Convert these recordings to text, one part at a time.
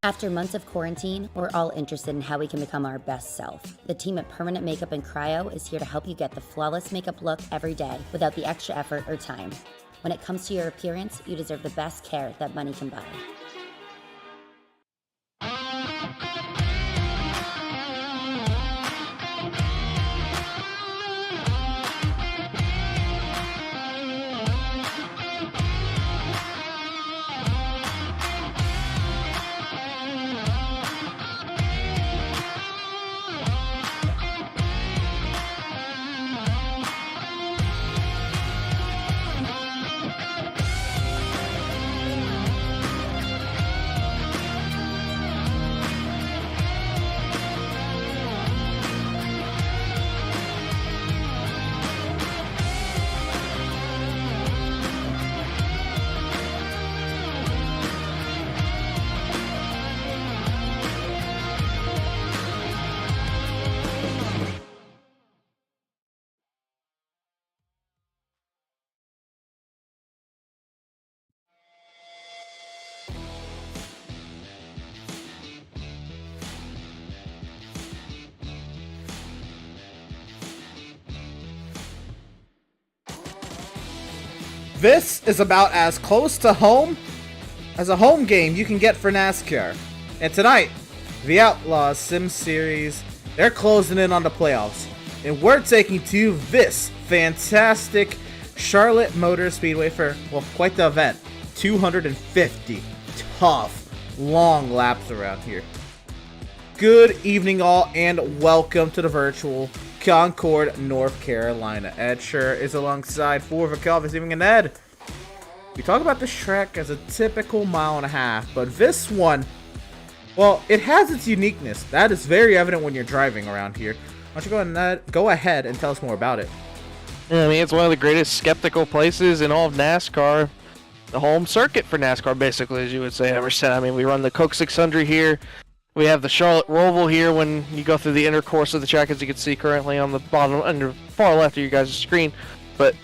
After months of quarantine, we're all interested in how we can become our best self. The team at Permanent Makeup and Cryo is here to help you get the flawless makeup look every day without the extra effort or time. When it comes to your appearance, you deserve the best care that money can buy. This is about as close to home as a home game you can get for NASCAR. And tonight, the Outlaws Sim Series, they're closing in on the playoffs. And we're taking to this fantastic Charlotte Motor Speedway for, well, quite the event. 250 tough, long laps around here. Good evening all, and welcome to the virtual Concord, North Carolina. Ed Scher is alongside for Vacal this evening, and Ed, we talk about this track as a typical mile and a half, but this one, well, it has its uniqueness. That is very evident when you're driving around here. Why don't you go ahead and tell us more about it? Yeah, I mean, it's one of the greatest skeptical places in all of NASCAR. The home circuit for NASCAR, basically, as you would say, Emerson. I mean, we run the Coke 600 here. We have the Charlotte Roval here when you go through the inner course of the track, as you can see currently on the bottom, under far left of you guys' screen. But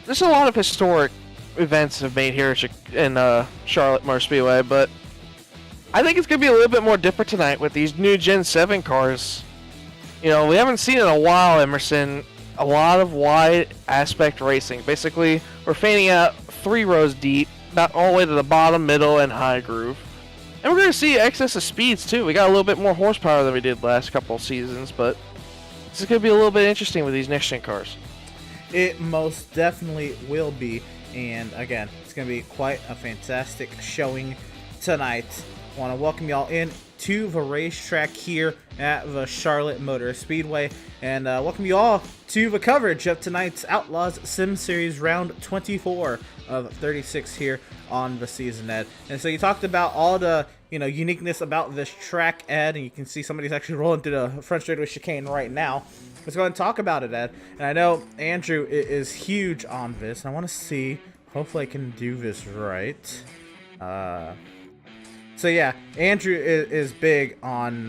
there's a lot of historic events have made here in Charlotte Motor Speedway, but I think it's going to be a little bit more different tonight with these new Gen 7 cars. You know, we haven't seen in a while, Emerson, a lot of wide aspect racing. Basically, we're fanning out 3 rows deep, not all the way to the bottom, middle, and high groove. And we're going to see excess of speeds, too. We got a little bit more horsepower than we did last couple of seasons, but this is going to be a little bit interesting with these next-gen cars. It most definitely will be. And again, it's going to be quite a fantastic showing tonight. I want to welcome y'all in to the racetrack here at the Charlotte Motor Speedway, and welcome you all to the coverage of tonight's Outlaws Sim Series round 24 of 36 here on the season, Ed. And so you talked about all the uniqueness about this track, Ed, and you can see somebody's actually rolling through the front straightaway chicane right now. Let's go ahead and talk about it, Ed. And I know Andrew is huge on this, and I want to see, hopefully I can do this right. So yeah, Andrew is big on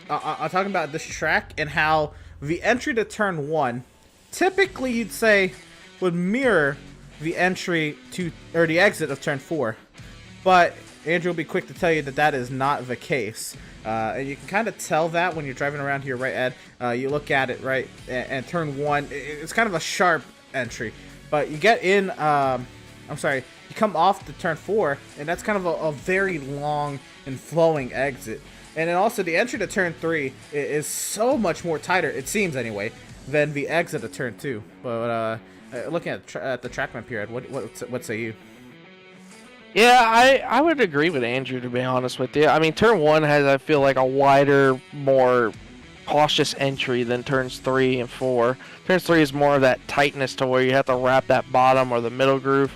talking about this track and how the entry to turn 1, typically you'd say, would mirror the entry to, or the exit of turn 4. But Andrew will be quick to tell you that that is not the case. And you can kind of tell that when you're driving around here, right, Ed? You look at it, right, and turn 1, it's kind of a sharp entry. But you get in, you come off the turn 4, and that's kind of a very long and flowing exit. And then also the entry to turn 3 is so much more tighter, it seems anyway, than the exit of turn 2. But looking at the track map here, Ed, what say you? Yeah, I would agree with Andrew, to be honest with you. I mean, turn 1 has, I feel like, a wider, more cautious entry than turns 3 and 4. Turns 3 is more of that tightness to where you have to wrap that bottom or the middle groove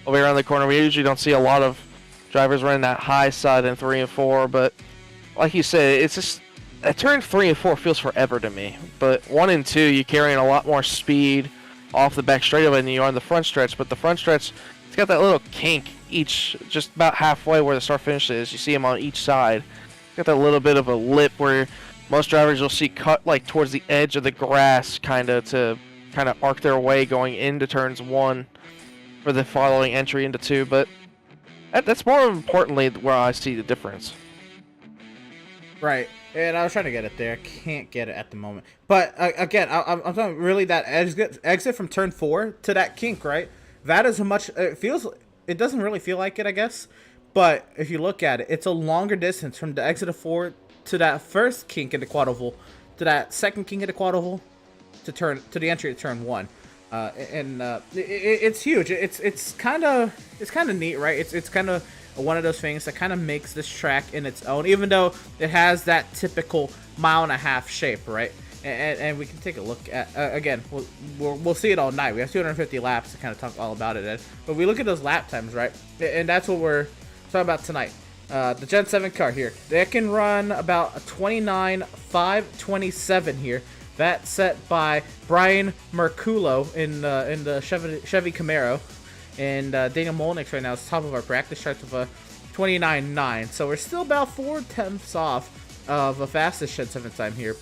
over around the corner. We usually don't see a lot of drivers running that high side in 3 and 4, but like you said, it's just at turn 3 and 4 feels forever to me. But 1 and 2, you're carrying a lot more speed off the back straightaway than you are on the front stretch. But the front stretch, it's got that little kink each, just about halfway where the start finish is. You see them on each side. It's got that little bit of a lip where most drivers you'll see cut like towards the edge of the grass, to arc their way going into turns 1 for the following entry into 2. But that's more importantly where I see the difference. Right, and I was trying to get it there. I can't get it at the moment. But again, I'm talking really that exit from turn 4 to that kink, right? That is a much. It doesn't really feel like it, I guess. But if you look at it, it's a longer distance from the exit of 4 to that first kink in the quad oval, to that second kink in the quad oval, to the entry to turn 1. It's huge. It's kind of neat, right? It's kind of one of those things that kind of makes this track in its own, even though it has that typical 1.5 mile shape, right? And we can take a look at again. We'll see it all night. We have 250 laps to kind of talk all about it, Ed. But we look at those lap times, right? And that's what we're talking about tonight. The Gen 7 car here, they can run about a 29.527 here. That's set by Brian Merculo in the Chevy Camaro. And Daniel Molnix right now is top of our practice charts with a 29.9. So we're still about 4/10 off of a fastest Gen 7 time here.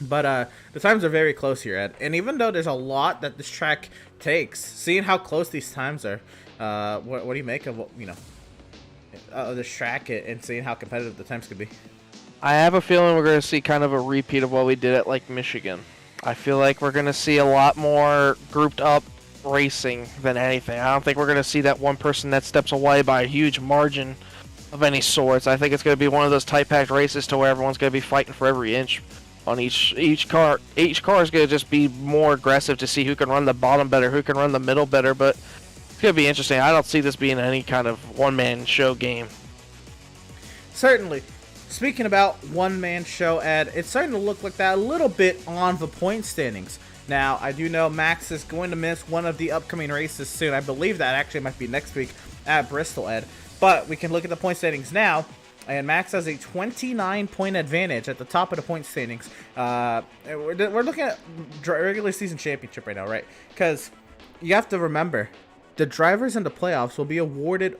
But the times are very close here, Ed. And even though there's a lot that this track takes, seeing how close these times are, what do you make of this track and seeing how competitive the times could be? I have a feeling we're going to see kind of a repeat of what we did at like Michigan. I feel like we're going to see a lot more grouped up racing than anything. I don't think we're going to see that one person that steps away by a huge margin of any sorts. I think it's going to be one of those tight packed races to where everyone's going to be fighting for every inch on each car. Each car is going to just be more aggressive to see who can run the bottom better, who can run the middle better, but it's going to be interesting. I don't see this being any kind of one-man show game. Certainly. Speaking about one-man show, Ed, it's starting to look like that a little bit on the point standings. Now, I do know Max is going to miss one of the upcoming races soon. I believe that actually might be next week at Bristol, Ed. But we can look at the point standings now, and Max has a 29-point advantage at the top of the point standings. We're looking at regular season championship right now, right? Because you have to remember, the drivers in the playoffs will be awarded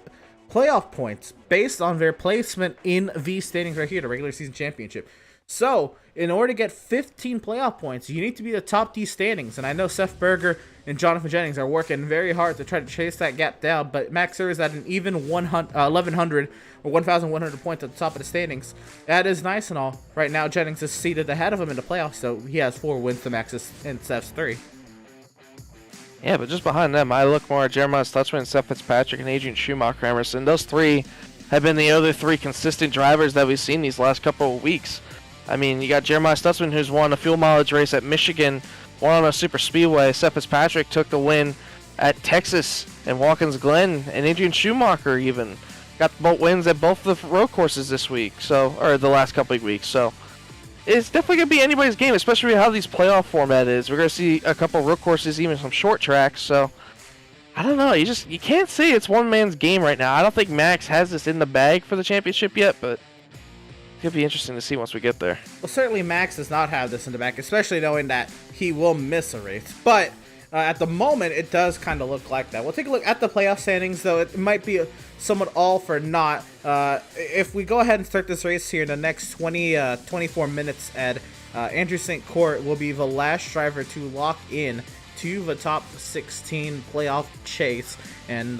playoff points based on their placement in these standings right here, the regular season championship. So, in order to get 15 playoff points, you need to be the top these standings. And I know Seth Berger and Jonathan Jennings are working very hard to try to chase that gap down. But Max Sir is at an even 1,100 or 1,100 points at the top of the standings. That is nice and all. Right now, Jennings is seated ahead of him in the playoffs, so he has 4 wins to Max's and Seth's 3. Yeah, but just behind them, I look more at Jeremiah Stutzman, Seth Fitzpatrick, and Adrian Schumacher, Emerson. Those 3 have been the other 3 consistent drivers that we've seen these last couple of weeks. I mean, you got Jeremiah Stutzman, who's won a fuel mileage race at Michigan, won on a super speedway. Seth Fitzpatrick took the win at Texas and Watkins Glen, and Adrian Schumacher even got both wins at both the road courses this week, or the last couple of weeks. So it's definitely going to be anybody's game, especially how these playoff format is. We're going to see a couple of road courses, even some short tracks. So I don't know. You can't say it's one man's game right now. I don't think Max has this in the bag for the championship yet, but it'll be interesting to see once we get there. Well, certainly Max does not have this in the back, especially knowing that he will miss a race. But at the moment, it does kind of look like that. We'll take a look at the playoff standings, though. It might be somewhat all for naught. If we go ahead and start this race here in the next 24 minutes, Ed, Andrew St. Court will be the last driver to lock in to the top 16 playoff chase. And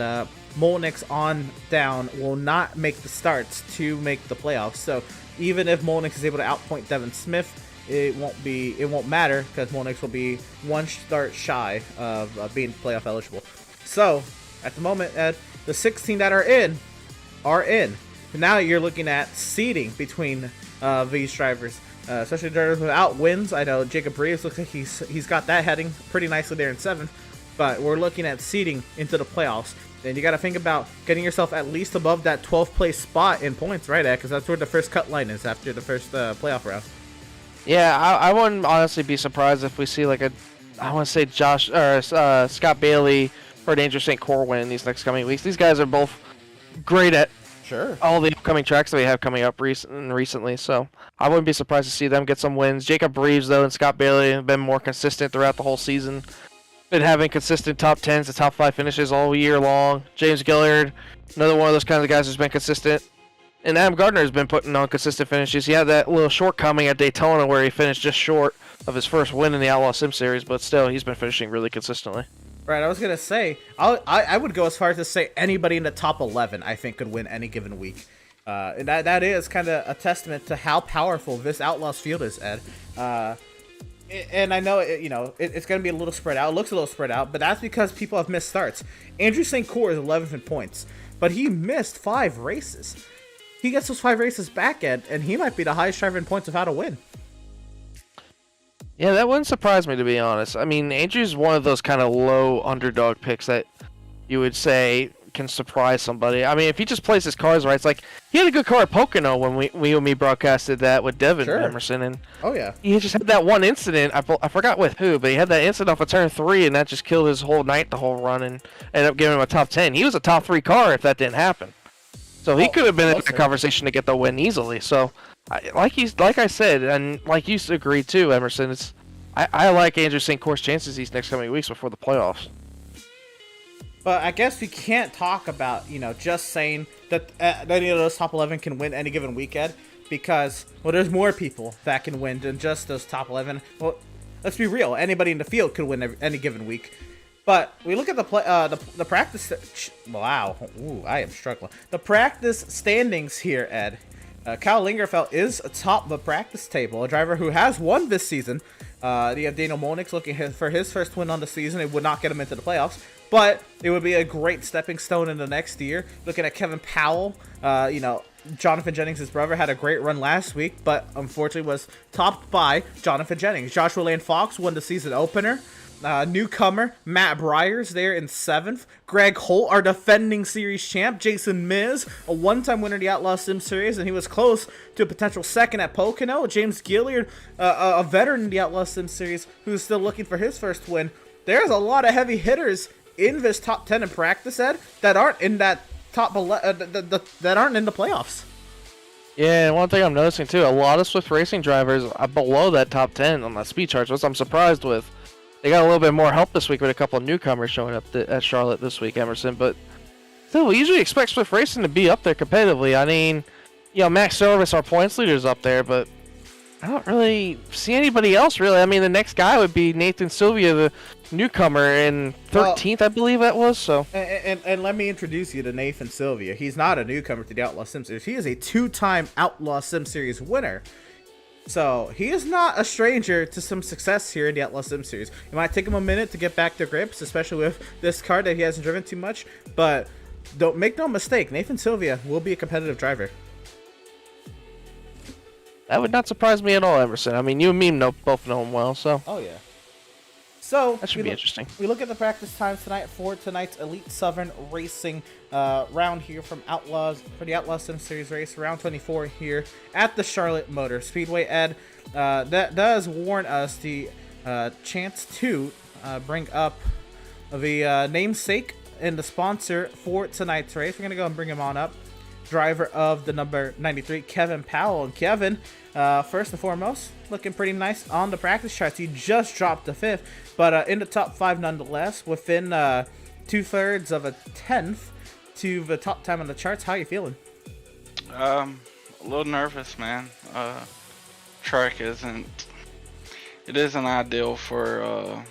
Molnix on down will not make the starts to make the playoffs. So even if Molnix is able to outpoint Devin Smith, it won't matter because Molnix will be 1 start shy of being playoff eligible. So at the moment, Ed, the 16 that are in. Now you're looking at seeding between these drivers, especially drivers without wins. I know Jacob Reeves looks like he's got that heading pretty nicely there in 7th, but we're looking at seeding into the playoffs. And you got to think about getting yourself at least above that 12th place spot in points, right, Ed? Because that's where the first cut line is after the first playoff round. Yeah, I wouldn't honestly be surprised if we see like I want to say Scott Bailey or Andrew St. Court win in these next coming weeks. These guys are both great at all the upcoming tracks that we have coming up recently, so I wouldn't be surprised to see them get some wins. Jacob Reeves, though, and Scott Bailey have been more consistent throughout the whole season. Been having consistent top 10s to top 5 finishes all year long. James Gillard, another one of those kinds of guys who's been consistent. And Adam Gardner has been putting on consistent finishes. He had that little shortcoming at Daytona where he finished just short of his first win in the Outlaws Sim Series, but still, he's been finishing really consistently. Right, I was going to say, I would go as far as to say anybody in the top 11, I think, could win any given week. And that is kind of a testament to how powerful this Outlaws field is, Ed. And I know it's going to be a little spread out. It looks a little spread out, but that's because people have missed starts. Andrew St. Cyr is 11th in points, but he missed 5 races. He gets those 5 races back, Ed, and he might be the highest driver in points without a win. Yeah, that wouldn't surprise me, to be honest. I mean, Andrew's one of those kind of low underdog picks that you would say can surprise somebody. I mean, if he just plays his cards right, it's like he had a good car at Pocono when we broadcasted that with Devin Emerson, and he just had that one incident. I forgot with who, but he had that incident off of turn 3, and that just killed his whole night, the whole run, and ended up giving him a top 10. He was a top 3 car if that didn't happen. So he could have been in the conversation to get the win easily. So, like I said, and like you agreed too, Emerson. I like Andrew St. Cyr's chances these next coming weeks before the playoffs. But I guess we can't talk about, just saying that any of those top 11 can win any given weekend, because, there's more people that can win than just those top 11. Well, let's be real. Anybody in the field could win any given week. But we look at the practice. Wow. Ooh, I am struggling. The practice standings here, Ed. Kyle Lingerfeld is atop the practice table, a driver who has won this season. You have Daniel Molnix looking for his first win on the season. It would not get him into the playoffs, but it would be a great stepping stone in the next year. Looking at Kevin Powell, Jonathan Jennings' brother, had a great run last week, but unfortunately was topped by Jonathan Jennings. Joshua Lane Fox won the season opener. Newcomer Matt Bryers there in 7th. Greg Holt, our defending series champ. Jason Miz, a one-time winner of the Outlaws Sim Series, and he was close to a potential second at Pocono. James Gilliard, a veteran in the Outlaws Sim Series, who's still looking for his first win. There's a lot of heavy hitters in this top 10 in practice, Ed, that aren't in that top that aren't in the playoffs. Yeah, and one thing I'm noticing too, a lot of Swift Racing drivers are below that top 10 on that speed chart, which I'm surprised with. They got a little bit more help this week with a couple of newcomers showing up at Charlotte this week, Emerson. But still, we usually expect Swift Racing to be up there competitively. I mean, Max Service, our points leader, is up there, but I don't really see anybody else, really. I mean, the next guy would be Nathan Sylvia, the newcomer, in 13th, I believe that was. So. And let me introduce you to Nathan Sylvia. He's not a newcomer to the Outlaw Sim Series. He is a 2-time Outlaw Sim Series winner. So, he is not a stranger to some success here in the Outlaws Sim Series. It might take him a minute to get back to grips, especially with this car that he hasn't driven too much. But don't make no mistake, Nathan Sylvia will be a competitive driver. That would not surprise me at all, Emerson. I mean, you and me both know him well, so. Oh, yeah. So that should be interesting. We look at the practice times tonight for tonight's Elite Southern Racing round here for the Outlaws Sim Series race, round 24 here at the Charlotte Motor Speedway. Ed, that does warn us the chance to bring up the namesake and the sponsor for tonight's race. We're gonna go and bring him on up. Driver of the number 93, Kevin Powell. And Kevin, first and foremost, looking pretty nice on the practice charts. He just dropped the 5th, but in the top 5 nonetheless, within 2/3 of a 10th to the top time on the charts. How are you feeling? A little nervous, man. Track isn't ideal for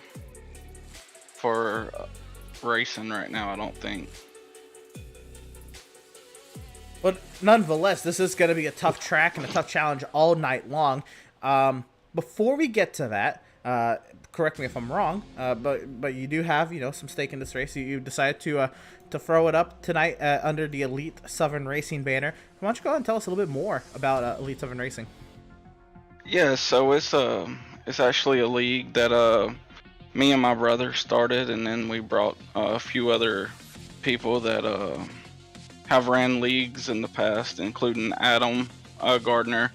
racing right now, I don't think. But nonetheless, this is going to be a tough track and a tough challenge all night long. Before we get to that, correct me if I'm wrong, but you do have some stake in this race. You decided to throw it up tonight under the Elite Southern Racing banner. Why don't you go ahead and tell us a little bit more about Elite Southern Racing? Yeah, so it's actually a league that me and my brother started, and then we brought a few other people that have ran leagues in the past, including Adam Gardner,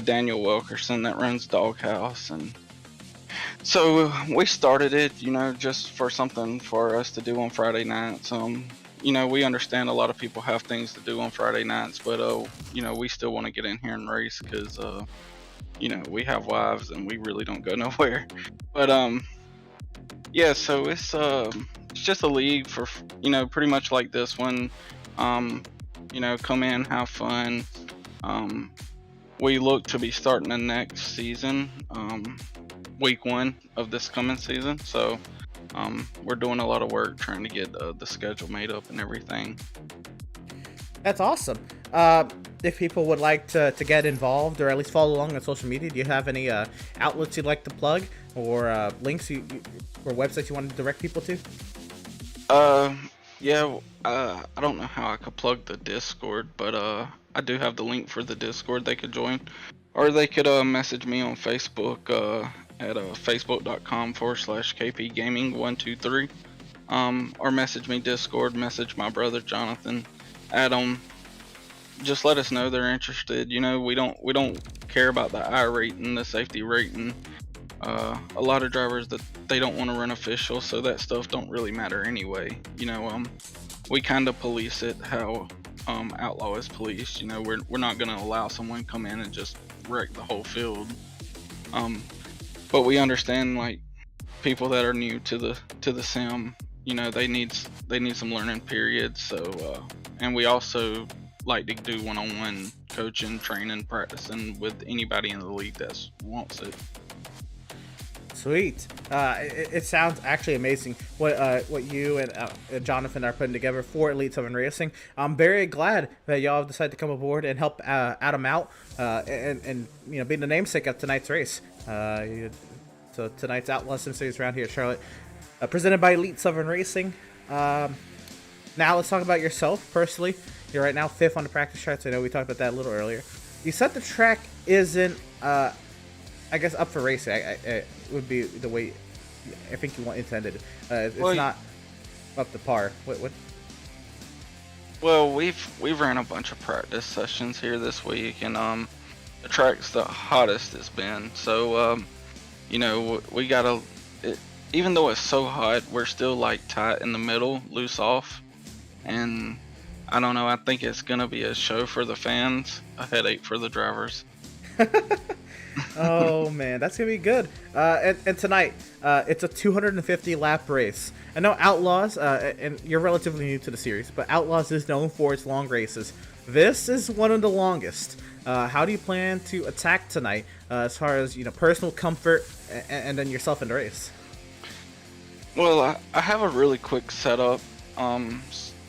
Daniel Wilkerson that runs Doghouse, and so we started it, just for something for us to do on Friday nights. We understand a lot of people have things to do on Friday nights, but we still want to get in here and race because we have wives and we really don't go nowhere. But yeah, so it's just a league for pretty much like this one. Come in, have fun. We look to be starting the next season, week 1 of this coming season. So we're doing a lot of work trying to get the schedule made up and everything. That's awesome. if people would like to get involved or at least follow along on social media, do you have any outlets you'd like to plug or links or websites you want to direct people to? Yeah, I don't know how I could plug the Discord, but I do have the link for the Discord they could join, or they could message me on Facebook at facebook.com/kpgaming123, or message me Discord, message my brother Jonathan, Adam. Just let us know they're interested. You know, we don't care about the I rating, the safety rating. A lot of drivers that they don't want to run official, so that stuff don't really matter anyway. You know, we kind of police it how Outlaw is policed. You know, we're not gonna allow someone come in and just wreck the whole field. But we understand like people that are new to the sim. You know, they need some learning periods. So and we also like to do one-on-one coaching, training, practicing with anybody in the league that wants it. Sweet. It sounds actually amazing what you and Jonathan are putting together for Elite 7 Racing. I'm very glad that y'all have decided to come aboard and help Adam out and you know, be the namesake of tonight's race. So tonight's Outlaws Sim Series around here at Charlotte, presented by Elite 7 Racing. Now let's talk about yourself personally. You're right now 5th on the practice charts. I know we talked about that a little earlier. You said the track isn't I guess up for racing. It would be the way I think you intended. It's not up to par. What? Well, we've ran a bunch of practice sessions here this week, and the track's the hottest it's been. So you know, we gotta. Even though it's so hot, we're still like tight in the middle, loose off, and I don't know. I think it's gonna be a show for the fans, a headache for the drivers. Oh man, that's gonna be good. And tonight, it's a 250 lap race. I know Outlaws, and you're relatively new to the series, but Outlaws is known for its long races. This is one of the longest. How do you plan to attack tonight, as far as, you know, personal comfort and then yourself in the race? Well, I have a really quick setup.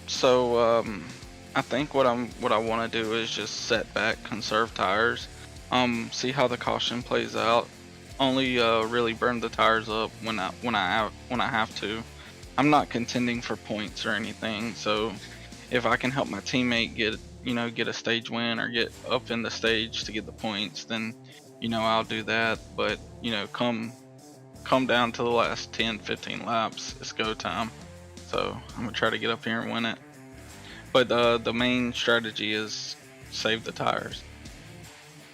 So I think what I want to do is just set back, conserve tires. See how the caution plays out. Only really burn the tires up when I have to. I'm not contending for points or anything, so if I can help my teammate get a stage win or get up in the stage to get the points, then you know I'll do that. But you know, come down to the last 10-15 laps, it's go time. So I'm gonna try to get up here and win it. But the main strategy is save the tires.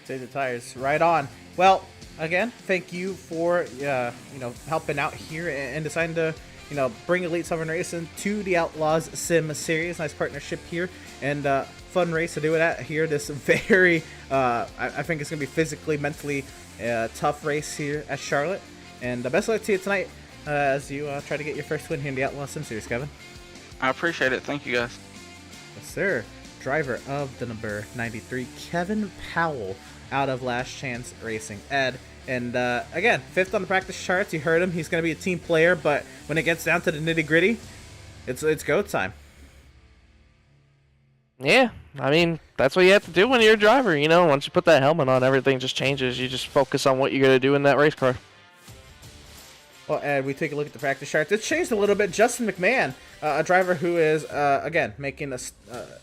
Save the tires. Right on. Well, again, thank you for helping out here and deciding to bring Elite 7 Racing to the Outlaws Sim Series. Nice partnership here and fun race to do it at here. This very I think it's gonna be physically, mentally tough race here at Charlotte. And best of luck to you tonight as you try to get your first win here in the Outlaws Sim Series, Kevin. I appreciate it. Thank you, guys. Yes, sir. Driver of the number 93, Kevin Powell, out of Last Chance Racing, Ed. And again, 5th on the practice charts. You heard him. He's going to be a team player, but when it gets down to the nitty gritty, it's go time. Yeah, I mean, that's what you have to do when you're a driver. You know, once you put that helmet on, everything just changes. You just focus on what you're going to do in that race car. Well, Ed, we take a look at the practice charts. It's changed a little bit. Justin McMahon, a driver who is, again, making a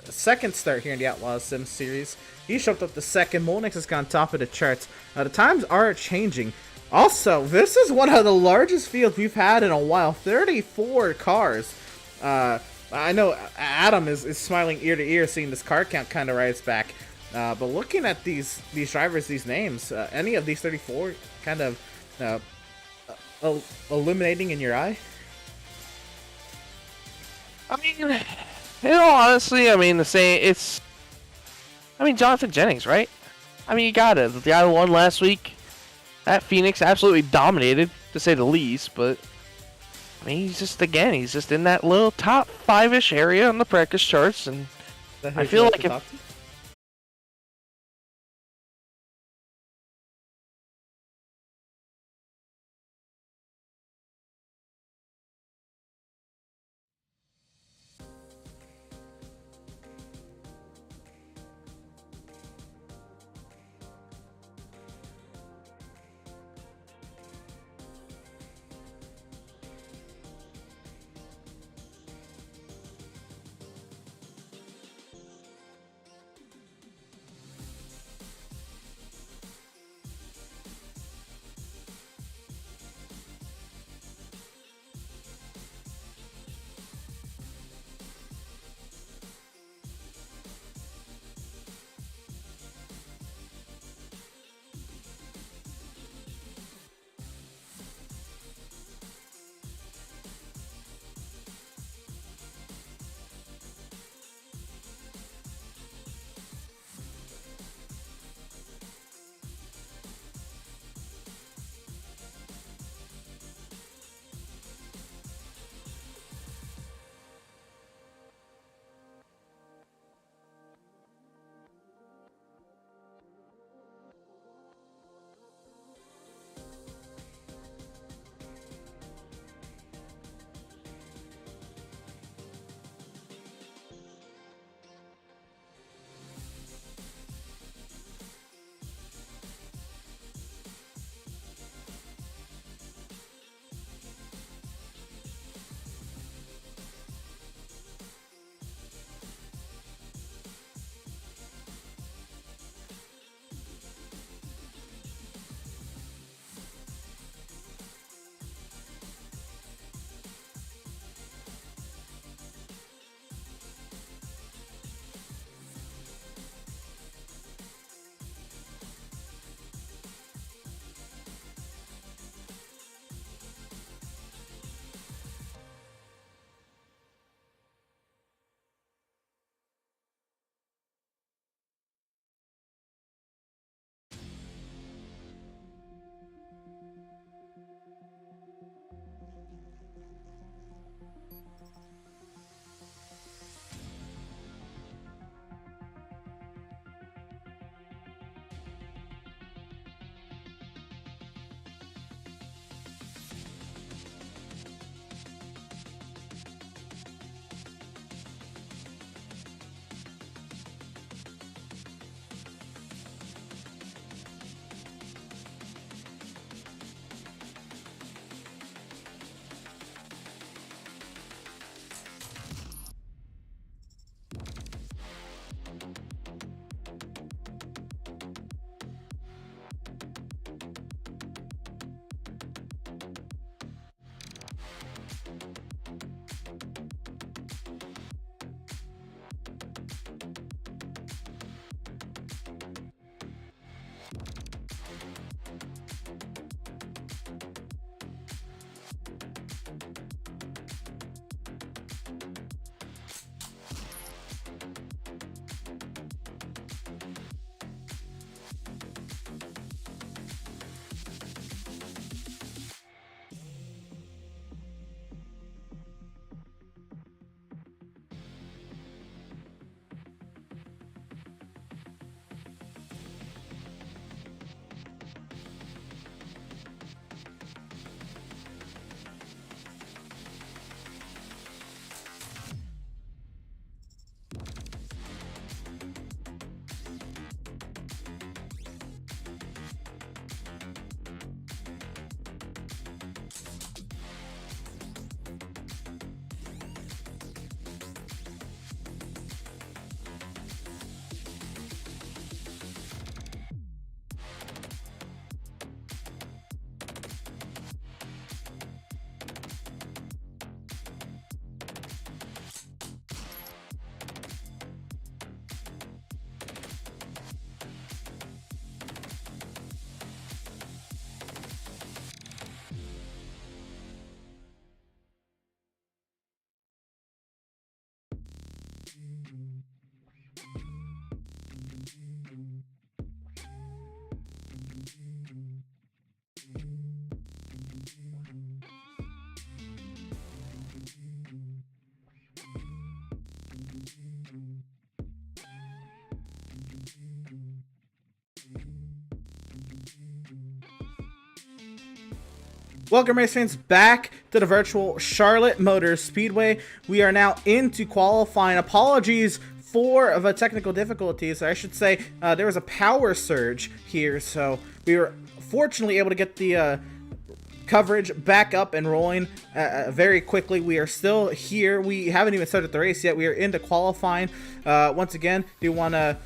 second start here in the Outlaws Sim Series. He showed up the second. Molnix has gone top of the charts. The times are changing. Also, this is one of the largest fields we've had in a while. 34 cars. I know Adam is smiling ear to ear seeing this car count kind of rise back. But looking at these drivers, these names, any of these 34 kind of illuminating in your eye? I mean, in all honesty, I mean, Jonathan Jennings, right? I mean, you got it. The guy who won last week at Phoenix absolutely dominated, to say the least, but I mean, he's just in that little top 5-ish area on the practice charts, and I feel like if... Welcome, race fans, back to the virtual Charlotte Motor Speedway. We are now into qualifying. Apologies for the technical difficulties. I should say there was a power surge here, so we were fortunately able to get the coverage back up and rolling very quickly. We are still here. We haven't even started the race yet. We are into qualifying. Once again, do want to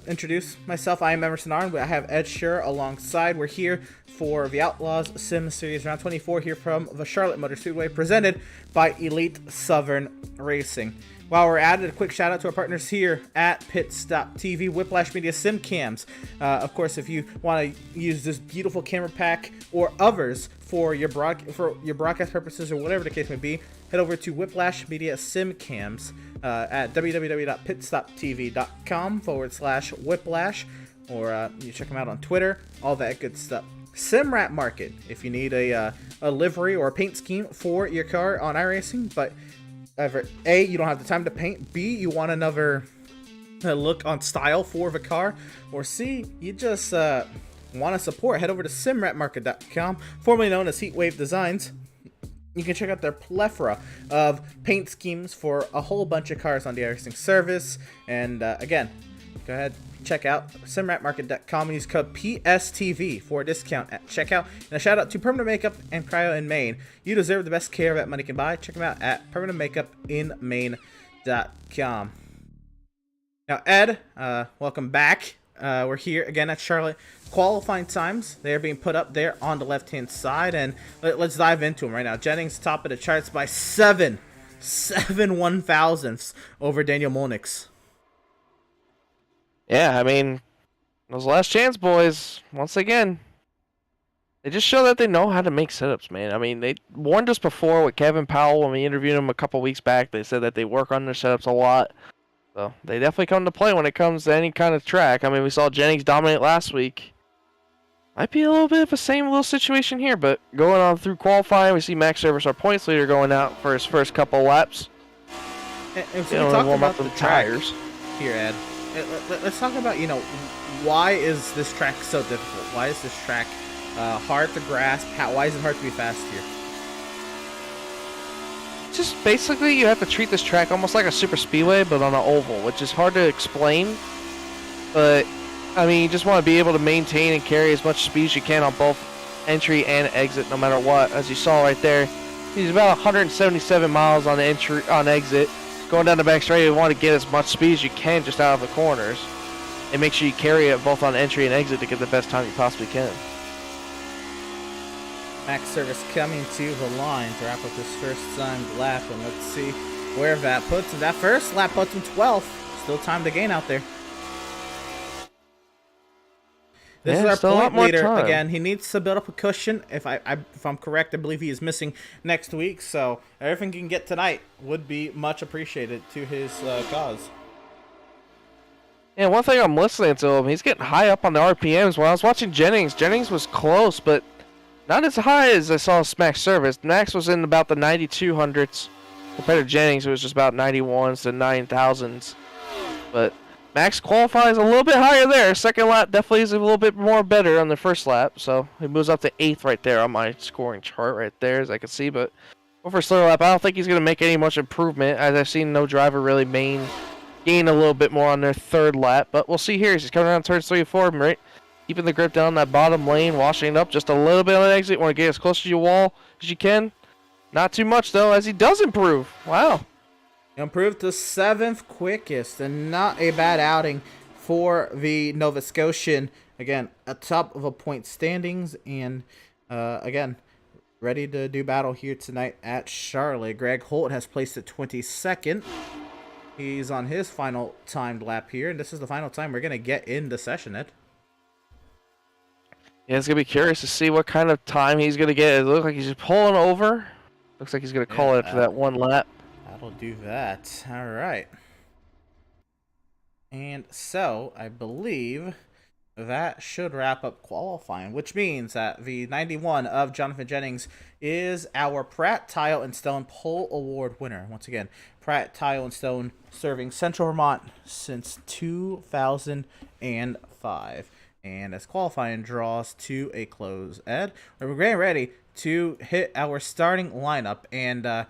introduce myself. I am Emerson Arn. I have Ed Scher alongside. We're here for the Outlaws Sim Series round 24 here from the Charlotte Motor Speedway, presented by Elite Southern Racing. While we're at it, a quick shout out to our partners here at Pit Stop TV, Whiplash Media Sim Cams. Of course, if you want to use this beautiful camera pack or others for your broadcast purposes or whatever the case may be, head over to Whiplash Media Sim Cams at www.pitstoptv.com/whiplash, or you check them out on Twitter, all that good stuff. Simrat Market, if you need a livery or a paint scheme for your car on iRacing, but A, you don't have the time to paint, B, you want another look on style for the car, or C, you just want to support, head over to simratmarket.com, formerly known as Heatwave Designs. You can check out their plethora of paint schemes for a whole bunch of cars on the iRacing service. And again, go ahead, check out simratmarket.com and use code PSTV for a discount at checkout. And a shout out to Permanent Makeup and Cryo in Maine. You deserve the best care that money can buy. Check them out at permanentmakeupinmaine.com. Now, Ed, welcome back. We're here again at Charlotte. Qualifying times, they are being put up there on the left-hand side, and let's dive into them right now. Jennings top of the charts by 7 1/1000ths over Daniel Molnix. Yeah, I mean, those last chance boys, once again, they just show that they know how to make setups, man. I mean, they warned us before with Kevin Powell when we interviewed him a couple weeks back. They said that they work on their setups a lot. So they definitely come to play when it comes to any kind of track. I mean, we saw Jennings dominate last week. Might be a little bit of the same little situation here, but going on through qualifying, we see Max Service, our points leader, going out for his first couple laps. And so we talk about the tires here, Ed. Let's talk about, why is this track so difficult? Why is this track hard to grasp? Why is it hard to be fast here? Just basically, you have to treat this track almost like a super speedway, but on an oval, which is hard to explain. But I mean, you just want to be able to maintain and carry as much speed as you can on both entry and exit, no matter what. As you saw right there, he's about 177 miles on exit. Going down the back straight, you want to get as much speed as you can just out of the corners, and make sure you carry it both on entry and exit to get the best time you possibly can. Max Service coming to the line to wrap up his first timed lap, and let's see where that puts him. That first lap puts him 12th. Still time to gain out there. This is our point leader again. He needs to build up a cushion. If I'm correct, I believe he is missing next week. So everything he can get tonight would be much appreciated to his cause. Yeah, one thing I'm listening to him, he's getting high up on the RPMs. When I was watching Jennings was close, but not as high as I saw Max Service. Max was in about the 9200s. Compared to Jennings, it was just about 91s to 9000s. But Max qualifies a little bit higher there. Second lap definitely is a little bit more better on the first lap. So he moves up to 8th right there on my scoring chart right there, as I can see. But over his third lap, I don't think he's going to make any much improvement, as I've seen no driver really gain a little bit more on their third lap. But we'll see here. He's coming around turns 3 and 4, right? Keeping the grip down that bottom lane, washing it up just a little bit on the exit. Want to get as close to your wall as you can. Not too much, though, as he does improve. Wow. Improved to 7th quickest, and not a bad outing for the Nova Scotian. Again, atop of a point standings, and again, ready to do battle here tonight at Charlotte. Greg Holt has placed at 22nd. He's on his final timed lap here, and this is the final time we're going to get in the session, Ed. Yeah, it's going to be curious to see what kind of time he's going to get. It looks like he's just pulling over. Looks like he's going to call it after that one lap. That'll do that. All right. And so, I believe that should wrap up qualifying, which means that the 91 of Jonathan Jennings is our Pratt Tile and Stone Pole Award winner. Once again, Pratt, Tile, and Stone, serving Central Vermont since 2005. And as qualifying draws to a close, Ed, we're getting ready to hit our starting lineup. And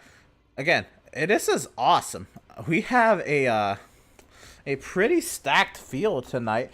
again, this is awesome. We have a pretty stacked field tonight.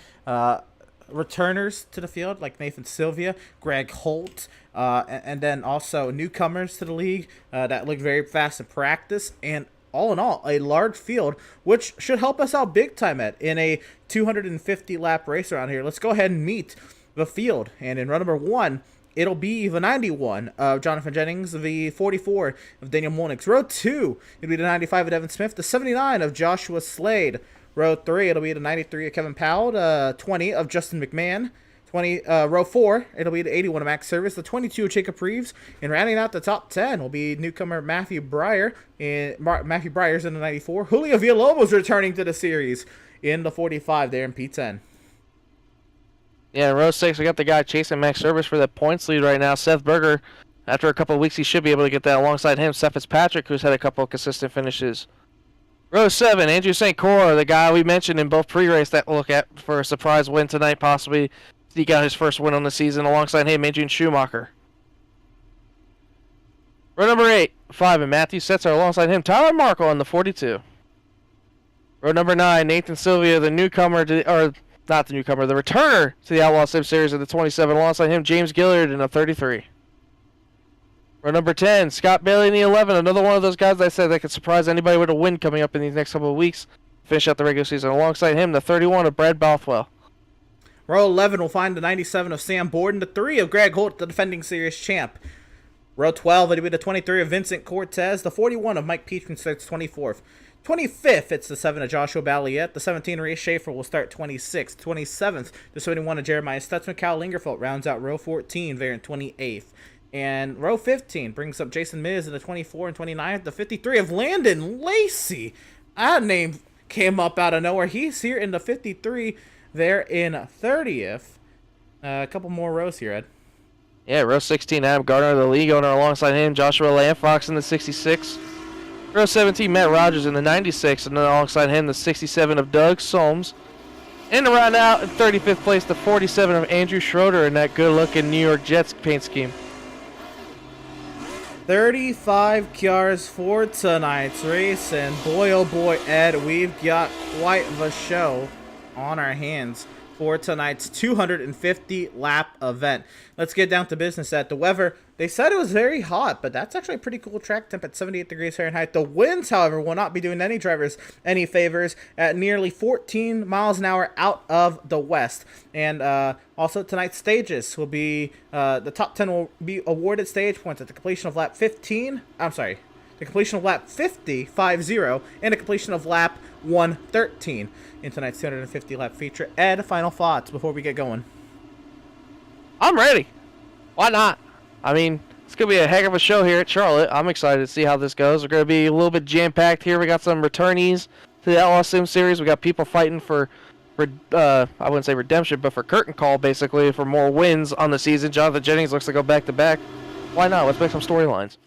Returners to the field like Nathan Sylvia, Greg Holt, and then also newcomers to the league that look very fast in practice. And all in all, a large field, which should help us out big time in a 250 lap race around here. Let's go ahead and meet the field. And in run number 1, it'll be the 91 of Jonathan Jennings, the 44 of Daniel Molnix. Row 2, it'll be the 95 of Evan Smith, the 79 of Joshua Slade. Row 3, it'll be the 93 of Kevin Powell, the 20 of Justin McMahon. Row 4, it'll be the 81 of Max Service, the 22 of Jacob Reeves, and rounding out the top 10 will be newcomer Matthew Breyer. Matthew Breyer's in the 94. Julio Villalobos returning to the series in the 45 there in P10. Yeah, in row 6, we got the guy chasing Max Service for that points lead right now, Seth Berger. After a couple of weeks, he should be able to get that alongside him, Seth Fitzpatrick, who's had a couple of consistent finishes. Row 7, Andrew St. Cor, the guy we mentioned in both pre-race that we'll look at for a surprise win tonight, possibly. He got his first win on the season alongside him, Adrian Schumacher. Row number 8, 5, and Matthew Setzer alongside him, Tyler Markle on the 42. Row number 9, Nathan Sylvia, the newcomer, the returner to the Outlaws Sim Series in the 27, alongside him, James Gillard in the 33. Row number 10, Scott Bailey in the 11, another one of those guys I said that could surprise anybody with a win coming up in these next couple of weeks. Finish out the regular season. Alongside him, the 31 of Brad Bothwell. Row 11 will find the 97 of Sam Borden, the 3 of Greg Holt, the defending series champ. Row 12, it'll be the 23 of Vincent Cortez, the 41 of Mike Peach starts 24th. 25th, it's the 7 of Joshua Balliet. The 17 of Ray Schaefer will start 26th. 27th, the 71 of Jeremiah Stutzman. Cal Lingerfeld rounds out row 14 there in 28th. And row 15 brings up Jason Miz in the 24 and 29th. The 53 of Landon Lacey. That name came up out of nowhere. He's here in the 53 there in 30th. A couple more rows here, Ed. Yeah, row 16, Adam Gardner, the league owner, alongside him, Joshua Landfox in the 66. Row 17, Matt Rogers in the 96, and then alongside him, the 67 of Doug Soames. And to round out in 35th place, the 47 of Andrew Schroeder in that good-looking New York Jets paint scheme. 35 cars for tonight's race, and boy oh boy, Ed, we've got quite the show on our hands for tonight's 250 lap event. Let's get down to business. At the weather, they said it was very hot, but that's actually a pretty cool track temp at 78 degrees Fahrenheit. The winds, however, will not be doing any drivers any favors at nearly 14 miles an hour out of the west. And also tonight's stages will be, the top 10 will be awarded stage points at the completion of lap 50, and the completion of lap 113 in tonight's 250 lap feature. Ed, final thoughts before we get going. I'm ready. Why not? I mean, it's going to be a heck of a show here at Charlotte. I'm excited to see how this goes. We're going to be a little bit jam-packed here. We got some returnees to the Outlaws Sim Series. We got people fighting for I wouldn't say redemption, but for curtain call, basically, for more wins on the season. Jonathan Jennings looks to go back-to-back. Why not? Let's make some storylines.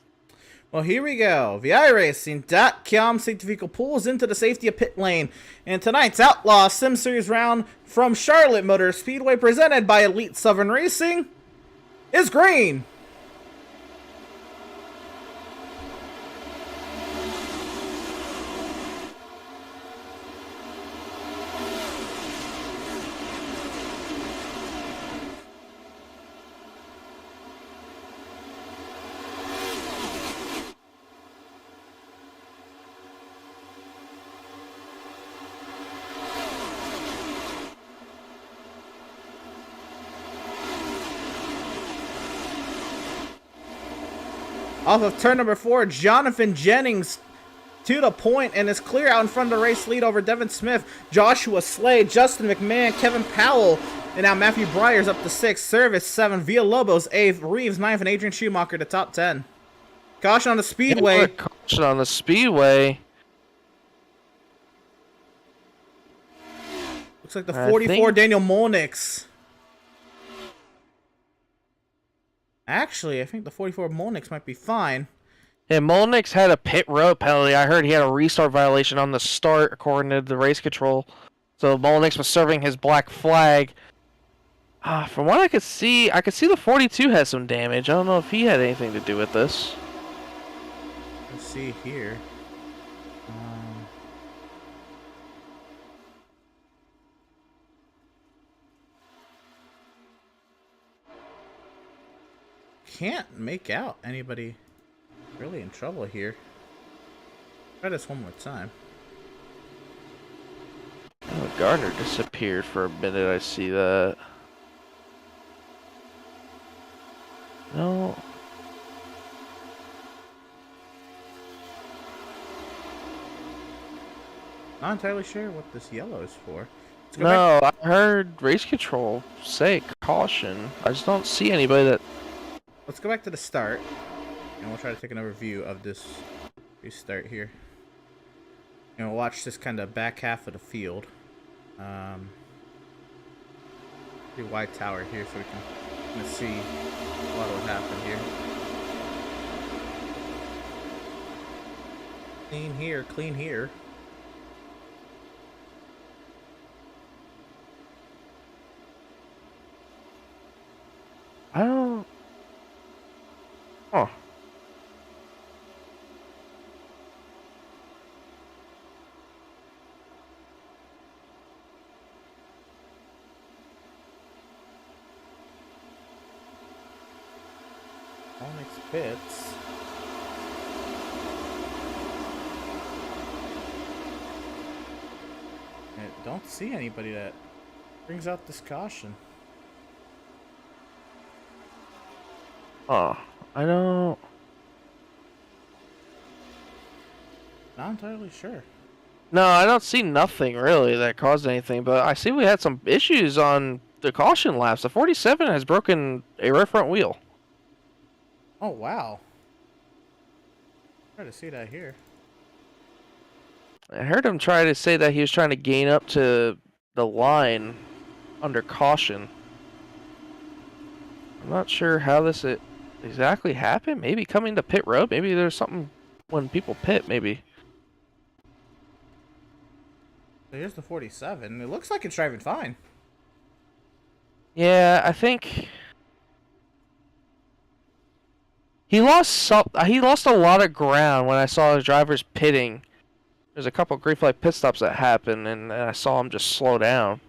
Well, here we go. The iRacing.com safety vehicle pulls into the safety of pit lane. And tonight's Outlaw Sim Series round from Charlotte Motor Speedway, presented by Elite Southern Racing, is green. Off of turn number 4, Jonathan Jennings to the point and is clear out in front of the race lead over Devin Smith, Joshua Slade, Justin McMahon, Kevin Powell, and now Matthew Breyer's up to 6th, Service 7, Villalobos 8th, Reeves 9th, and Adrian Schumacher to top 10. Caution on the speedway. Yeah, caution on the speedway. Looks like the 44 Daniel Molnix. Actually, I think the 44 Molnix might be fine. And Molnix had a pit road penalty. I heard he had a restart violation on the start, according to the race control. So Molnix was serving his black flag. From what I could see the 42 has some damage. I don't know if he had anything to do with this. Let's see here. Can't make out anybody really in trouble here. Try this one more time. Oh, Gardner disappeared for a minute. I see that. No. Not entirely sure what this yellow is for. No, I heard race control say caution. I just don't see anybody that... Let's go back to the start, and we'll try to take an overview of this restart here. And we'll watch this kind of back half of the field. Pretty wide tower here, so we can see what will happen here. Clean here, clean here. I don't... Oh. Onyx pits. I don't see anybody that brings out this caution. Oh, I don't... Not entirely sure. No, I don't see nothing really that caused anything, but I see we had some issues on the caution laps. The 47 has broken a rear front wheel. Oh, wow. Try to see that here. I heard him try to say that he was trying to gain up to the line under caution. I'm not sure how this exactly happened. Maybe coming to pit road. Maybe there's something when people pit, maybe. So here's the 47. It looks like it's driving fine. Yeah, I think he lost a lot of ground when I saw his drivers pitting. There's a couple green flag pit stops that happened, and I saw him just slow down.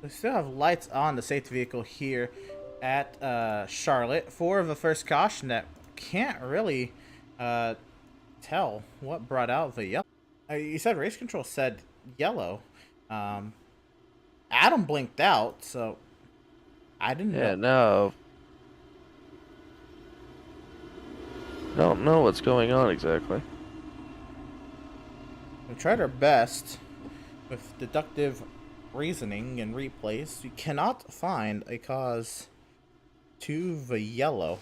We still have lights on the safety vehicle here at Charlotte for the first caution that can't really tell what brought out the yellow. You said race control said yellow. Adam blinked out, so I didn't know. Yeah, no. I don't know what's going on exactly. We tried our best with deductive reasoning and replays. We cannot find a cause to the yellow.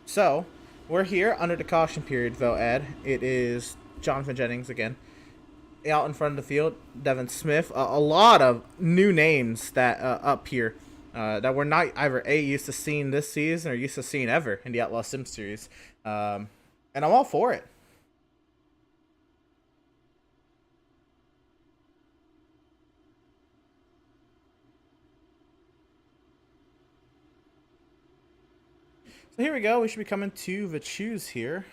So, we're here under the caution period, though, Ed. It is Jonathan Jennings again. Out in front of the field, Devin Smith. A lot of new names that up here that we're not either used to seeing this season or used to seeing ever in the Outlaws Sim Series. And I'm all for it. So here we go. We should be coming to the choose here.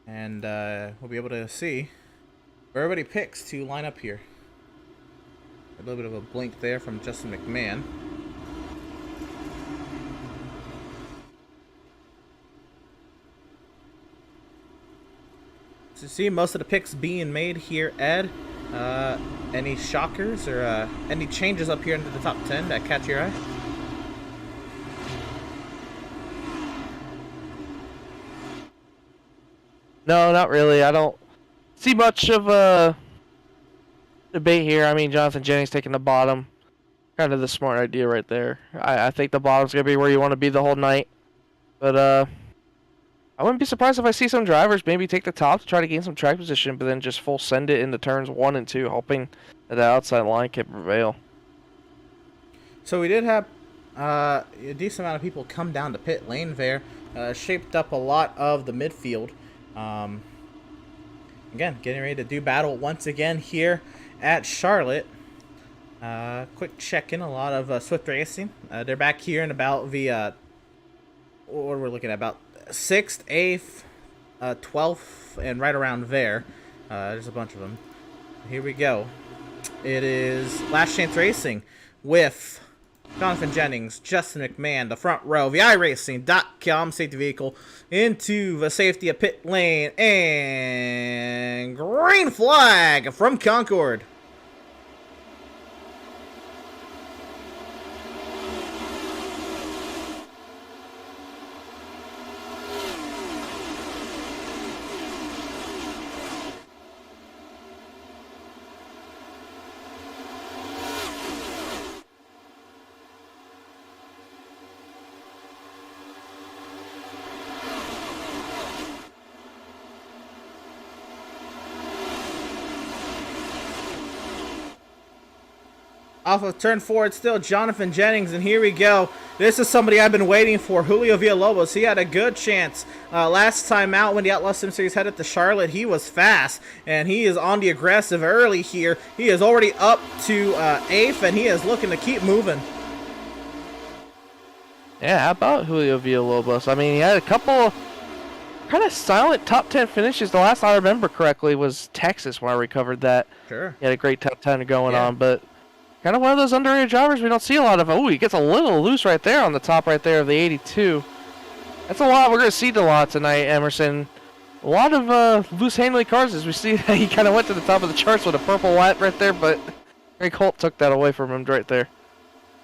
And we'll be able to see where everybody picks to line up here. A little bit of a blink there from Justin McMahon. So see most of the picks being made here, Ed. Any shockers or any changes up here into the top 10 that catch your eye? No, not really. I don't see much of a debate here. I mean, Jonathan Jennings taking the bottom. Kind of the smart idea right there. I think the bottom's going to be where you want to be the whole night. But I wouldn't be surprised if I see some drivers maybe take the top to try to gain some track position, but then just full send it into turns 1 and 2, hoping that the outside line can prevail. So we did have a decent amount of people come down to pit lane there. Shaped up a lot of the midfield. Again, getting ready to do battle once again here at Charlotte. Quick check-in, a lot of Swift Racing. They're back here in about the, what we're looking at, about 6th, 8th, 12th, and right around there. There's a bunch of them. Here we go. It is Last Chance Racing with Jonathan Jennings, Justin McMahon, the front row, the iRacing.com safety vehicle into the safety of pit lane, and green flag from Concord. Off of turn 4, it's still Jonathan Jennings, and here we go. This is somebody I've been waiting for, Julio Villalobos. He had a good chance last time out when the Outlaws Sim Series headed to Charlotte. He was fast, and he is on the aggressive early here. He is already up to 8th, and he is looking to keep moving. Yeah, how about Julio Villalobos? I mean, he had a couple kind of silent top 10 finishes. The last I remember correctly was Texas when I recovered that. Sure. He had a great top 10 going on, but kind of one of those underrated drivers we don't see a lot of. Oh, he gets a little loose right there on the top right there of the 82. That's a lot. We're going to see a lot tonight, Emerson. A lot of loose handling cars as we see that he kind of went to the top of the charts with a purple light right there, but Greg Holt took that away from him right there.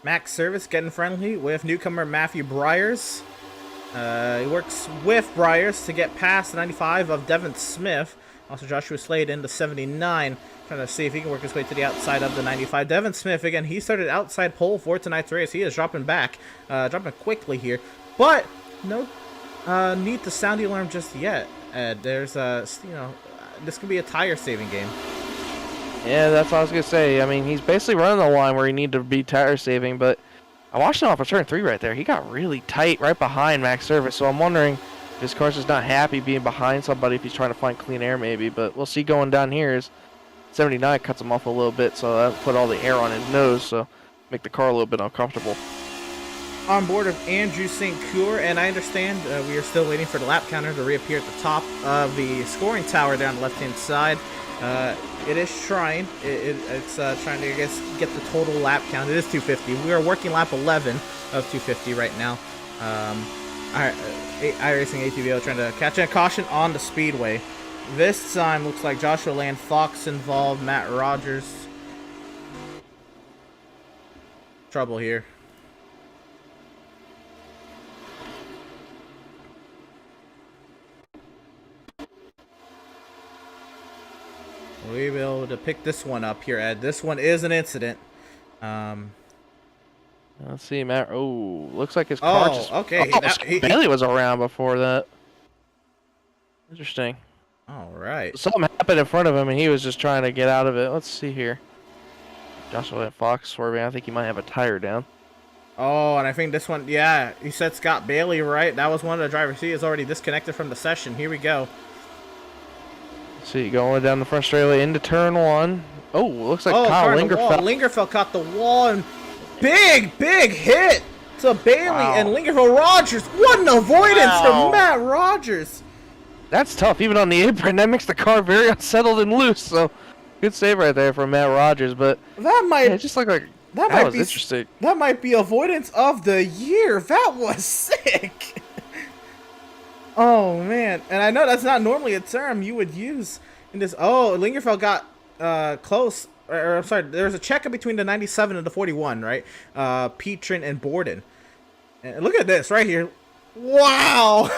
Max Service getting friendly with newcomer Matthew Briers. He works with Briers to get past the 95 of Devin Smith. Also Joshua Slade into 79. Trying to see if he can work his way to the outside of the 95. Devin Smith, again, he started outside pole for tonight's race. He is dropping back, dropping quickly here. But no need to sound the alarm just yet, Ed. There's, this could be a tire-saving game. Yeah, that's what I was going to say. I mean, he's basically running the line where he need to be tire-saving, but I watched him off of turn 3 right there. He got really tight right behind Max Service, so I'm wondering if his car's just not happy being behind somebody if he's trying to find clean air maybe, but we'll see going down here is 79 cuts him off a little bit, so that put all the air on his nose, so make the car a little bit uncomfortable. On board of Andrew St. Coeur, and I understand we are still waiting for the lap counter to reappear at the top of the scoring tower down the left-hand side. It is trying. It's trying to, I guess, get the total lap count. It is 250. We are working lap 11 of 250 right now. iRacing ATVO trying to catch a caution on the speedway. This time looks like Joshua Land Fox involved, Matt Rogers. Trouble here. We will to pick this one up here, Ed. This one is an incident. Let's see, Matt. Oh, looks like his car just... okay. Oh, Bailey was around before that. Interesting. All right. Something happened in front of him, and he was just trying to get out of it. Let's see here. Joshua Fox swerving. I think he might have a tire down. Oh, and I think this one, yeah, you said Scott Bailey, right? That was one of the drivers. He is already disconnected from the session. Here we go. Let's see, going down the front straightaway into turn 1. Oh, looks like Kyle Lingerfeld. Lingerfeld caught the wall, and big hit to Bailey and Lingerfeld. Rogers. What an avoidance from Matt Rogers. That's tough, even on the apron. That makes the car very unsettled and loose. So, good save right there from Matt Rogers. But that might it just looked like that was interesting. That might be avoidance of the year. That was sick. Oh man, and I know that's not normally a term you would use in this. Oh, Lingerfeld got close. Or I'm sorry, there was a check-up between the 97 and the 41, right? Petrin and Borden. And look at this right here. Wow.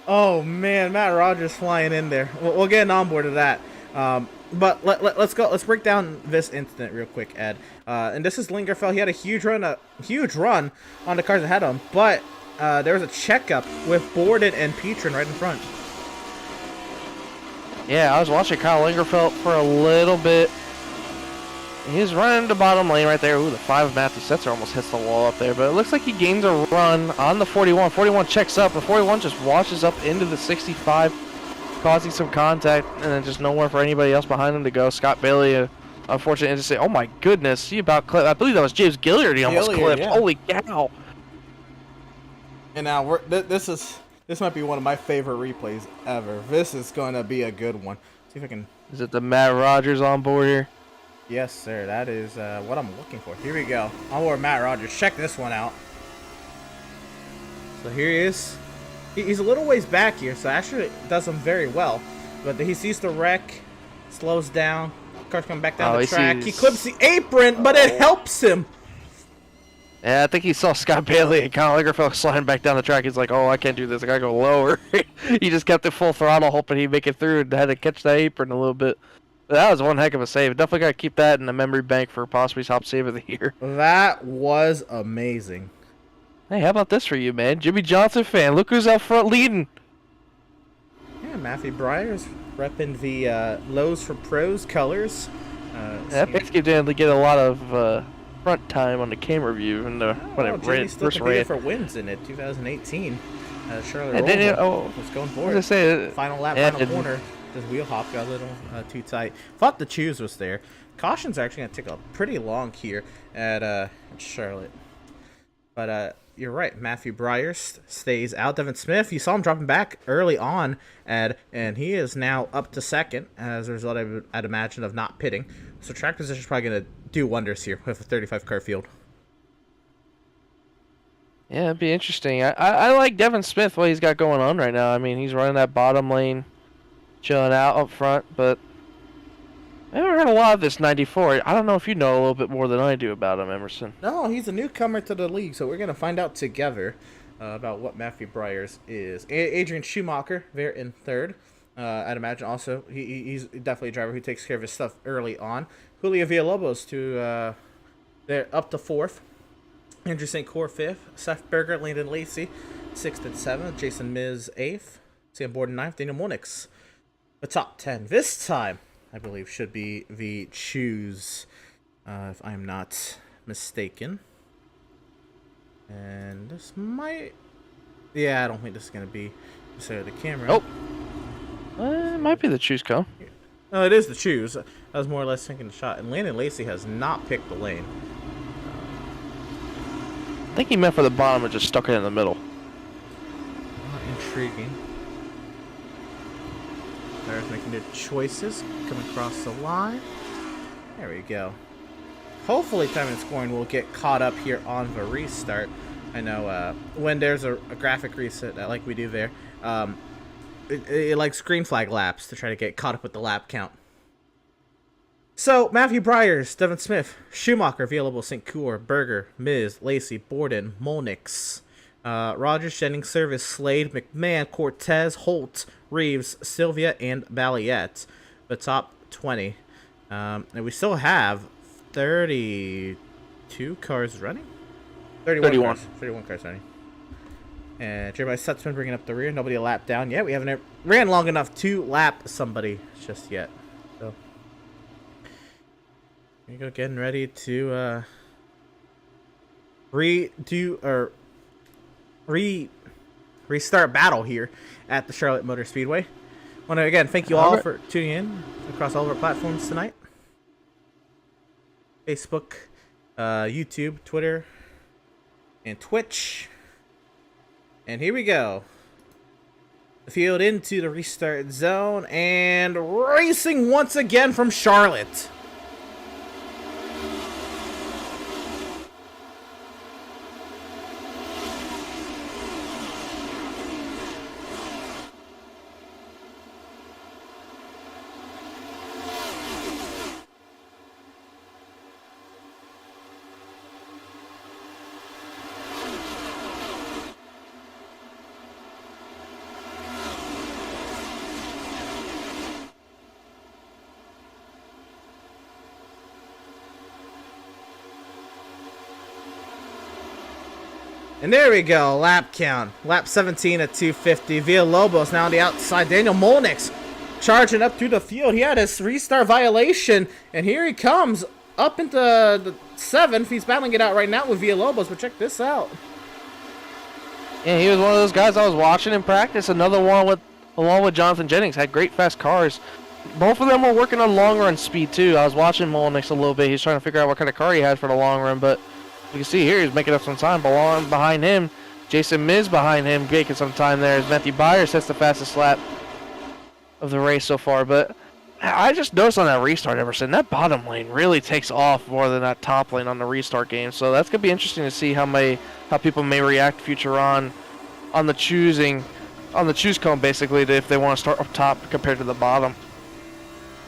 Oh man, Matt Rogers flying in there. We'll get an onboard of that. But let's go. Let's break down this incident real quick, Ed. And this is Lingerfeld. He had a huge run on the cars ahead of him. But there was a checkup with Borden and Petrin right in front. Yeah, I was watching Kyle Lingerfeld for a little bit. He's running the bottom lane right there. Ooh, the 5 of Matthew Setzer almost hits the wall up there. But it looks like he gains a run on the 41. 41 checks up. The 41 just washes up into the 65, causing some contact. And then just nowhere for anybody else behind him to go. Scott Bailey, unfortunately, just say, oh my goodness. He about clipped. I believe that was James Gilliard he almost clipped. Yeah. Holy cow. And now this might be one of my favorite replays ever. This is going to be a good one. See if I can... Is it the Matt Rogers on board here? Yes, sir. That is what I'm looking for. Here we go. On board Matt Rogers. Check this one out. So here he is. He's a little ways back here, so actually does him very well. But he sees the wreck, slows down. Car's coming back down the track. He clips the apron, but it helps him. Yeah, I think he saw Scott Bailey and Kyle Lagerfeld sliding back down the track. He's like, oh, I can't do this. I gotta go lower. He just kept it full throttle, hoping he'd make it through, and had to catch that apron a little bit. But that was one heck of a save. Definitely gotta keep that in the memory bank for possibly top save of the year. That was amazing. Hey, how about this for you, man? Jimmy Johnson fan. Look who's out front leading. Yeah, Matthew Breyer's repping the Lowe's for Pros colors. That basically didn't get a lot of front time on the camera view when it ran first ran. For wins in it, 2018. Charlotte was going for it. Final lap, final corner. Just wheel hop, got a little too tight. Thought the choose was there. Caution's actually gonna take a pretty long here at Charlotte. But you're right. Matthew Breyer stays out. Devin Smith, you saw him dropping back early on, Ed, and he is now up to second as a result, I'd imagine, of not pitting. So track position is probably gonna do wonders here with a 35 car field. Yeah, it'd be interesting. I like Devin Smith, what he's got going on right now. I mean, he's running that bottom lane, chilling out up front, but I haven't heard a lot of this 94. I don't know if you know a little bit more than I do about him, Emerson. No, he's a newcomer to the league, so we're going to find out together about what Matthew Breyers is. Adrian Schumacher, there in third. I'd imagine also he's definitely a driver who takes care of his stuff early on. Julio Villalobos they're up to fourth. Andrew St. Core fifth. Seth Berger, Landon Lacey, sixth and seventh. Jason Miz eighth. Sam Borden ninth. Daniel Monix. The top 10 this time, I believe, should be the choose, if I'm not mistaken. And this might... Yeah, I don't think this is going to be necessarily the camera. Oh! It might be the choose cone. No, it is the choose. I was more or less thinking the shot. And Landon Lacey has not picked the lane. I think he meant for the bottom and just stuck it in the middle. Intriguing. Drivers making their choices, coming across the line. There we go. Hopefully time and scoring will get caught up here on the restart. I know when there's a graphic reset like we do there, it likes green flag laps to try to get caught up with the lap count. So, Matthew Breyers, Devin Smith, Schumacher, Villalobos, St. Coeur, Berger, Miz, Lacey, Borden, Molnix, Rogers, Jennings, Service, Slade, McMahon, Cortez, Holt, Reeves, Sylvia, and Balliette. The top 20. And we still have 32 cars running? 31 cars running. And Jeremiah Sutsman bringing up the rear. Nobody a lap down yet. We haven't ran long enough to lap somebody just yet. So, here you go, getting ready to restart battle here at the Charlotte Motor Speedway. I want to again thank you all for tuning in across all of our platforms tonight. Facebook, YouTube, Twitter, and Twitch. And here we go. The field into the restart zone and racing once again from Charlotte. And there we go, lap count. Lap 17 at 250. Villalobos now on the outside. Daniel Molnix charging up through the field. He had his restart violation, and here he comes up into the 7th. He's battling it out right now with Villalobos, but check this out. Yeah, he was one of those guys I was watching in practice. Another one along with Jonathan Jennings. Had great fast cars. Both of them were working on long run speed too. I was watching Molnix a little bit. He's trying to figure out what kind of car he had for the long run, but you can see here he's making up some time. Behind him, Jason Miz behind him, making some time there as Matthew Byers sets the fastest lap of the race so far. But I just noticed on that restart, Emerson, that bottom lane really takes off more than that top lane on the restart game. So that's gonna be interesting to see how people may react future on the choose cone basically, if they want to start up top compared to the bottom.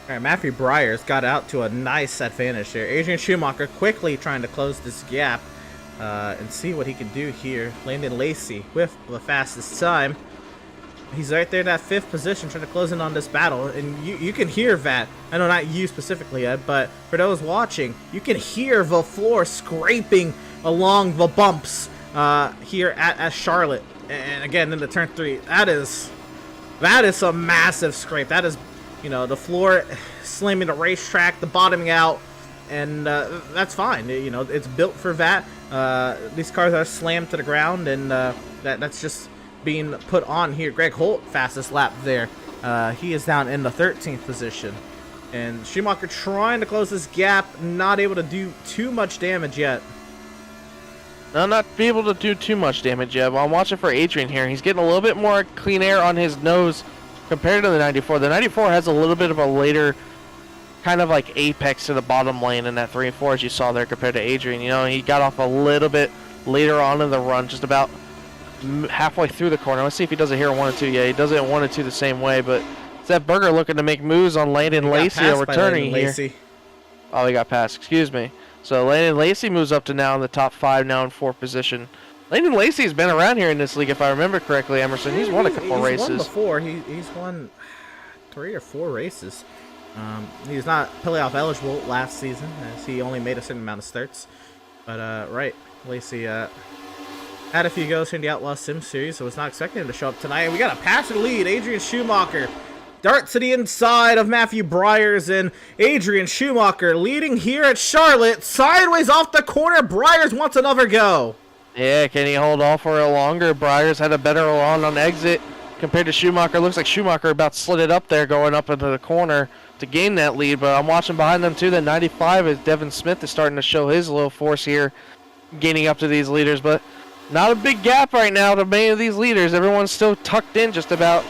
All right, Matthew Byers got out to a nice advantage there. Adrian Schumacher quickly trying to close this gap and see what he can do here. Landon Lacey with the fastest time. He's right there in that 5th position trying to close in on this battle. And you can hear that. I know not you specifically, Ed, but for those watching, you can hear the floor scraping along the bumps here at Charlotte. And again, into turn 3, that is a massive scrape. That is, the floor slamming the racetrack, the bottoming out, and that's fine. It's built for that. These cars are slammed to the ground, and that's just being put on here. Greg Holt, fastest lap there. He is down in the 13th position. And Schumacher trying to close this gap, not able to do too much damage yet. No, not be able to do too much damage yet. Well, I'm watching for Adrian here. He's getting a little bit more clean air on his nose compared to the 94. The 94 has a little bit of a later kind of like apex to the bottom lane in that 3 and 4 as you saw there compared to Adrian. He got off a little bit later on in the run, just about halfway through the corner. Let's see if he does it here in 1 and 2. Yeah, he does it in 1 and 2 the same way, but Seth Berger looking to make moves on Landon Lacey returning here. Oh, he got passed. Excuse me. So Landon Lacey moves up to now in the top 5, now in 4th position. Landon Lacey's been around here in this league, if I remember correctly, Emerson. He's won a couple races. He's won before. He's won 3 or 4 races. He's not playoff eligible last season, as he only made a certain amount of starts. But, right, Lacey had a few goes in the Outlaws Sim Series, so was not expecting him to show up tonight. And we got a passer lead. Adrian Schumacher darts to the inside of Matthew Byers, and Adrian Schumacher leading here at Charlotte. Sideways off the corner. Byers wants another go. Yeah, can he hold off for it longer? Byers had a better run on exit compared to Schumacher. Looks like Schumacher about slid it up there going up into the corner to gain that lead, but I'm watching behind them too. That 95 is Devin Smith is starting to show his little force here, gaining up to these leaders, but not a big gap right now to many of these leaders. Everyone's still tucked in just about.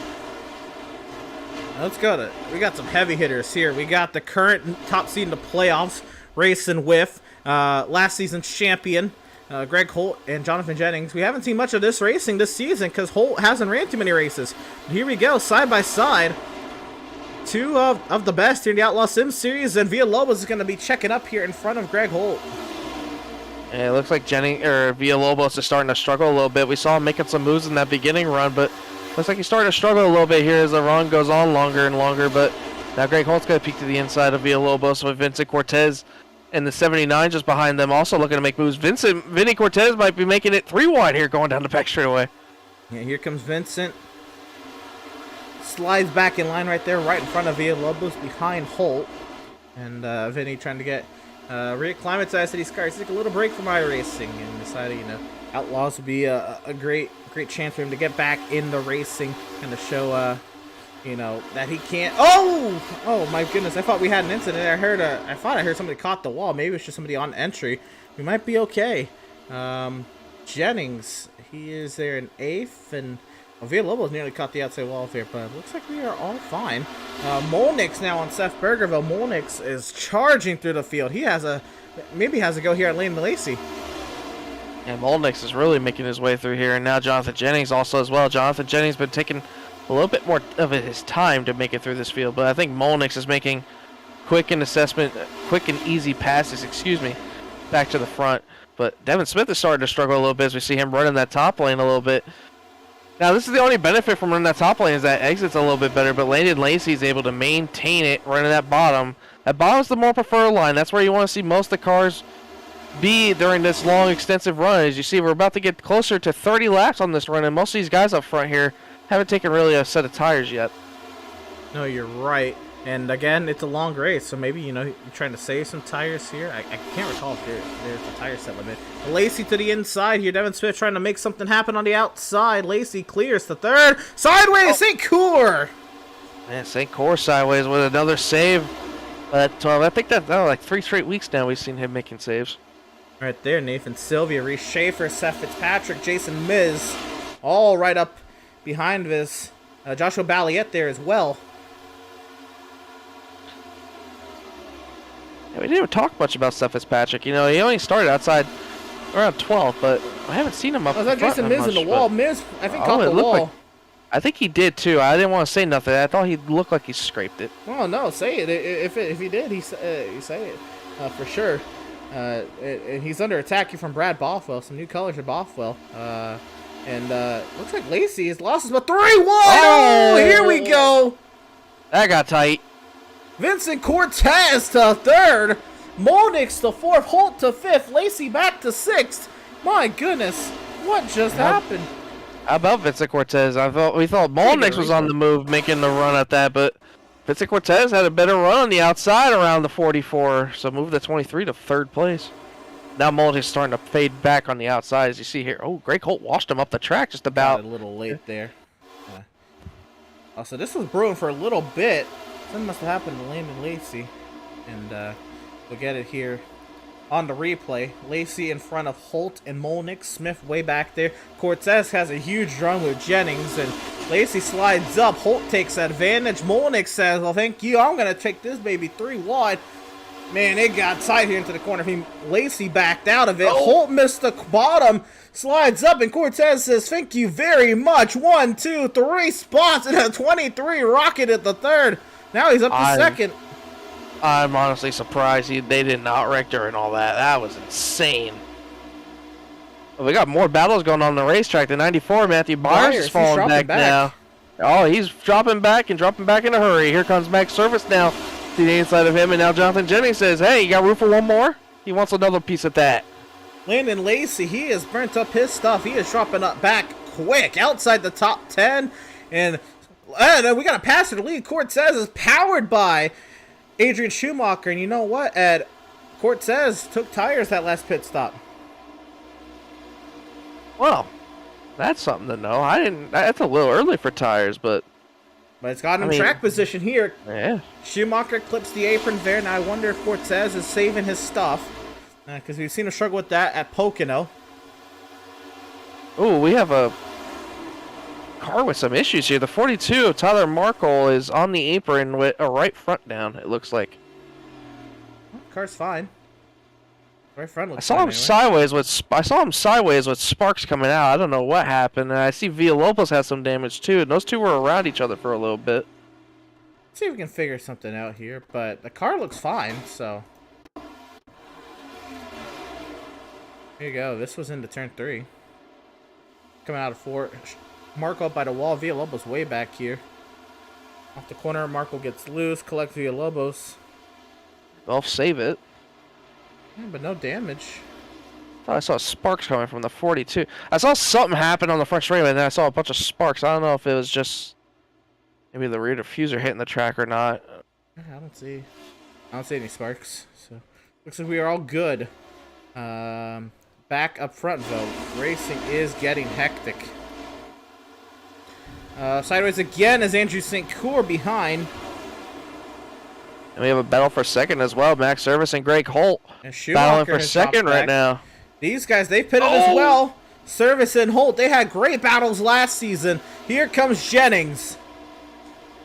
Let's go. We got some heavy hitters here. We got the current top seed in the playoffs, racing with last season's champion, Greg Holt and Jonathan Jennings. We haven't seen much of this racing this season because Holt hasn't ran too many races. But here we go, side by side. 2 of the best here in the Outlaw Sim Series, and Villalobos is going to be checking up here in front of Greg Holt. Yeah, it looks like Villalobos is starting to struggle a little bit. We saw him making some moves in that beginning run, but looks like he's starting to struggle a little bit here as the run goes on longer and longer. But now Greg Holt's going to peek to the inside of Villalobos with Vincent Cortez and the 79 just behind them, also looking to make moves. Vinny Cortez might be making it 3 wide here going down the back straightaway. Yeah, here comes Vincent. Slides back in line right there, right in front of Villalobos behind Holt. And Vinny trying to get reacclimatized to these cars. Take a little break from iRacing and decided, Outlaws would be a great chance for him to get back in the racing and to show, that he can't. Oh my goodness! I thought we had an incident. I thought I heard somebody caught the wall. Maybe it was just somebody on entry. We might be okay. Jennings, he is there in 8th, and Villalobos nearly caught the outside wall there, but looks like we are all fine. Molnix now on Seth Berger. Molnix is charging through the field. He has a go here at Landon Lacey. And Molnix is really making his way through here, and now Jonathan Jennings also as well. Jonathan Jennings been taking a little bit more of his time to make it through this field, but I think Molnix is making quick and easy passes, back to the front. But Devin Smith is starting to struggle a little bit as we see him running that top lane a little bit. Now, this is the only benefit from running that top lane is that exit's a little bit better, but Landon Lacey is able to maintain it running that bottom. That bottom's the more preferred line. That's where you want to see most of the cars be during this long, extensive run. As you see, we're about to get closer to 30 laps on this run, and most of these guys up front here haven't taken really a set of tires yet. No, you're right. And again, it's a long race, so maybe, you're trying to save some tires here. I can't recall if there's a tire set limit. Lacey to the inside here. Devin Smith trying to make something happen on the outside. Lacey clears the third. Sideways, St. Cour. Man, St. Cour sideways with another save. At 12. I think that like 3 straight weeks now we've seen him making saves. Right there, Nathan Sylvia, Reese Schaefer, Seth Fitzpatrick, Jason Miz, all right up behind this. Joshua Balliet there as well. Yeah, we didn't talk much about Seth Fitzpatrick. He only started outside around 12, but I haven't seen him up. Was that Jason Miz in the wall? Miz, I think, caught the wall. I think he did too. I didn't want to say nothing. I thought he looked like he scraped it. Oh no, say it. If he did, he say it for sure. And he's under attack here from Brad Bothwell. Some new colors at Bothwell. And looks like Lacey has lost his 3-1. Oh, here we go. That got tight. Vincent Cortez to third. Monix to fourth. Holt to fifth. Lacey back to sixth. My goodness, what just happened? How about Vincent Cortez? We thought Molnix was on the move, making the run at that, but Vincent Cortez had a better run on the outside around the 44, so moved the 23 to third place. Now Molnix is starting to fade back on the outside, as you see here. Oh, Greg Holt washed him up the track just about. Got a little late there. So this was brewing for a little bit. Something must have happened to Landon Lacey, and we'll get it here on the replay. Lacey in front of Holt and Molnix. Smith way back there. Cortez has a huge run with Jennings, and Lacey slides up. Holt takes advantage. Molnix says, well, thank you. I'm going to take this baby 3 wide. Man, it got tight here into the corner. Lacey backed out of it. Oh. Holt missed the bottom. Slides up, and Cortez says, thank you very much. 1, 2, 3 spots, and a 23 rocket at the third. Now he's up to second. I'm honestly surprised they didn't outrick her and all that. That was insane. We got more battles going on the racetrack. The 94, Matthew Byers is falling back now. Oh, he's dropping back in a hurry. Here comes Max Service now to the inside of him, and now Jonathan Jennings says, hey, you got room for one more? He wants another piece of that. Landon Lacey, he has burnt up his stuff. He is dropping up back quick outside the top 10, and we got to pass it. The lead Cortez is powered by Adrian Schumacher, and you know what, Ed? Cortez took tires that last pit stop. Well, that's something to know. That's a little early for tires, but it's got him in track position here. Yeah. Schumacher clips the apron there. Now I wonder if Cortez is saving his stuff, because we've seen him struggle with that at Pocono. Oh, we have a car with some issues here. The 42 of Tyler Markle is on the apron with a right front down, it looks like. Car's fine. Right front looks I saw him sideways with sparks coming out. I don't know what happened. And I see Villalobos has some damage too. And those two were around each other for a little bit. Let's see if we can figure something out here. But the car looks fine, so. Here you go. This was into turn 3. Coming out of 4. Marco up by the wall. Villalobos way back here. Off the corner, Marco gets loose. Collects Villalobos. They'll save it. Yeah, but no damage. I saw sparks coming from the 42. I saw something happen on the front straightaway, and then I saw a bunch of sparks. I don't know if it was just maybe the rear diffuser hitting the track or not. I don't see any sparks. So looks like we are all good. Back up front though, racing is getting hectic. Sideways again as Andrew St. Cour behind. And we have a battle for second as well. Max Service and Greg Holt battling for second right now. These guys, they pitted as well. Service and Holt, they had great battles last season. Here comes Jennings.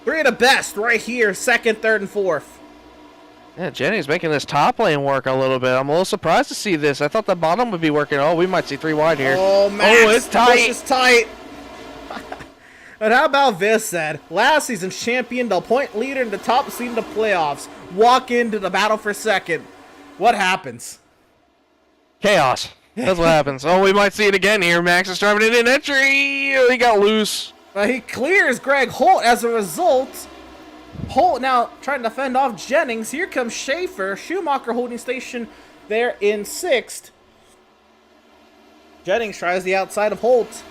3 of the best right here, second, third, and fourth. Yeah, Jennings making this top lane work a little bit. I'm a little surprised to see this. I thought the bottom would be working. Oh, we might see 3 wide here. Oh, Max, it's tight. It's tight. But how about this, Ed? Last season's champion, the point leader, and the top seed in the playoffs walk into the battle for second. What happens? Chaos. That's what happens. Oh, we might see it again here. Max is driving it in entry. He got loose. But he clears Greg Holt as a result. Holt now trying to fend off Jennings. Here comes Schaefer. Schumacher holding station there in 6th. Jennings tries the outside of Holt.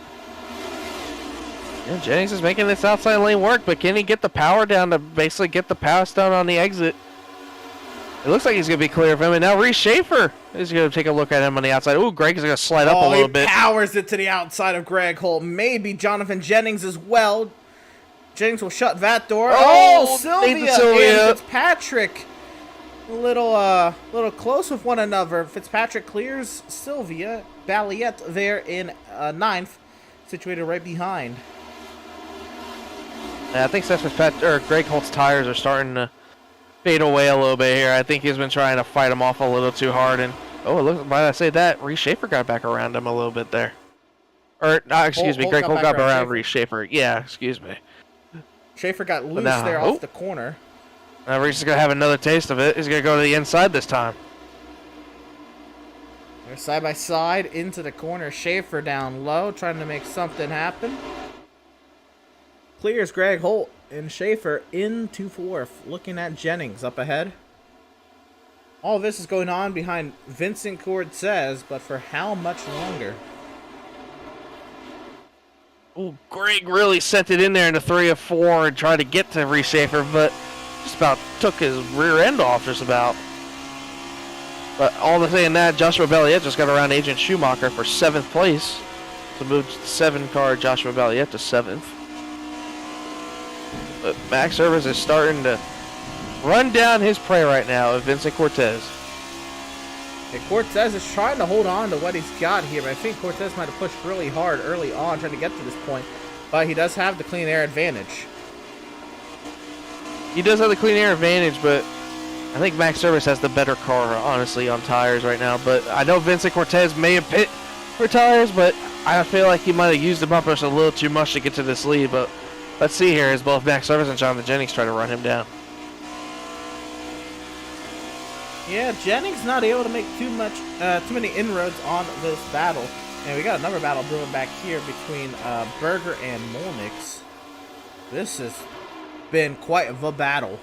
Yeah, Jennings is making this outside lane work, but can he get the power down to basically get the pass down on the exit? It looks like he's going to be clear of him, and now Reese Schaefer is going to take a look at him on the outside. Ooh, Greg is going to slide up a little bit. He powers it to the outside of Greg Holt. Maybe Jonathan Jennings as well. Jennings will shut that door. Oh, Sylvia and Fitzpatrick. A little close with one another. Fitzpatrick clears Sylvia. Balliet there in 9th, situated right behind. Yeah, I think Greg Holt's tires are starting to fade away a little bit here. I think he's been trying to fight him off a little too hard. And look, why did I say that? Reese Schaefer got back around him a little bit there. Or, excuse me, Greg Holt got back around Reese Schaefer. Yeah, excuse me. Schaefer got loose there off the corner. Now Reese is going to have another taste of it. He's going to go to the inside this time. They're side by side into the corner. Schaefer down low, trying to make something happen. Clears Greg Holt and Schaefer into 4th. Looking at Jennings up ahead. All this is going on behind Vincent Cortez, but for how much longer? Oh, Greg really sent it in there into 3 of 4 and tried to get to Reese Schaefer, but just about took his rear end off just about. But all the saying that, Joshua Balliet just got around Agent Schumacher for 7th place. So moved 7-car Joshua Balliet to 7th. But Max Service is starting to run down his prey right now of Vincent Cortez. And Cortez is trying to hold on to what he's got here, but I think Cortez might have pushed really hard early on trying to get to this point. But he does have the clean air advantage. He does have the clean air advantage, but I think Max Service has the better car, honestly, on tires right now. But I know Vincent Cortez may have pit for tires, but I feel like he might have used the bumpers a little too much to get to this lead. But let's see here as both Max Service and Jonathan Jennings try to run him down. Yeah, Jennings not able to make too many inroads on this battle. And we got another battle brewing back here between Berger and Molnix. This has been quite the battle.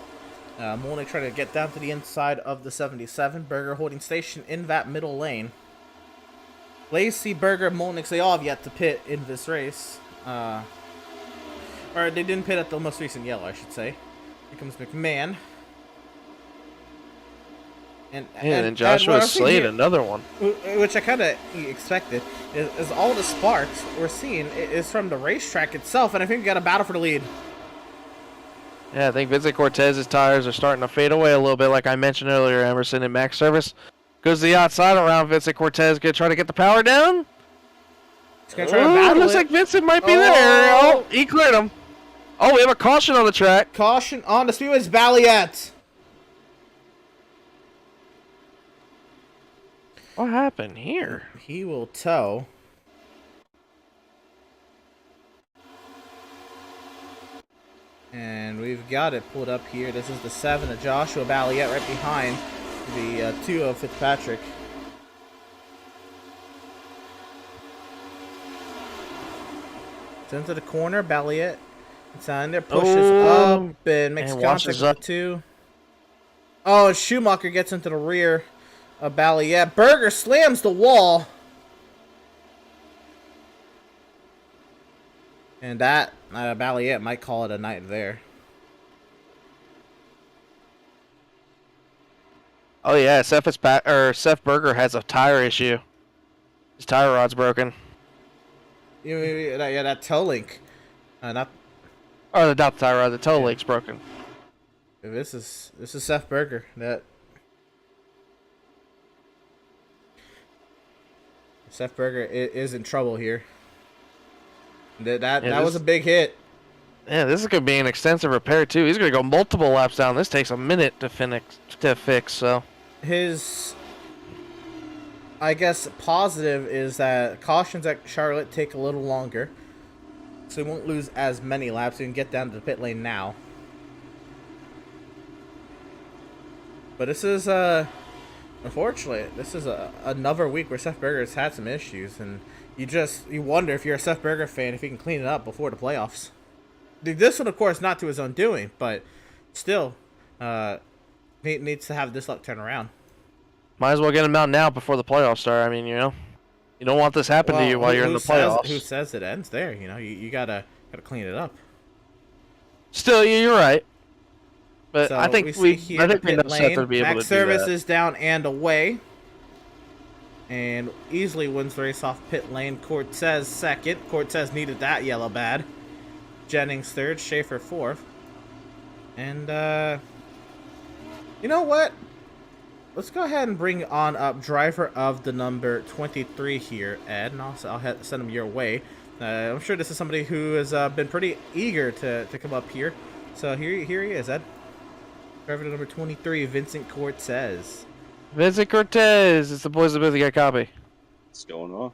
Molnix trying to get down to the inside of the 77. Berger holding station in that middle lane. Lacey, Berger, Molnix, they all have yet to pit in this race. Or they didn't pit at the most recent yellow, I should say. Here comes McMahon. And then Joshua Slade, another one. Which I kind of expected, is all the sparks we're seeing is from the racetrack itself, and I think we got a battle for the lead. Yeah, I think Vincent Cortez's tires are starting to fade away a little bit, like I mentioned earlier. Emerson and Max Service goes to the outside around Vincent Cortez, gonna try to get the power down. He's gonna try to battle looks like Vincent might be there. Oh, he cleared him. Oh, we have a caution on the track. Caution on the speedway's Balliet. What happened here? He will tow. And we've got it pulled up here. This is the 7 of Joshua Balliet right behind the 2 of Fitzpatrick. It's into the corner. Balliet. It's on there. Pushes up and makes contact with the 2. Oh, Schumacher gets into the rear of Balliet. Berger slams the wall. And that, Balliet might call it a night there. Oh yeah, Seth Berger has a tire issue. His tire rod's broken. Yeah, that toe link. Not the tire rod, the toe link's broken. This is Seth Berger. Seth Berger is in trouble here. That was a big hit. Yeah, this is gonna be an extensive repair too. He's gonna go multiple laps down. This takes a minute to fix. So his, I guess, positive is that cautions at Charlotte take a little longer, so he won't lose as many laps. He can get down to the pit lane now. But this is unfortunately, this is another week where Seth Berger has had some issues, and you wonder if you're a Seth Berger fan if he can clean it up before the playoffs. This one, of course, not to his own doing, but still, needs to have this luck turn around. Might as well get them out now before the playoffs start. I mean, you don't want this happen to you while you're in the playoffs. Who says it ends there? You gotta clean it up. Still, you're right. But So I think we know Seth would be able to Max do Service that. is down and away. And easily wins the race off pit lane. Cortez second. Cortez needed that yellow bad. Jennings third. Schaefer fourth. And, you know what? Let's go ahead and bring on up driver of the number 23 here, Ed. And I'll send him your way. I'm sure this is somebody who has been pretty eager to come up here. So here he is, Ed. Driver number 23, Vincent Cortez. Vincent Cortez. It's the boys of Busy Got Copy. What's going on?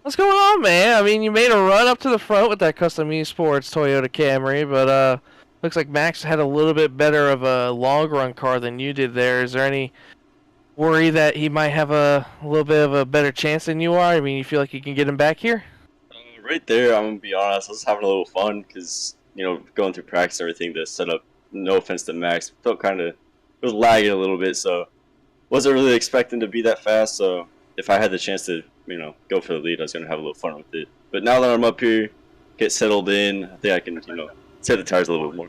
What's going on, man? I mean, you made a run up to the front with that Custom Esports Toyota Camry, but looks like Max had a little bit better of a long run car than you did there. Is there any worry that he might have a little bit of a better chance than you are? I mean, you feel like you can get him back here? Right there, I'm gonna be honest. I was having a little fun because going through practice and everything. The setup, no offense to Max, felt it was lagging a little bit, so wasn't really expecting to be that fast. So if I had the chance to go for the lead, I was gonna have a little fun with it. But now that I'm up here, get settled in, I think I can set the tires a little bit more.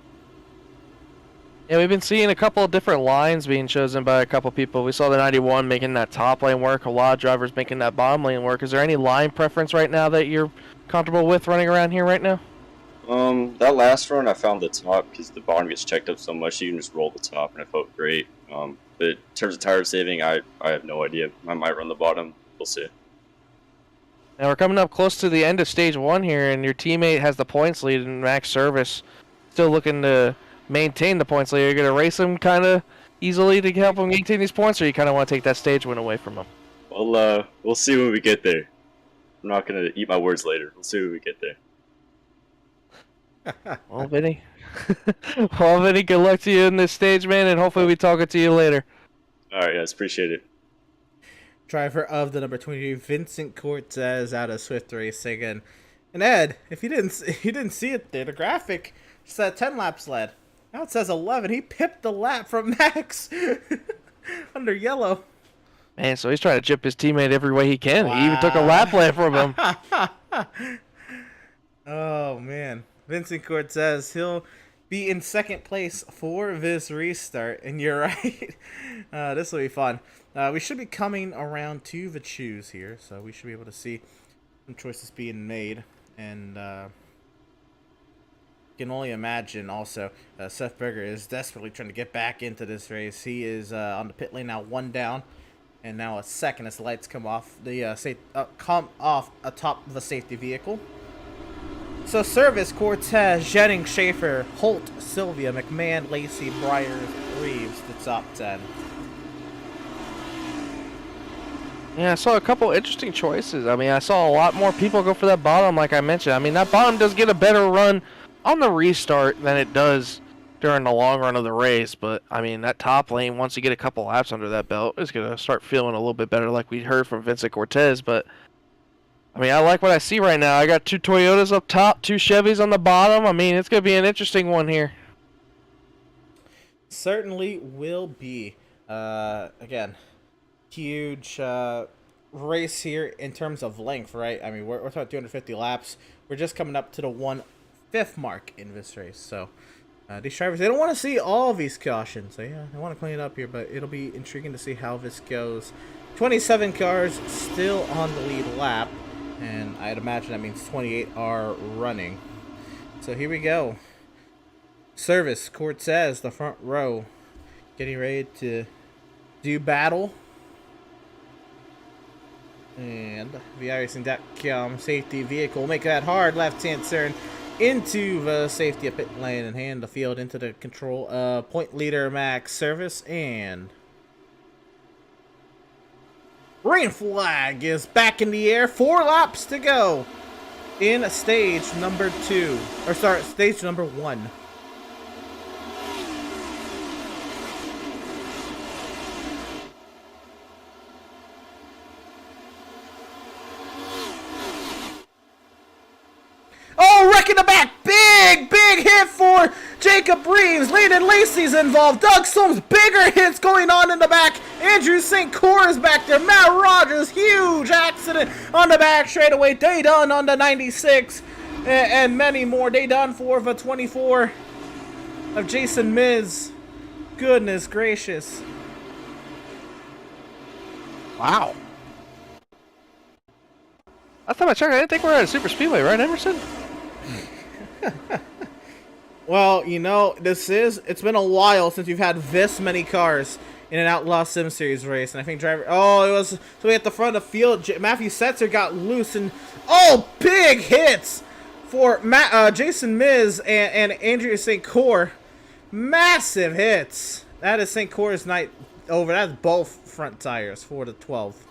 Yeah, we've been seeing a couple of different lines being chosen by a couple people. We saw the 91 making that top lane work, a lot of drivers making that bottom lane work. Is there any line preference right now that you're comfortable with running around here right now? That last run I found the top because the bottom gets checked up so much you can just roll the top and it felt great. But in terms of tire saving, I have no idea. I might run the bottom. We'll see. Now we're coming up close to the end of stage 1 here, and your teammate has the points lead in Max Service. Still looking to maintain the points lead. Are you going to race him kind of easily to help him maintain these points, or you kind of want to take that stage win away from him? Well, we'll see when we get there. I'm not going to eat my words later. We'll see when we get there. Well, Vinny. Well, Vinny, good luck to you in this stage, man, and hopefully we talk to you later. All right, guys. Appreciate it. Driver of the number 23, Vincent Cortez out of Swift Racing. And Ed, if you didn't see it there, the graphic said 10 laps led. Now it says 11. He pipped the lap from Max under yellow. Man, so he's trying to chip his teammate every way he can. Wow. He even took a lap lap from him. Oh, man. Vincent Cortez, he'll be in second place for this restart. And you're right. This will be fun. We should be coming around to the choose here. So we should be able to see some choices being made. And can only imagine also Seth Berger is desperately trying to get back into this race. He is on the pit lane now, 1 down. And now a second as the lights come off atop the safety vehicle. So Service, Cortez, Jennings, Schaefer, Holt, Sylvia, McMahon, Lacey, Breyer, Reeves, the top 10. Yeah, I saw a couple interesting choices. I mean, I saw a lot more people go for that bottom, like I mentioned. I mean, that bottom does get a better run on the restart than it does during the long run of the race. But, I mean, that top lane, once you get a couple laps under that belt, is going to start feeling a little bit better like we heard from Vincent Cortez. But, I mean, I like what I see right now. I got 2 Toyotas up top, 2 Chevys on the bottom. I mean, it's going to be an interesting one here. Certainly will be. Again, huge race here in terms of length, right? I mean, we're talking 250 laps. We're just coming up to the 1/5 mark in this race. So these drivers, they don't want to see all of these cautions. So yeah, they want to clean it up here, but it'll be intriguing to see how this goes. 27 cars still on the lead lap, and I'd imagine that means 28 are running. So here we go. Service, Cortez, the front row, getting ready to do battle. And ViRacing.com safety vehicle make that hard left-hand turn into the safety pit lane and hand the field into the control point leader Max Service, and green flag is back in the air. 4 laps to go in stage number 2, or sorry, stage number 1. Oh, wreck in the back. Big hit for Jacob Reeves, Layden Lacey's involved. Doug Soames, bigger hits going on in the back. Andrew St. Cyr is back there. Matt Rogers, huge accident on the back straightaway. They done on the 96. And many more. They done for the 24 of Jason Miz. Goodness gracious. Wow. Last time I checked, I didn't think we were at a super speedway, right, Emerson? Well, you know, it's been a while since we've had this many cars in an Outlaws Sim Series race, and I think it was, so at the front of the field, Matthew Setzer got loose, and, big hits for Jason Miz and Andrew St. Cyr. Massive hits. That is St. Cyr's night over. That's both front tires for the 12th.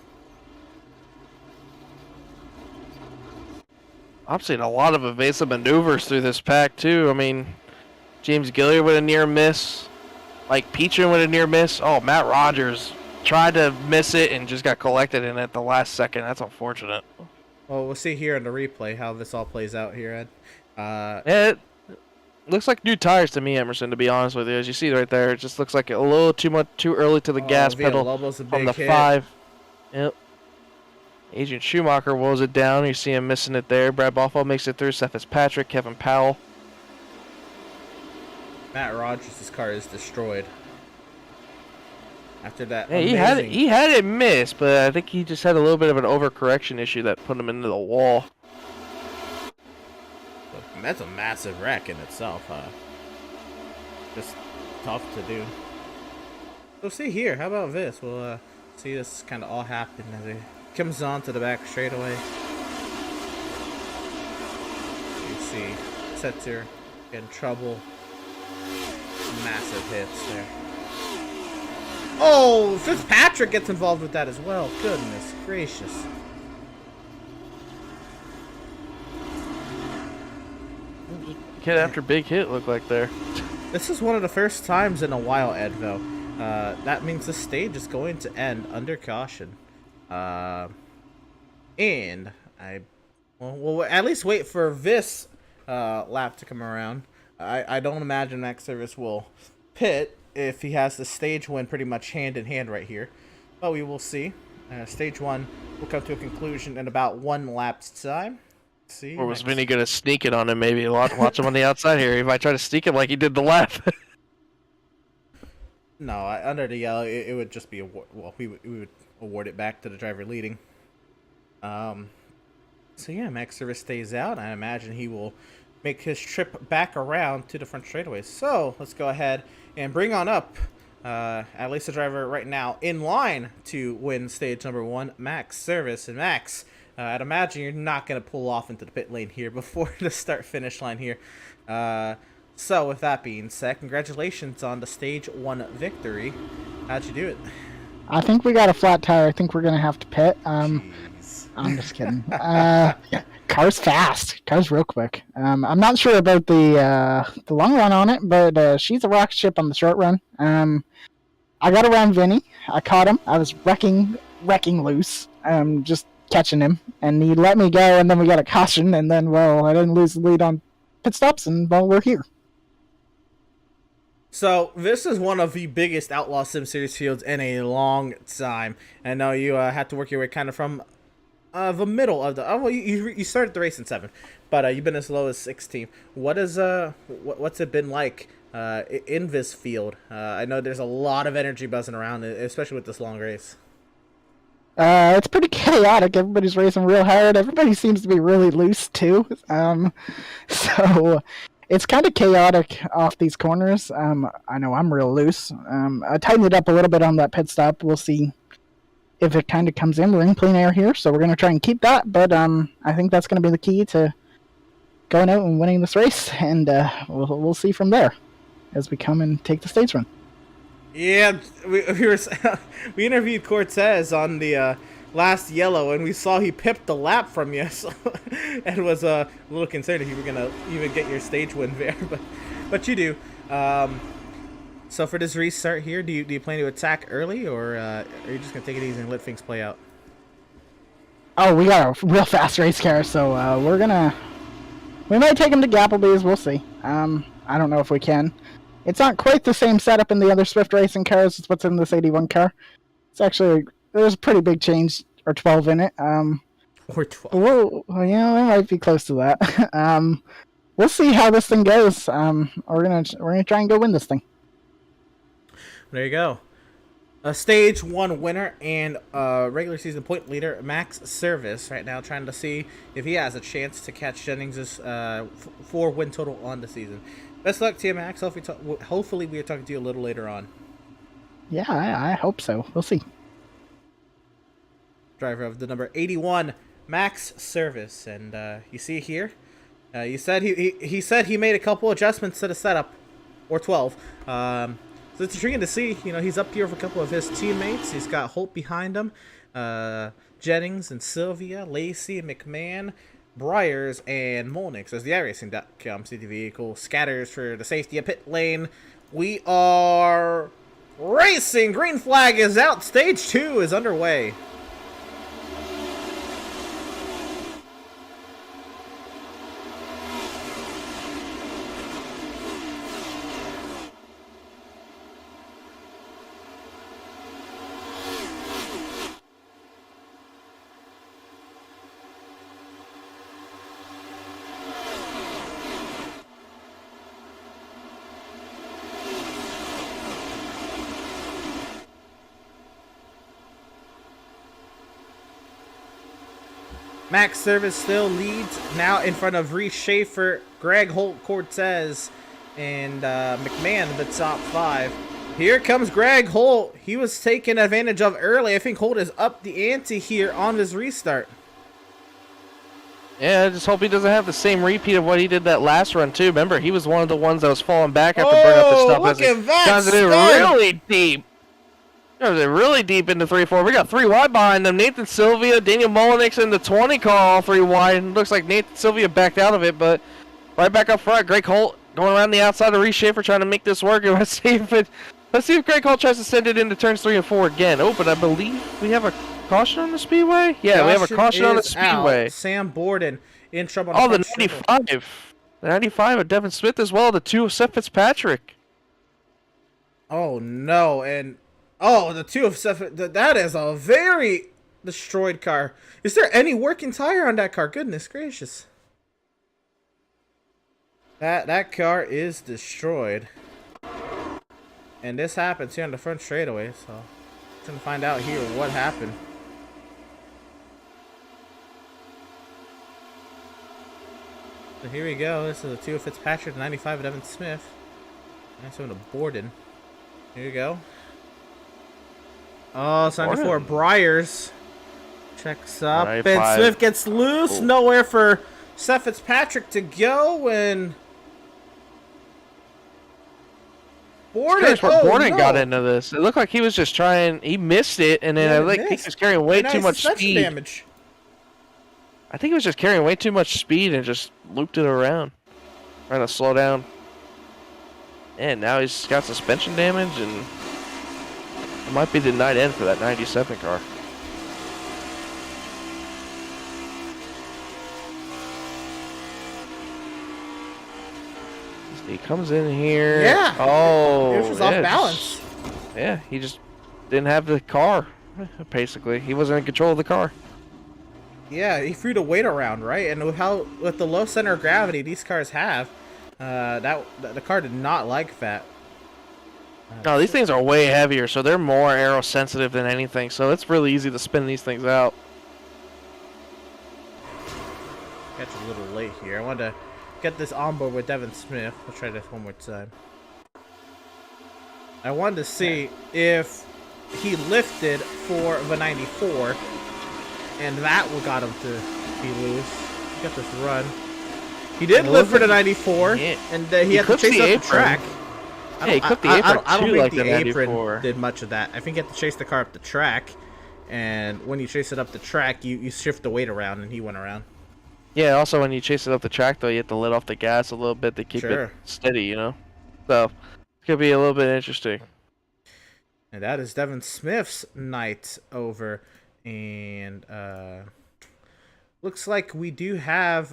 I'm seeing a lot of evasive maneuvers through this pack, too. I mean, James Gilliard with a near miss. Mike Peachum with a near miss. Oh, Matt Rogers tried to miss it and just got collected in at the last second. That's unfortunate. Well, we'll see here in the replay how this all plays out here, Ed. It looks like new tires to me, Emerson, to be honest with you. As you see right there, it just looks like a little too early to the gas pedal Villalobos, a on big the hit. 5. Yep. Adrian Schumacher woes it down. You see him missing it there. Brad Boffo makes it through. Seth Fitzpatrick, Kevin Powell. Matt Rogers' car is destroyed. After that, Yeah, he had it missed, but I think he just had a little bit of an overcorrection issue that put him into the wall. That's a massive wreck in itself, just tough to do. So see here, how about this? We'll see this kind of all happen as it comes on to the back straightaway. You see Setzer in trouble. Massive hits there. Oh, Fitzpatrick gets involved with that as well. Goodness gracious. Hit after big hit looked like there. This is one of the first times in a while, Ed, though. That means the stage is going to end under caution. And we'll at least wait for this lap to come around. I don't imagine Max Service will pit if he has the stage win pretty much hand in hand right here. But we will see. Stage 1 will come to a conclusion in about 1 lap's time. See. Or was Vinny going to sneak it on him maybe? Watch him on the outside here. He might try to sneak him like he did the lap. No, under the yellow, it would just be we would award it back to the driver leading. So yeah, Max Service stays out. I imagine he will make his trip back around to the front straightaway. So let's go ahead and bring on up at least the driver right now in line to win stage number 1, Max Service. And Max, I'd imagine you're not going to pull off into the pit lane here before the start-finish line here. So with that being said, congratulations on the stage 1 victory. How'd you do it? I think we got a flat tire. I think we're going to have to pit. Jeez. I'm just kidding. Car's fast. Car's real quick. I'm not sure about the long run on it, but she's a rocket ship on the short run. I got around Vinny. I caught him. I was wrecking loose. Just catching him, and he let me go, and then we got a caution, and then, well, I didn't lose the lead on pit stops, and, well, we're here. So this is one of the biggest Outlaw Sim Series fields in a long time. I know you had to work your way kind of from the middle of the. Oh, well, you started the race in 7, but you've been as low as 16. What's it been like in this field? I know there's a lot of energy buzzing around, especially with this long race. It's pretty chaotic. Everybody's racing real hard. Everybody seems to be really loose, too. So it's kind of chaotic off these corners. I know I'm real loose. I tightened it up a little bit on that pit stop. We'll see if it kind of comes in. We're in clean air here, so we're going to try and keep that. But I think that's going to be the key to going out and winning this race. And we'll see from there as we come and take the stage run. Yeah, we interviewed Cortez on the last yellow, and we saw he pipped the lap from you, so, and was a little concerned if you were gonna even get your stage win there, but you do. So for this restart here, do you plan to attack early, or are you just gonna take it easy and let things play out? Oh, we got a real fast race car, so we might take him to Gapplebee's. We'll see. I don't know if we can. It's not quite the same setup in the other Swift racing cars as what's in this 81 car. It's actually, there's a pretty big change, or 12 in it. Or 12. Well, it might be close to that. We'll see how this thing goes. We're gonna try and go win this thing. There you go. A stage 1 winner and regular season point leader, Max Service, right now trying to see if he has a chance to catch Jennings' 4 win total on the season. Best luck to you, Max. Hopefully we are talking to you a little later on. Yeah, I hope so. We'll see. Driver of the number 81, Max Service, and you see here, you said he said he made a couple adjustments to the setup, or 12. So it's intriguing to see. He's up here with a couple of his teammates. He's got Holt behind him, Jennings and Sylvia, Lacey, McMahon, Briars, and Molnix as the iRacing.com city vehicle scatters for the safety of pit lane. We are racing. Green flag is out. Stage 2 is underway. Max Service still leads now in front of Reese Schaefer, Greg Holt Cortez, and McMahon, the top 5. Here comes Greg Holt. He was taken advantage of early. I think Holt is up the ante here on his restart. Yeah, I just hope he doesn't have the same repeat of what he did that last run, too. Remember, he was one of the ones that was falling back after burning up the stuff. Look at that guys, stun. really deep. They're really deep into 3-4. We got 3 wide behind them. Nathan Sylvia, Daniel Mullenix in the 20 car, all 3 wide. Looks like Nathan Sylvia backed out of it, but right back up front. Greg Holt going around the outside of Reese Schaefer trying to make this work. Let's see if Greg Holt tries to send it into turns 3 and 4 again. Oh, but I believe we have a caution on the speedway. Yeah, we have a caution on the speedway. Out. Sam Borden in trouble. On the 95. The 95 of Devin Smith as well. The 2 of Seth Fitzpatrick. Oh no, and the 2 of Seth. That is a very destroyed car. Is there any working tire on that car? Goodness gracious. That car is destroyed. And this happens here on the front straightaway, so I'm trying to find out here what happened. So here we go. This is the 2 of Fitzpatrick, 95 of Devin Smith. Nice one to Borden. Here you go. Oh, it's 94 Briars. Checks up. 95. And Smith gets loose. Ooh. Nowhere for Seth Fitzpatrick to go. And Borden, Borden got into this. It looked like he was just trying. He missed it, and then I think he was carrying way too much speed. Damage. I think he was just carrying way too much speed and just looped it around, trying to slow down. And now he's got suspension damage, and it might be the night end for that 97 car. He comes in here. Yeah. Oh. He was just off balance. Yeah, he just didn't have the car, basically. He wasn't in control of the car. Yeah, he threw the weight around, right? And with the low center of gravity these cars have, the car did not like that. No, these things are way heavier, so they're more aero sensitive than anything. So it's really easy to spin these things out. Catch a little late here. I wanted to get this on board with Devin Smith. Let's try this one more time. I wanted to see if he lifted for the 94, and that what got him to be loose. He got this run. He did lift for the 94, and he had to chase up the track. Yeah, he clipped the apron I don't too, think like the the apron 94. did much of that. I think you have to chase the car up the track, and when you chase it up the track, you shift the weight around, and he went around. Yeah, also when you chase it up the track, though, you have to let off the gas a little bit to keep it steady, you know? So, it could be a little bit interesting. And that is Devin Smith's night over. And looks like we do have,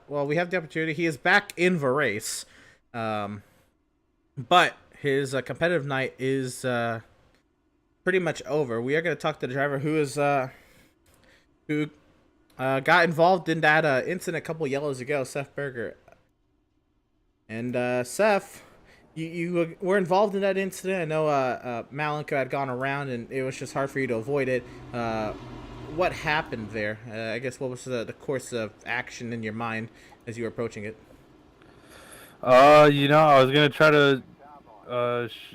we have the opportunity. He is back in the race. But his competitive night is pretty much over. We are going to talk to the driver who got involved in that incident a couple yellows ago, Seth Berger. And Seth, you were involved in that incident. I know Malenko had gone around, and it was just hard for you to avoid it. What happened there? I guess what was the course of action in your mind as you were approaching it? I was gonna try to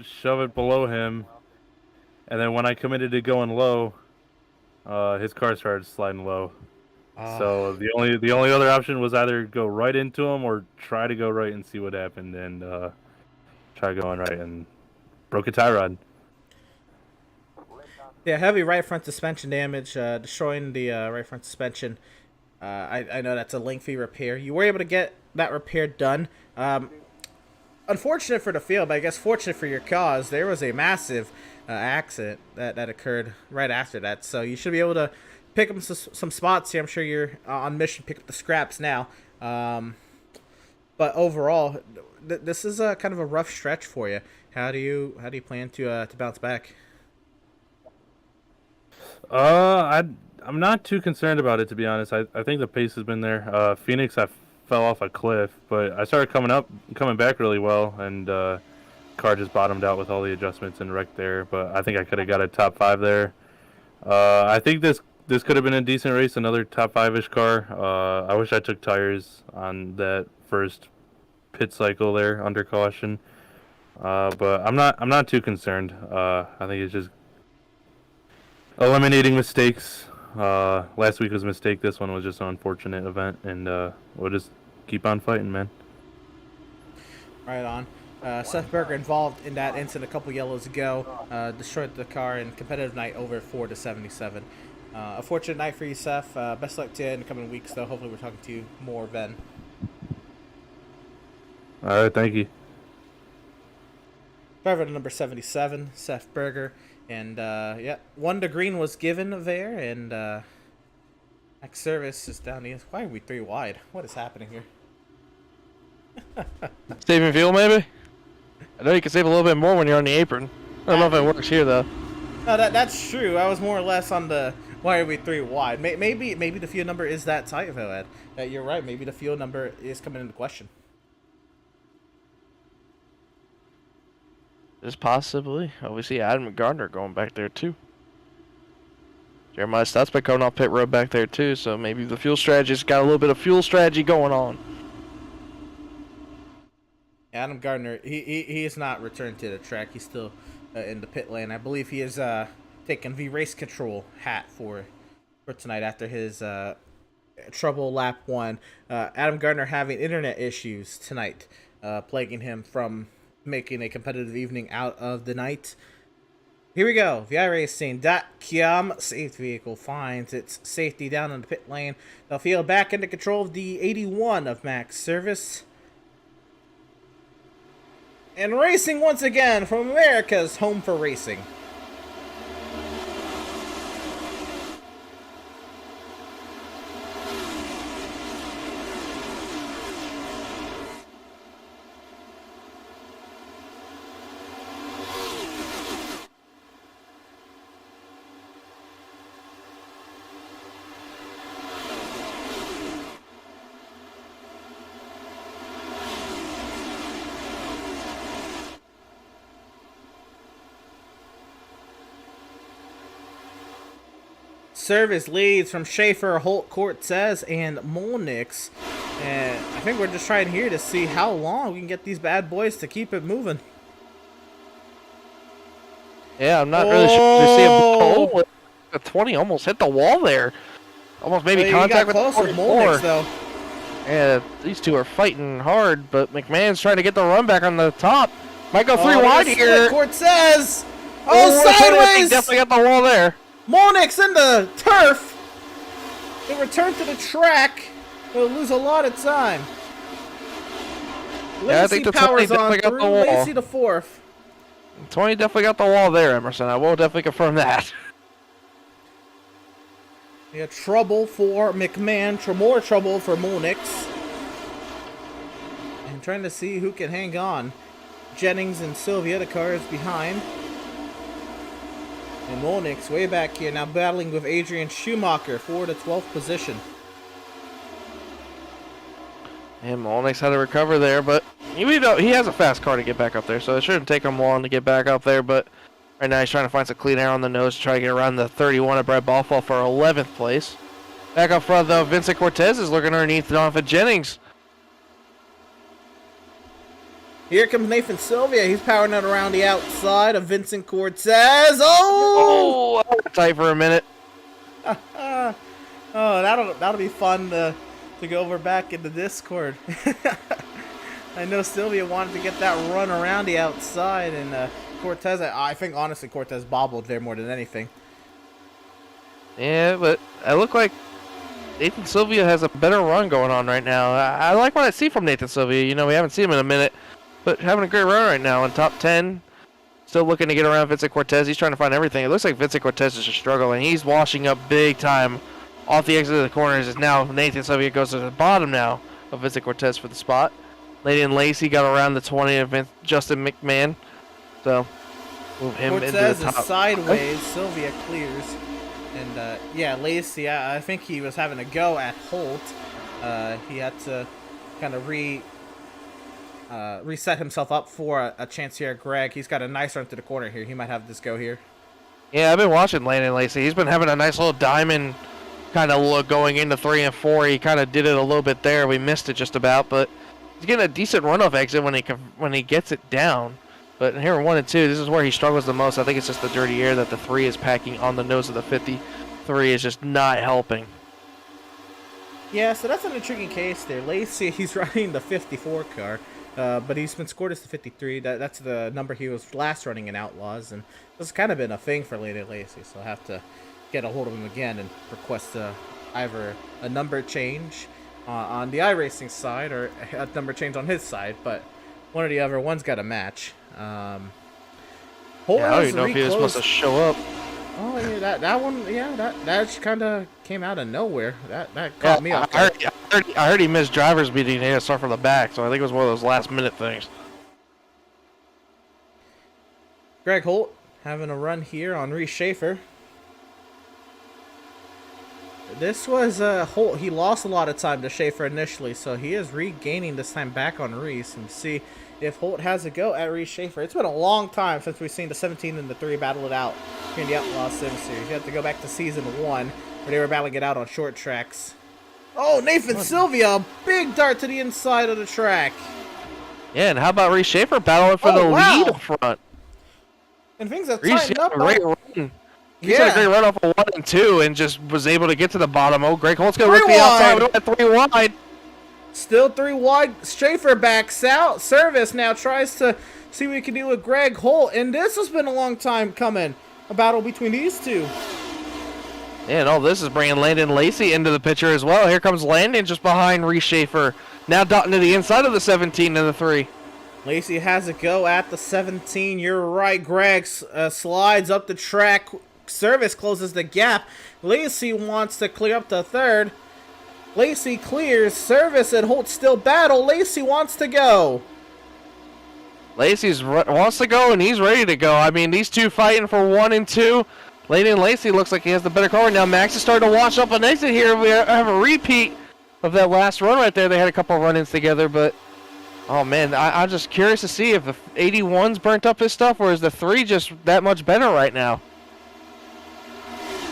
shove it below him, and then when I committed to going low, his car started sliding low. So the only other option was either go right into him or try to go right and see what happened, and try going right and broke a tie rod. Yeah, heavy right front suspension damage, destroying the right front suspension. I know that's a lengthy repair. You were able to get that repair done. Unfortunate for the field, but I guess fortunate for your cause. There was a massive accident that occurred right after that, so you should be able to pick up some spots here. I'm sure you're on mission to pick up the scraps now. But overall, this is kind of a rough stretch for you. How do you plan to bounce back? I'm not too concerned about it, to be honest. I think the pace has been there. Phoenix, I fell off a cliff, but I started coming back really well, and car just bottomed out with all the adjustments and wrecked there. But I think I could have got a top 5 there. I think this could have been a decent race, another top 5-ish car. I wish I took tires on that first pit cycle there under caution. But I'm not too concerned. I think it's just eliminating mistakes. Last week was a mistake. This one was just an unfortunate event, and we'll just keep on fighting, man. Right on. Seth Berger involved in that incident a couple yellows ago. Destroyed the car in competitive night over 4-77. A fortunate night for you, Seth. Best luck to you in the coming weeks, though. Hopefully we're talking to you more then. All right, thank you. Driver to number 77, Seth Berger. And, yeah, 1 to green was given there, and next service is down the... Why are we 3 wide? What is happening here? Saving fuel, maybe? I know you can save a little bit more when you're on the apron. I don't know if it works here, though. No, that's true. I was more or less on the... Why are we 3 wide? Maybe the fuel number is that tight, though, Ed. You're right. Maybe the fuel number is coming into question. Just possibly. Oh, we see Adam Gardner going back there, too. Jeremiah Stott's been coming off pit road back there, too, so maybe the fuel strategy's got a little bit of fuel strategy going on. Adam Gardner, he is not returned to the track. He's still in the pit lane. I believe he is taking the race control hat for tonight after his trouble lap 1. Adam Gardner having internet issues tonight, plaguing him from making a competitive evening out of the night. Here we go. ViRacing.com. Safe vehicle finds its safety down in the pit lane. They'll feel back into control of the 81 of Max Service. And racing once again from America's home for racing. Service leads from Schaefer, Holt, Cortez, and Molnix. And I think we're just trying here to see how long we can get these bad boys to keep it moving. Yeah, I'm not really sure to see a the 20 almost hit the wall there. Almost maybe contact with the 44. Molnix, though. Yeah, these two are fighting hard, but McMahon's trying to get the run back on the top. Might go 3 wide here. Cortez! Sideways! Definitely got the wall there. Molnix in the turf. They return to the track. They'll lose a lot of time. Yeah, I think the 20 definitely got the wall. Lacey the 4th. 20 definitely got the wall there, Emerson. I will definitely confirm that. Yeah, trouble for McMahon. More trouble for Molnix. and trying to see who can hang on. Jennings and Sylvia, the cars behind. And Molnick's way back here, now battling with Adrian Schumacher for the 12th position. And Molnick's had to recover there, but he has a fast car to get back up there, so it shouldn't take him long to get back up there, but right now he's trying to find some clean air on the nose to try to get around the 31 of Brett Balfall for 11th place. Back up front, though, Vincent Cortez is looking underneath Donovan Jennings. Here comes Nathan Sylvia. He's powering it around the outside of Vincent Cortez. Oh! Tight for a minute. Oh, that'll be fun to go over back in the Discord. I know Sylvia wanted to get that run around the outside, and Cortez, I think honestly Cortez bobbled there more than anything. Yeah, but I look like Nathan Sylvia has a better run going on right now. I like what I see from Nathan Sylvia. You know, we haven't seen him in a minute, but having a great run right now in top 10. Still looking to get around Vincent Cortez. He's trying to find everything. It looks like Vincent Cortez is just struggling. He's washing up big time off the exit of the corners. As now Nathan Sylvia goes to the bottom now of Vincent Cortez for the spot. Lady and Lacey got around the 20 of Justin McMahon. So move him Cortez into the top. is sideways. Sylvia clears. And yeah, Lacey, I think he was having a go at Holt. He had to kind of reset himself up for a chance here at Greg. He's got a nice run to the corner here. He might have this go here. Yeah, I've been watching Landon Lacey. He's been having a nice little diamond kind of look going into 3 and 4. He kind of did it a little bit there. We missed it just about, but he's getting a decent runoff exit when he gets it down. But here in 1 and 2, this is where he struggles the most. I think it's just the dirty air that the 3 is packing on the nose of the 53 is just not helping. Yeah, so that's an intriguing case there. Lacey, he's running the 54 car, but he's been scored as the 53. That's the number he was last running in Outlaws, and this has kind of been a thing for Lady Lacey, so I'll have to get a hold of him again and request either a number change on the iRacing side or a number change on his side, but one or the other, one's got a match. I don't even know if he was supposed to show up. Oh yeah, that one, yeah, that kind of came out of nowhere. That caught me off guard. I heard he missed driver's meeting. He had to start from the back, so I think it was one of those last minute things. Greg Holt having a run here on Reese Schaefer. This was Holt. He lost a lot of time to Schaefer initially, so he is regaining this time back on Reese, and see if Holt has a go at Reese Schaefer. It's been a long time since we've seen the 17 and the 3 battle it out here in the Outlaws Sim Series. You have to go back to season 1 where they were battling it out on short tracks. Oh, Nathan Sylvia, a big dart to the inside of the track. Yeah, and how about Reese Schaefer battling for the lead up front? And things have Reese tightened had up. a great run. He's had a great run off of 1 and 2 and just was able to get to the bottom. Oh, Greg Holt's going to rip the outside. We went 3 wide. Still 3 wide. Schaefer backs out. Service now tries to see what he can do with Greg Holt. And this has been a long time coming. A battle between these two. Yeah, and all this is bringing Landon Lacey into the picture as well. Here comes Landon just behind Reese Schaefer. Now dotting to the inside of the 17 and the 3. Lacey has a go at the 17. You're right. Greg slides up the track. Service closes the gap. Lacey wants to clear up the 3rd. Lacey clears. Service and Holt still battle. Lacey wants to go. Lacey wants to go, and he's ready to go. I mean, these two fighting for 1 and 2. Landon Lacey looks like he has the better car right now. Max is starting to wash up an exit here. We have a repeat of that last run right there. They had a couple of run-ins together, but oh man, I'm just curious to see if the 81's burnt up his stuff, or is the 3 just that much better right now?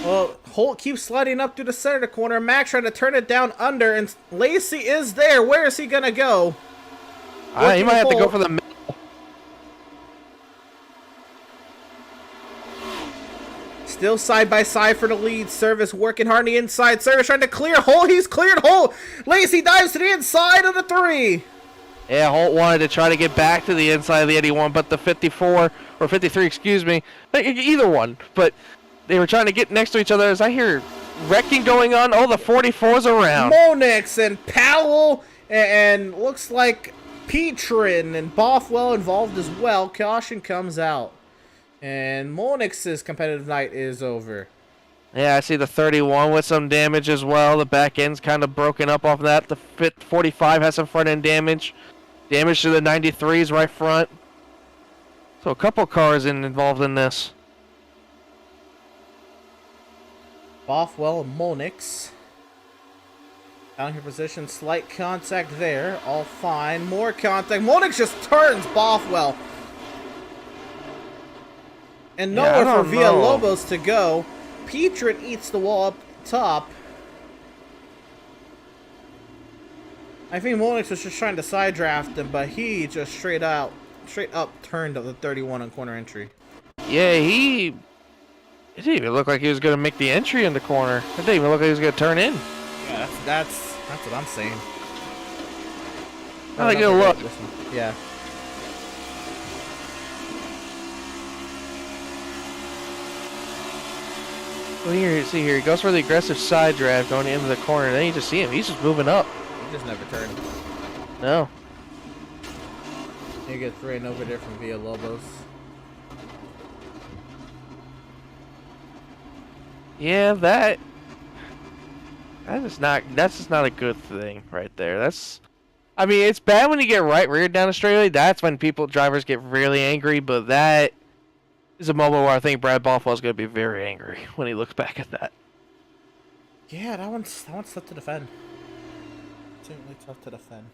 Well, Holt keeps sliding up through the center of the corner. Max trying to turn it down under, and Lacey is there. Where is he going to go? He might have to go for the middle. Still side by side for the lead. Service working hard on the inside. Service trying to clear Holt. He's cleared Holt. Lacey dives to the inside of the 3. Yeah, Holt wanted to try to get back to the inside of the 81, but the 54, or 53, excuse me, either one, but they were trying to get next to each other. As I hear wrecking going on, oh, the 44's around. Monix and Powell, and looks like Petrin and Bothwell involved as well. Caution comes out. And Monix's competitive night is over. Yeah, I see the 31 with some damage as well. The back end's kind of broken up off of that. The 45 has some front end damage. Damage to the 93s right front. So a couple cars involved in this. Bothwell and Molnix. Down here position, slight contact there. All fine. More contact. Molnix just turns Bothwell. And nowhere for Villalobos to go. Petrin eats the wall up top. I think Molnix was just trying to side draft him, but he just straight up turned the 31 on corner entry. Yeah, it didn't even look like he was going to make the entry in the corner. It didn't even look like he was going to turn in. Yeah, that's what I'm saying. I like a look. Yeah. Well, here, see here, he goes for the aggressive side draft going into the corner, and then you just see him. He's just moving up. He just never turned. No. He gets ran over there from Villalobos. Yeah, that's just not a good thing right there. I mean, it's bad when you get right reared down a straightaway. That's when drivers get really angry, but that is a moment where I think Brad Bothwell's going to be very angry when he looks back at that. Yeah, that one's tough to defend. Certainly tough to defend.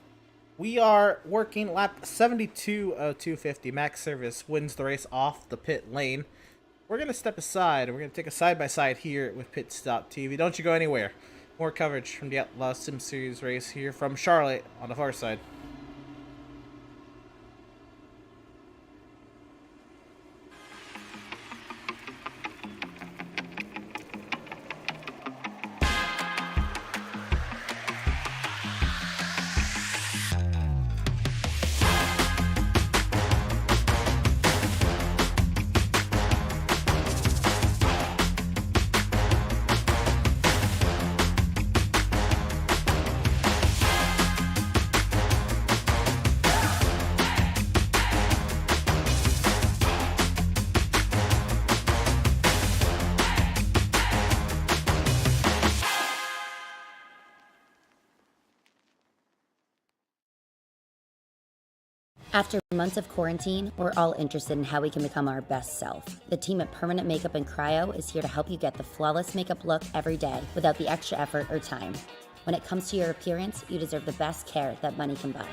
We are working lap 72 of 250. Max Service wins the race off the pit lane. We're going to step aside, and we're going to take a side-by-side here with Pit Stop TV. Don't you go anywhere. More coverage from the Outlaws Sim Series race here from Charlotte on the far side. After months of quarantine, we're all interested in how we can become our best self. The team at Permanent Makeup and Cryo is here to help you get the flawless makeup look every day without the extra effort or time. When it comes to your appearance, you deserve the best care that money can buy.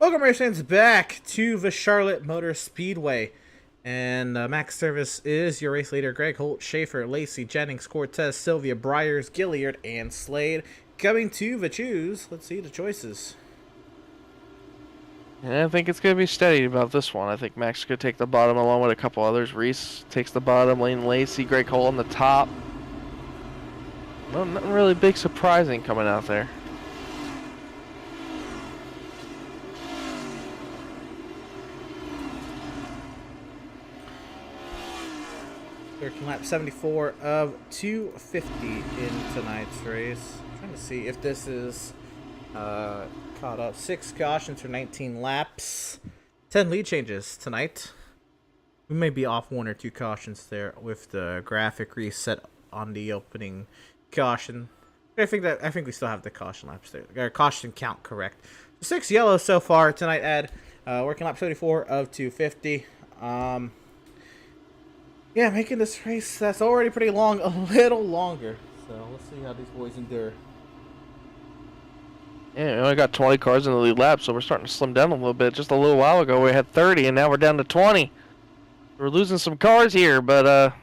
Welcome, race fans, back to the Charlotte Motor Speedway. And Max Service is your race leader. Greg Holt, Schaefer, Lacey, Jennings, Cortez, Sylvia, Briers, Gilliard, and Slade. Coming to the choose. Let's see the choices. And I think it's going to be steady about this one. I think Max is going to take the bottom along with a couple others. Reese takes the bottom lane. Lacey, Greg Holt on the top. Nothing really big surprising coming out there. Working lap 74 of 250 in tonight's race. I'm trying to see if this is caught up. 6 cautions for 19 laps. 10 lead changes tonight. We may be off 1 or 2 cautions there with the graphic reset on the opening caution. I think we still have the caution laps there. Our caution count correct. 6 yellows so far tonight, Ed. Working lap 74 of 250. Yeah, making this race that's already pretty long a little longer. So let's see how these boys endure. Yeah, we only got 20 cars in the lead lap, so we're starting to slim down a little bit. Just a little while ago, we had 30, and now we're down to 20. We're losing some cars here, but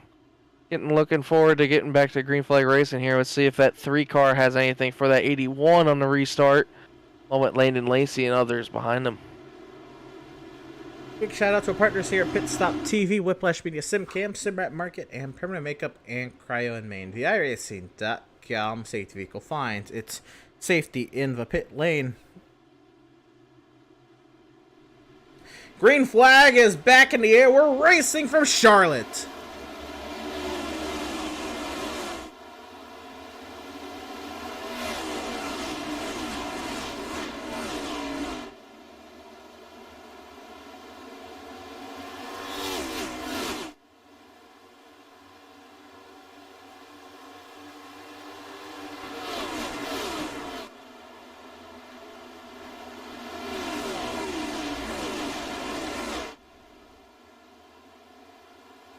looking forward to getting back to green flag racing here. Let's see if that 3 car has anything for that 81 on the restart. Along with Landon Lacey and others behind them. Big shout out to our partners here at Pit Stop TV, Whiplash Media, SimCam, SimRat Market, and Permanent Makeup and Cryo in Maine. The iRacing.com safety vehicle finds its safety in the pit lane. Green flag is back in the air. We're racing from Charlotte.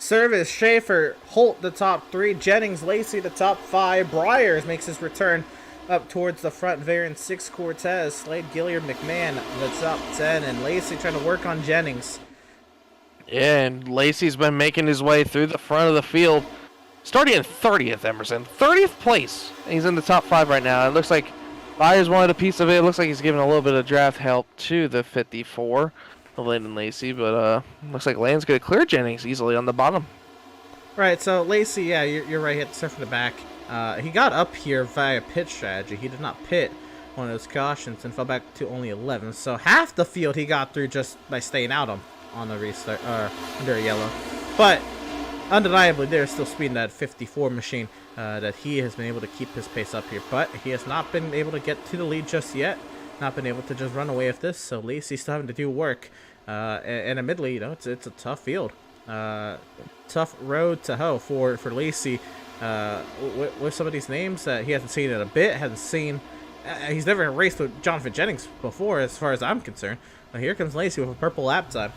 Service, Schaefer, Holt the top 3, Jennings, Lacey the top 5, Briers makes his return up towards the front there in 6, Cortez, Slade, Gilliard, McMahon the top 10, and Lacey trying to work on Jennings. Yeah, and Lacey's been making his way through the front of the field, starting in 30th, Emerson. 30th place, and he's in the top 5 right now. It looks like Briers wanted a piece of it. It looks like he's giving a little bit of draft help to the 54. Landon Lacey, but looks like Landon's going to clear Jennings easily on the bottom. Right, so Lacey, yeah, you're right, he had to start from the back. He got up here via pit strategy. He did not pit one of those cautions and fell back to only 11. So half the field he got through just by staying out on the restart, under a yellow. But undeniably, there's still speed in that 54 machine that he has been able to keep his pace up here. But he has not been able to get to the lead just yet. Not been able to just run away with this. So Lacey's still having to do work. And admittedly, you know, it's a tough field, tough road to hoe for Lacey. With some of these names that he hasn't seen in a bit, hasn't seen. He's never raced with Jonathan Jennings before, as far as I'm concerned. But here comes Lacey with a purple lap time.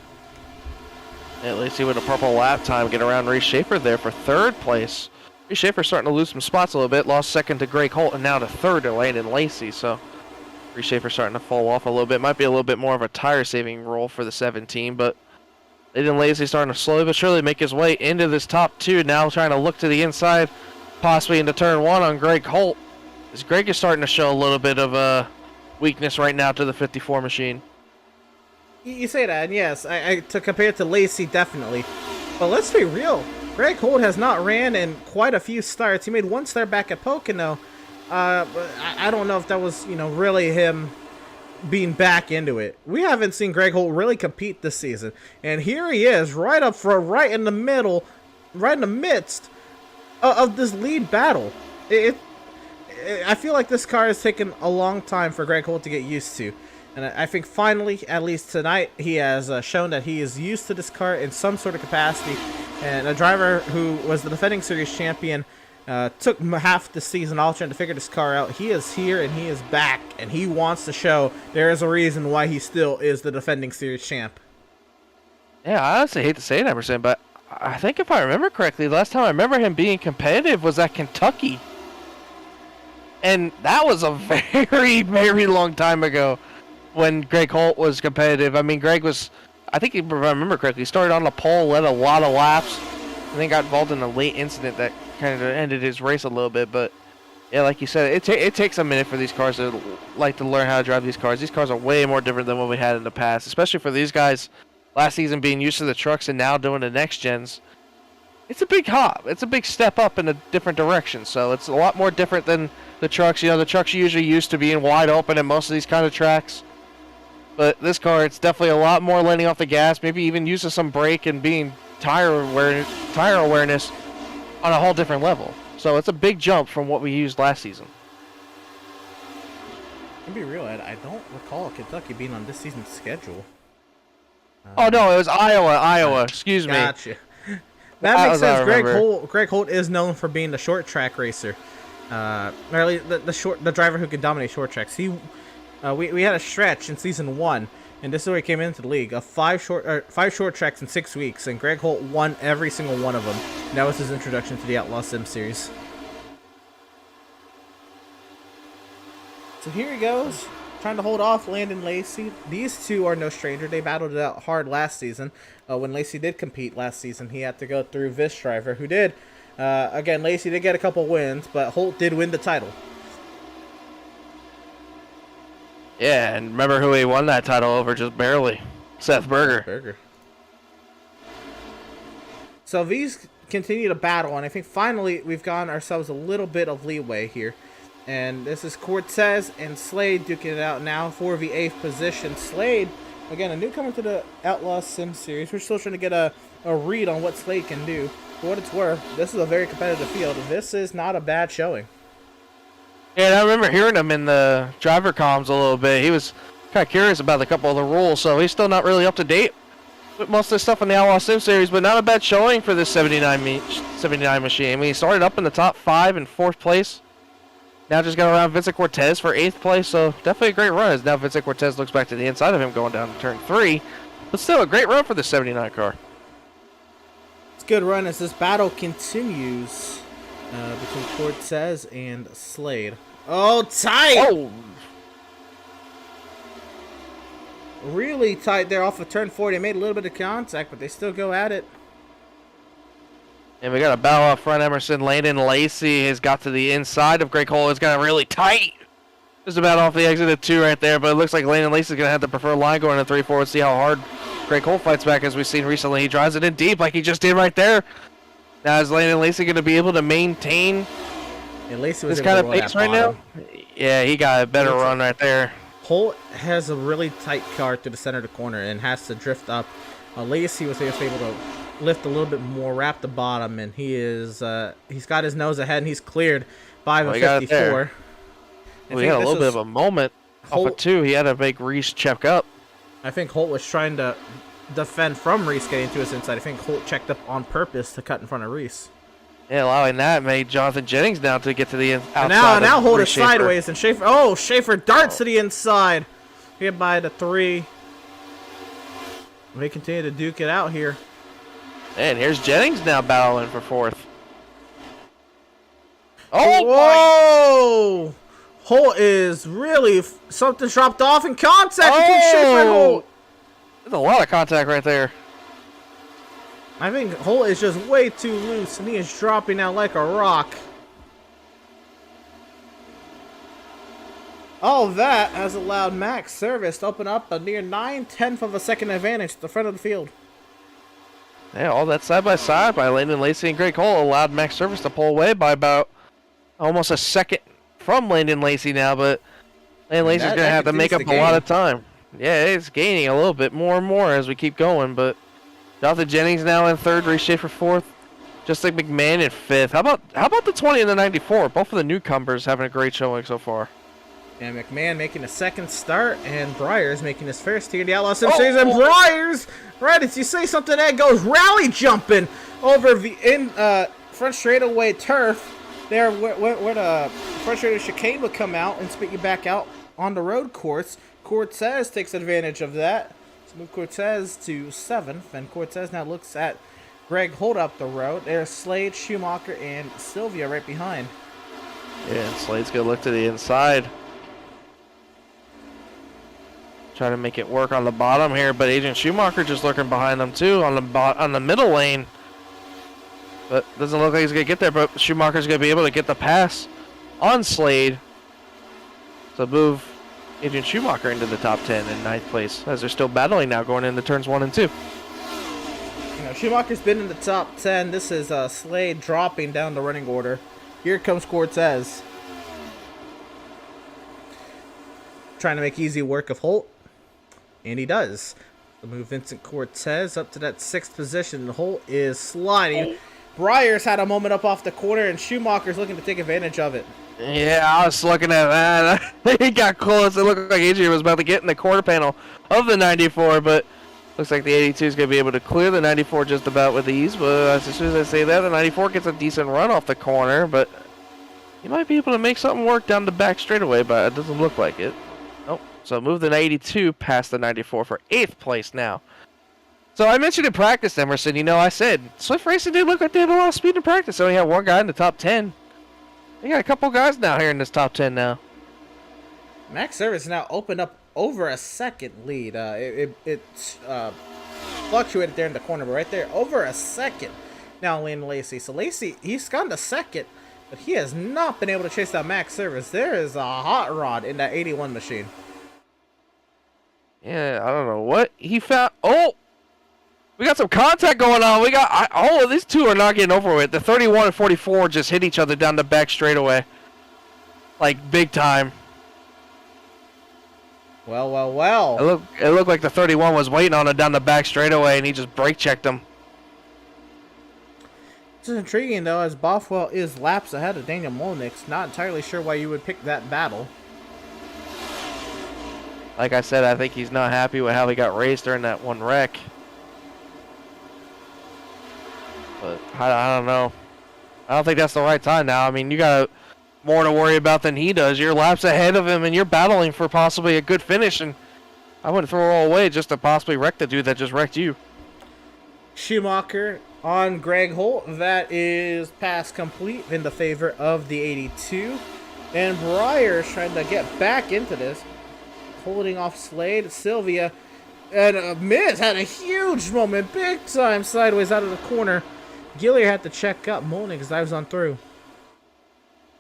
Yeah, Lacey with a purple lap time, get around Reese Schaefer there for 3rd place. Reese Schaefer starting to lose some spots a little bit, lost 2nd to Greg Holt, and now to 3rd to Landon Lacey. So Reese Schaefer starting to fall off a little bit. Might be a little bit more of a tire-saving role for the 17, but Landon Lacey starting to slowly but surely make his way into this top 2. Now trying to look to the inside, possibly into turn 1 on Greg Holt. As Greg is starting to show a little bit of weakness right now to the 54 machine. You say that, and yes, to compare it to Lacey, definitely. But let's be real. Greg Holt has not ran in quite a few starts. He made 1 start back at Pocono. I don't know if that was, you know, really him being back into it. We haven't seen Greg Holt really compete this season. And here he is, right up front, right in the middle, right in the midst of this lead battle. I feel like this car has taken a long time for Greg Holt to get used to. And I think finally, at least tonight, he has shown that he is used to this car in some sort of capacity. And a driver who was the defending series champion took half the season all trying to figure this car out. He is here and he is back, and he wants to show there is a reason why he still is the defending series champ. Yeah, I honestly hate to say it, Emerson, but I think if I remember correctly, the last time I remember him being competitive was at Kentucky. And that was a very, very long time ago when Greg Holt was competitive. I mean, Greg was, I think if I remember correctly, started on the pole, led a lot of laps, and then got involved in a late incident that kind of ended his race a little bit. But yeah, like you said, it takes a minute for these cars to like to learn how to drive these cars. These cars are way more different than what we had in the past, especially for these guys last season being used to the trucks and now doing the next gens. It's a big hop. It's a big step up in a different direction. So it's a lot more different than the trucks. You know, the trucks are usually used to being wide open at most of these kind of tracks. But this car, it's definitely a lot more letting off the gas, maybe even using some brake and being tire awareness on a whole different level. So it's a big jump from what we used last season. To be real, Ed, I don't recall Kentucky being on this season's schedule. Oh no, it was Iowa. Excuse me. Gotcha. That makes sense. Greg Holt is known for being the short track racer, or at least the driver who can dominate short tracks. We had a stretch in season 1, and this is where he came into the league of 5 short tracks in 6 weeks, and Greg Holt won every single one of them. And that was his introduction to the Outlaws Sim Series. So here he goes, trying to hold off Landon Lacey. These two are no stranger. They battled it out hard last season. When Lacey did compete last season, he had to go through Vish Driver, who did. Again, Lacey did get a couple wins, but Holt did win the title. Yeah, and remember who he won that title over just barely? Seth Berger. So these continue to battle, and I think finally we've gotten ourselves a little bit of leeway here. And this is Cortez and Slade duking it out now for the 8th position. Slade, again, a newcomer to the Outlaws Sim Series. We're still trying to get a read on what Slade can do. For what it's worth, this is a very competitive field. This is not a bad showing. Yeah, and I remember hearing him in the driver comms a little bit. He was kind of curious about a couple of the rules, so he's still not really up to date with most of the stuff in the Outlaw Sim Series, but not a bad showing for this 79 machine. I mean, he started up in the top 5 in 4th place. Now just got around Vincent Cortez for 8th place, so definitely a great run as now Vincent Cortez looks back to the inside of him going down to turn 3. But still a great run for the 79 car. It's a good run as this battle continues between Cortez and Slade. Oh, tight! Oh! Really tight there off of turn 4. They made a little bit of contact, but they still go at it. And we got a battle up front. Emerson Landon Lacey has got to the inside of Greg Cole. It's got really tight. Just about off the exit of 2 right there, but it looks like Landon Lacey's going to have the preferred line going to 3-4 and see how hard Greg Cole fights back. As we've seen recently, he drives it in deep like he just did right there. Now is Landon Lacey going to be able to maintain And Lacey was this kind of pace right now? Yeah, he got a better run right there. Holt has a really tight car to the center of the corner and has to drift up. Lacey was able to lift a little bit more, wrap the bottom, and he's got his nose ahead and he's cleared by the 54. We had a little bit of a moment off of 2. He had to make Reese check up. I think Holt was trying to defend from Reese getting to his inside. I think Holt checked up on purpose to cut in front of Reese. Yeah, allowing that made Jonathan Jennings now to get to the outside. Now Holt is sideways, and Schaefer darts to the inside. Hit by the 3. They continue to duke it out here. And here's Jennings now battling for 4th. Oh, whoa! Holt is really something dropped off in contact between Schaefer and Holt. There's a lot of contact right there. I think Holt is just way too loose, and he is dropping out like a rock. All that has allowed Max Service to open up a near 9/10 of a second advantage at the front of the field. Yeah, all that side by side by Landon Lacey and Greg Cole allowed Max Service to pull away by about almost a second from Landon Lacey now, but Landon Lacey's going to have to make up a lot of time. Yeah, it's gaining a little bit more and more as we keep going, but Jonathan Jennings now in 3rd, Reese Schaefer 4th, just like McMahon in 5th. How about the 20 and the 94? Both of the newcomers having a great showing so far. And McMahon making a second start, and Briers making his first here in the Outlaw Sim Series. And Briers, right as you say something, that goes rally jumping over the front straightaway turf. There, where the front straightaway chicane would come out and spit you back out on the road course. Cortez takes advantage of that. Let's move Cortez to 7th, and Cortez now looks at Greg Holt up the road. There's Slade, Schumacher, and Sylvia right behind. Yeah, and Slade's going to look to the inside. Trying to make it work on the bottom here, but Agent Schumacher just lurking behind them too on the middle lane. But doesn't look like he's going to get there, but Schumacher's going to be able to get the pass on Slade to move Agent Schumacher into the top 10 in 9th place as they're still battling now going into turns 1 and 2. You know, Schumacher's been in the top 10. This is Slade dropping down the running order. Here comes Cortez. Trying to make easy work of Holt. And he does. We'll move Vincent Cortez up to that 6th position. Holt is sliding. Briers had a moment up off the corner, and Schumacher's looking to take advantage of it. Yeah, I was looking at that. He got close. It looked like Adrian was about to get in the quarter panel of the 94, but looks like the 82 is going to be able to clear the 94 just about with ease. But as soon as I say that, the 94 gets a decent run off the corner, but he might be able to make something work down the back straightaway, but it doesn't look like it. Nope. So move the 82 past the 94 for 8th place now. So I mentioned in practice, Emerson, you know, I said Swift Racing did look like they had a lot of speed in practice. So we had one guy in the top 10. They got a couple guys now here in this top 10 now. Max Service now opened up over a second lead. It fluctuated there in the corner, but right there, over a second. Now Landon Lacey. So Lacey, he's gone to second, but he has not been able to chase that Max Service. There is a hot rod in that 81 machine. Yeah, I don't know what he found. Oh, we got some contact going on. These two are not getting over with. The 31 and 44 just hit each other down the back straightaway, like big time. Well. It looked like the 31 was waiting on it down the back straightaway, and he just brake checked him. This is intriguing, though, as Bothwell is laps ahead of Daniel Molnix. Not entirely sure why you would pick that battle. Like I said, I think he's not happy with how he got raced during that one wreck. But I don't know. I don't think that's the right time now. I mean, you got more to worry about than he does. You're laps ahead of him, and you're battling for possibly a good finish. And I wouldn't throw it all away just to possibly wreck the dude that just wrecked you. Schumacher on Greg Holt. That is pass complete in the favor of the 82. And Breyer's trying to get back into this. Holding off Slade. Sylvia. And Miz had a huge moment. Big time sideways out of the corner. Gillier had to check up. Molnix dives on through.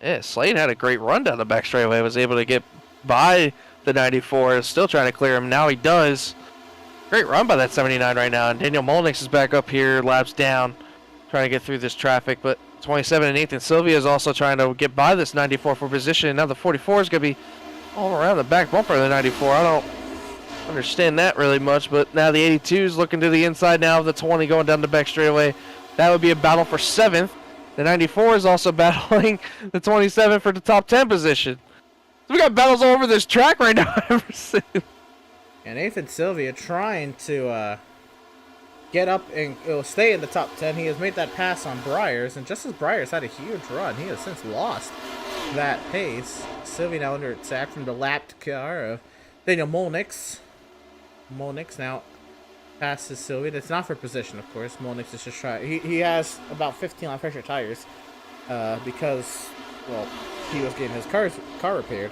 Yeah, Slade had a great run down the back straightaway. Was able to get by the 94. Still trying to clear him. Now he does. Great run by that 79 right now. And Daniel Molnix is back up here, laps down, trying to get through this traffic. But 27 and Nathan Sylvia is also trying to get by this 94 for position. Now the 44 is going to be all around the back bumper of the 94. I don't understand that really much. But now the 82 is looking to the inside now of the 20 going down the back straightaway. That would be a battle for 7th. The 94 is also battling the 27 for the top 10 position. So we got battles all over this track right now. And Nathan Sylvia trying to get up and stay in the top 10. He has made that pass on Breyers, and just as Breyers had a huge run, he has since lost that pace. Sylvia now under attack from the lapped car of Daniel Molnix. Molnix now passes Sylvia. It's not for position, of course. Molnix is just trying. He has about 15 on pressure tires because, well, he was getting his car repaired.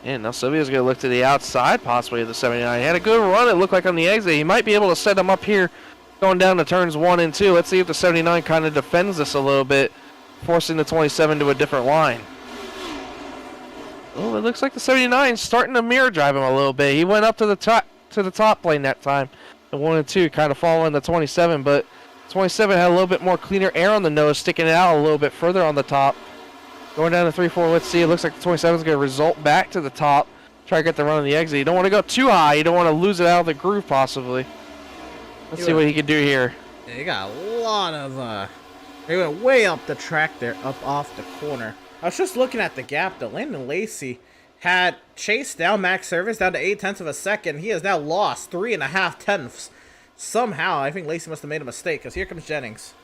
And now Sylvia's going to look to the outside, possibly of the 79. He had a good run, it looked like, on the exit. He might be able to set him up here going down to turns 1 and 2. Let's see if the 79 kind of defends this a little bit, forcing the 27 to a different line. Oh, it looks like the 79 is starting to mirror drive him a little bit. He went up to the top lane that time. The 1 and 2 kind of following the 27, but 27 had a little bit more cleaner air on the nose, sticking it out a little bit further on the top. Going down to 3-4, let's see. It looks like the 27 is going to result back to the top. Try to get the run on the exit. You don't want to go too high. You don't want to lose it out of the groove, possibly. Let's see what he can do here. Yeah, he got a lot of... He went way up the track there, up off the corner. I was just looking at the gap, though. Landon Lacey had chased down Max Service down to 0.8 of a second. He has now lost 3.5 tenths. Somehow, I think Lacey must have made a mistake, because here comes Jennings.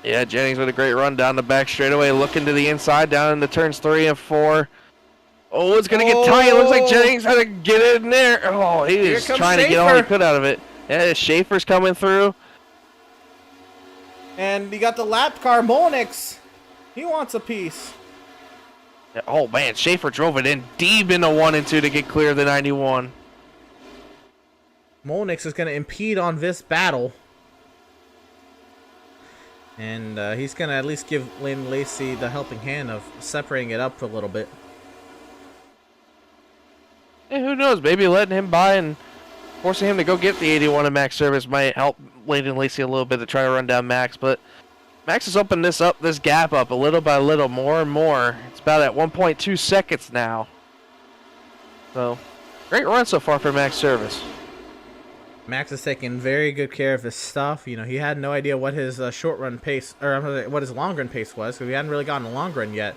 Yeah, Jennings with a great run down the back straightaway, looking to the inside, down into turns 3 and 4. Oh, it's going to get tight. It looks like Jennings had to get in there. Oh, he is trying to get all he could out of it. Yeah, Schaefer's coming through. And you got the lap car, Molnix. He wants a piece. Yeah, oh, man, Schaefer drove it in deep into 1 and 2 to get clear of the 91. Molnix is going to impede on this battle. And he's going to at least give Landon Lacey the helping hand of separating it up for a little bit. Yeah, who knows? Maybe letting him by and forcing him to go get the 81 in Max Service might help Landon Lacey a little bit to try to run down Max. But Max has opened this gap up a little by little, more and more. It's about at 1.2 seconds now. So, great run so far for Max Service. Max is taking very good care of his stuff. You know, he had no idea what his short run pace, or what his long run pace was, because we hadn't really gotten a long run yet.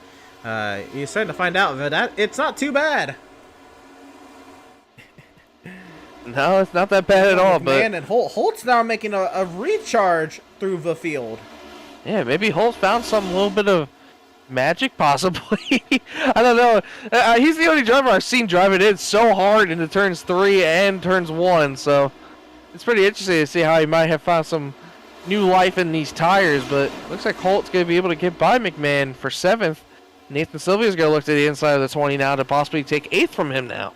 He's starting to find out that it's not too bad. No, it's not that bad at all. But and Holt's now making a recharge through the field. Yeah, maybe Holt found some little bit of magic, possibly. I don't know. He's the only driver I've seen drive it in so hard into turns 3 and turns 1, so it's pretty interesting to see how he might have found some new life in these tires. But looks like Holt's going to be able to get by McMahon for 7th. Nathan Sylvia's going to look to the inside of the 20 now to possibly take 8th from him now.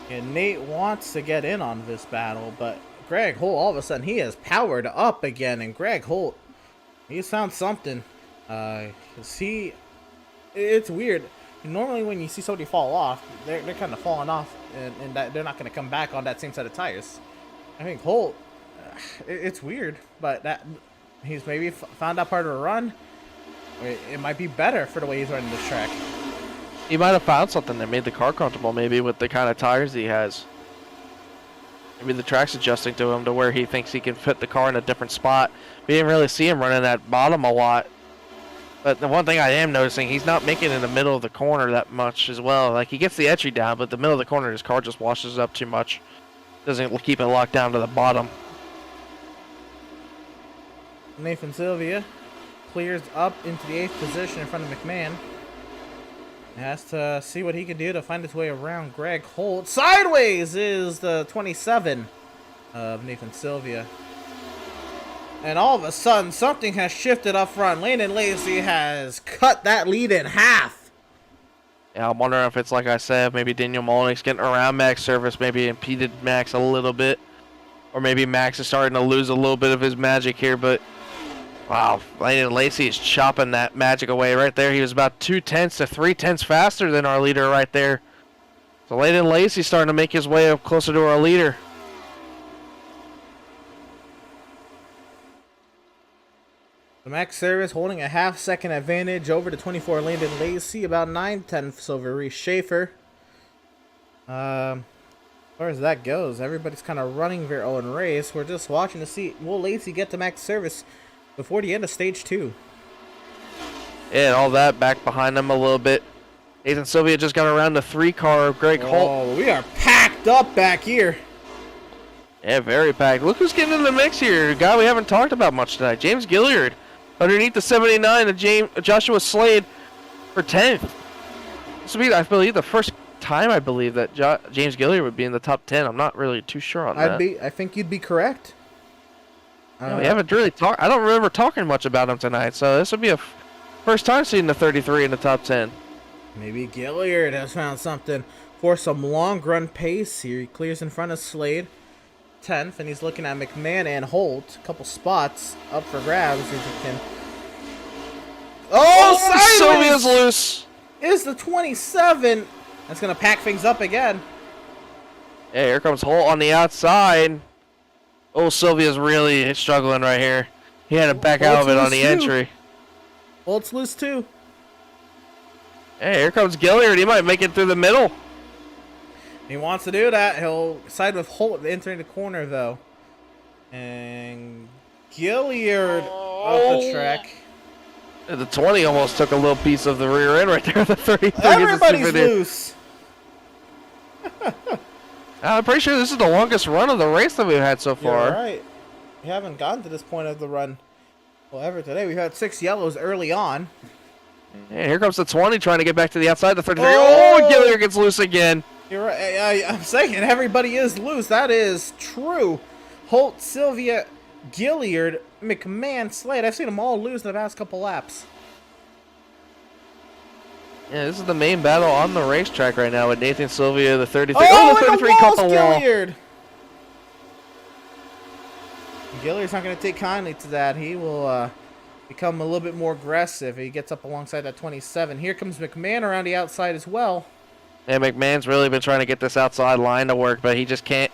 And Nate wants to get in on this battle, but Greg Holt, all of a sudden, he has powered up again. And Greg Holt, he's found something. It's weird. Normally when you see somebody fall off, they're kind of falling off, and that they're not going to come back on that same set of tires. I think Holt, it's weird, but that he's maybe found that part of the run. It might be better for the way he's running this track. He might have found something that made the car comfortable, maybe with the kind of tires he has. Maybe the track's adjusting to him to where he thinks he can fit the car in a different spot. We didn't really see him running that bottom a lot. But the one thing I am noticing, he's not making it in the middle of the corner that much as well. Like, he gets the entry down, but the middle of the corner, his car just washes up too much. Doesn't keep it locked down to the bottom. Nathan Sylvia clears up into the 8th position in front of McMahon. He has to see what he can do to find his way around Greg Holt. Sideways is the 27 of Nathan Sylvia. And all of a sudden, something has shifted up front. Landon Lacey has cut that lead in half. Yeah, I'm wondering if it's like I said, maybe Daniel Molnick's getting around Max Service, maybe impeded Max a little bit. Or maybe Max is starting to lose a little bit of his magic here, but wow, Landon Lacey is chopping that magic away right there. He was about 2/10 to 3/10 faster than our leader right there. So Landon Lacey starting to make his way up closer to our leader. The Max Service holding a half-second advantage over the 24 Landon Lacey, about 9/10 over Reese Schaefer. As far as that goes, everybody's kind of running their own race. We're just watching to see, will Lacey get to Max Service before the end of stage 2? Yeah, and all that back behind them a little bit. Nathan Sylvia just got around the 3-car of Greg Holt. Oh, we are packed up back here. Yeah, very packed. Look who's getting in the mix here. A guy we haven't talked about much tonight. James Gilliard. Underneath the 79 of Joshua Slade for 10th. This will be, I believe, the first time I believe that James Gilliard would be in the top 10. I'm not really too sure on that. I think you'd be correct. No, we haven't really talked. I don't remember talking much about him tonight, so this would be a first time seeing the 33 in the top 10. Maybe Gilliard has found something for some long run pace here. He clears in front of Slade, 10th, and he's looking at McMahon and Holt. A couple spots up for grabs if he can. Oh, Sylvia's loose. Is the 27. That's going to pack things up again. Yeah, here comes Holt on the outside. Oh, Sylvia's really struggling right here. He had to back out of it on the entry. Holt's loose too. Hey, here comes Gilliard. He might make it through the middle. He wants to do that. He'll side with Holt entering the corner, though. And Gilliard off the track. The 20 almost took a little piece of the rear end right there. The 33. Everybody's loose. I'm pretty sure this is the longest run of the race that we've had so far. You're right. We haven't gotten to this point of the run. Well, ever today. We've had 6 yellows early on. And here comes the 20 trying to get back to the outside. The 33. Oh, Gilliard gets loose again. You're right. I'm saying everybody is loose. That is true. Holt, Sylvia, Gilliard, McMahon, Slade. I've seen them all lose in the past couple laps. Yeah, this is the main battle on the racetrack right now with Nathan Sylvia, the 33. Oh, the 33 caught the wall. Gilliard. Gilliard's not going to take kindly to that. He will become a little bit more aggressive. He gets up alongside that 27. Here comes McMahon around the outside as well. Yeah, McMahon's really been trying to get this outside line to work, but he just can't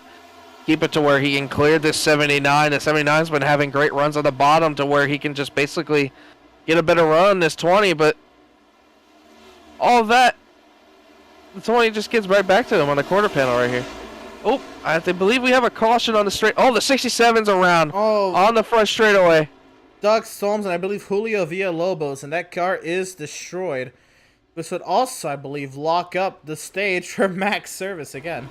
keep it to where he can clear this 79. The 79's been having great runs on the bottom to where he can just basically get a better run on this 20, but all of that, the 20 just gets right back to him on the quarter panel right here. Oh, I believe we have a caution on the straight. Oh, the 67's around on the front straightaway. Doug Storms and I believe Julio Villalobos, and that car is destroyed. This would also, I believe, lock up the stage for Max Service again.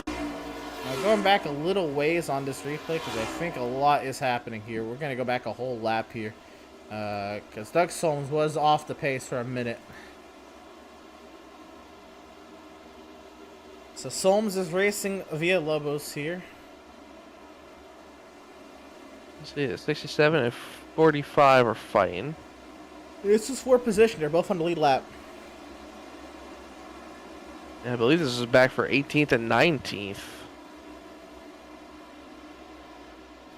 Now going back a little ways on this replay, because I think a lot is happening here. We're going to go back a whole lap here. Because Doug Storms was off the pace for a minute. So Solms is racing Villalobos here. See, 67 and 45 are fighting. This is for position. They're both on the lead lap. And I believe this is back for 18th and 19th.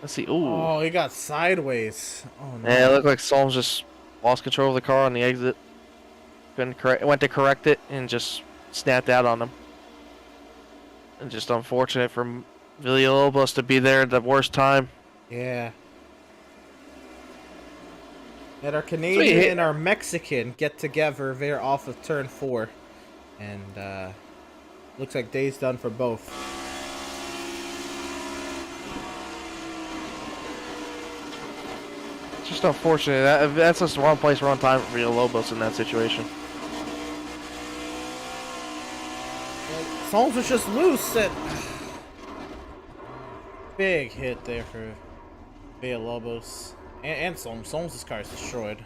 Let's see. Ooh. Oh, he got sideways. Oh no. Yeah, it looked like Solms just lost control of the car on the exit. Went to correct it and just snapped out on him. And just unfortunate for Villalobos to be there at the worst time. Yeah. And our Canadian and our Mexican get together. They're off of turn 4. And looks like day's done for both. It's just unfortunate. That's just the wrong place, wrong time for Villalobos in that situation. Solms was just loose. Big hit there for Villalobos. And Solms. Solms' car is destroyed.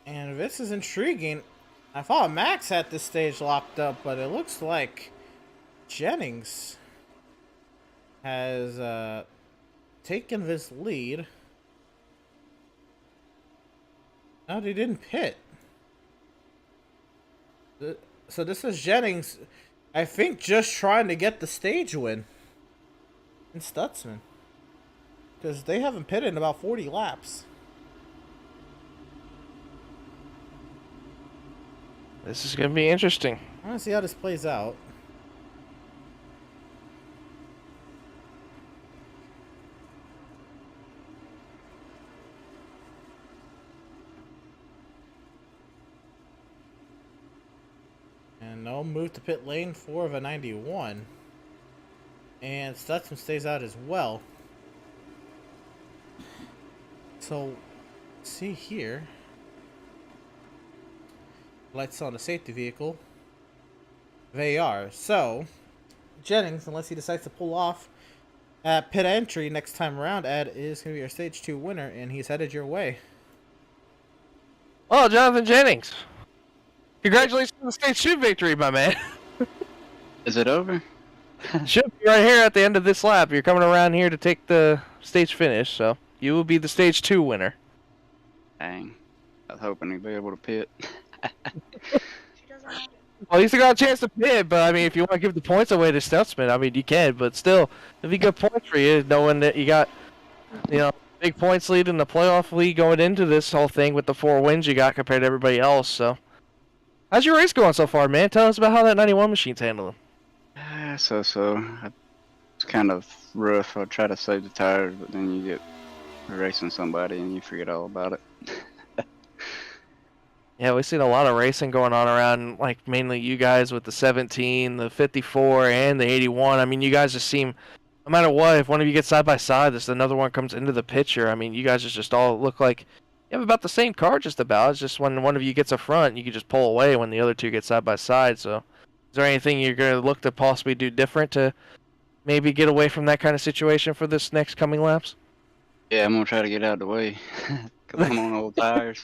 And this is intriguing. I thought Max had this stage locked up, but it looks like Jennings has taken this lead. No, they didn't pit. So this is Jennings, I think, just trying to get the stage win. And Stutzman. Because they haven't pitted in about 40 laps. This is going to be interesting. I want to see how this plays out. And no move to pit lane 4 of a 91. And Stutzman stays out as well. So, see here. Lights on the safety vehicle. They are. So, Jennings, unless he decides to pull off at pit entry next time around, Ed, is going to be our stage 2 winner, and he's headed your way. Oh, Jonathan Jennings. Congratulations on the stage 2 victory, my man. Is it over? Should be right here at the end of this lap. You're coming around here to take the stage finish, so you will be the stage 2 winner. Dang. I was hoping he'd be able to pit. Well, you still got a chance to pit, but I mean, if you want to give the points away to Stutzman, I mean, you can. But still, it'd be good points for you, knowing that you got, big points lead in the playoff lead going into this whole thing with the 4 wins you got compared to everybody else. So, how's your race going so far, man? Tell us about how that 91 machine's handling. So. It's kind of rough. I try to save the tires, but then you get racing somebody and you forget all about it. Yeah, we've seen a lot of racing going on around, like, mainly you guys with the 17, the 54, and the 81. I mean, you guys just seem, no matter what, if one of you gets side by side, this another one comes into the picture. I mean, you guys just all look like you have about the same car just about. It's just when one of you gets a front, you can just pull away when the other two get side by side. So, is there anything you're going to look to possibly do different to maybe get away from that kind of situation for this next coming laps? Yeah, I'm going to try to get out of the way. Because I'm on old tires.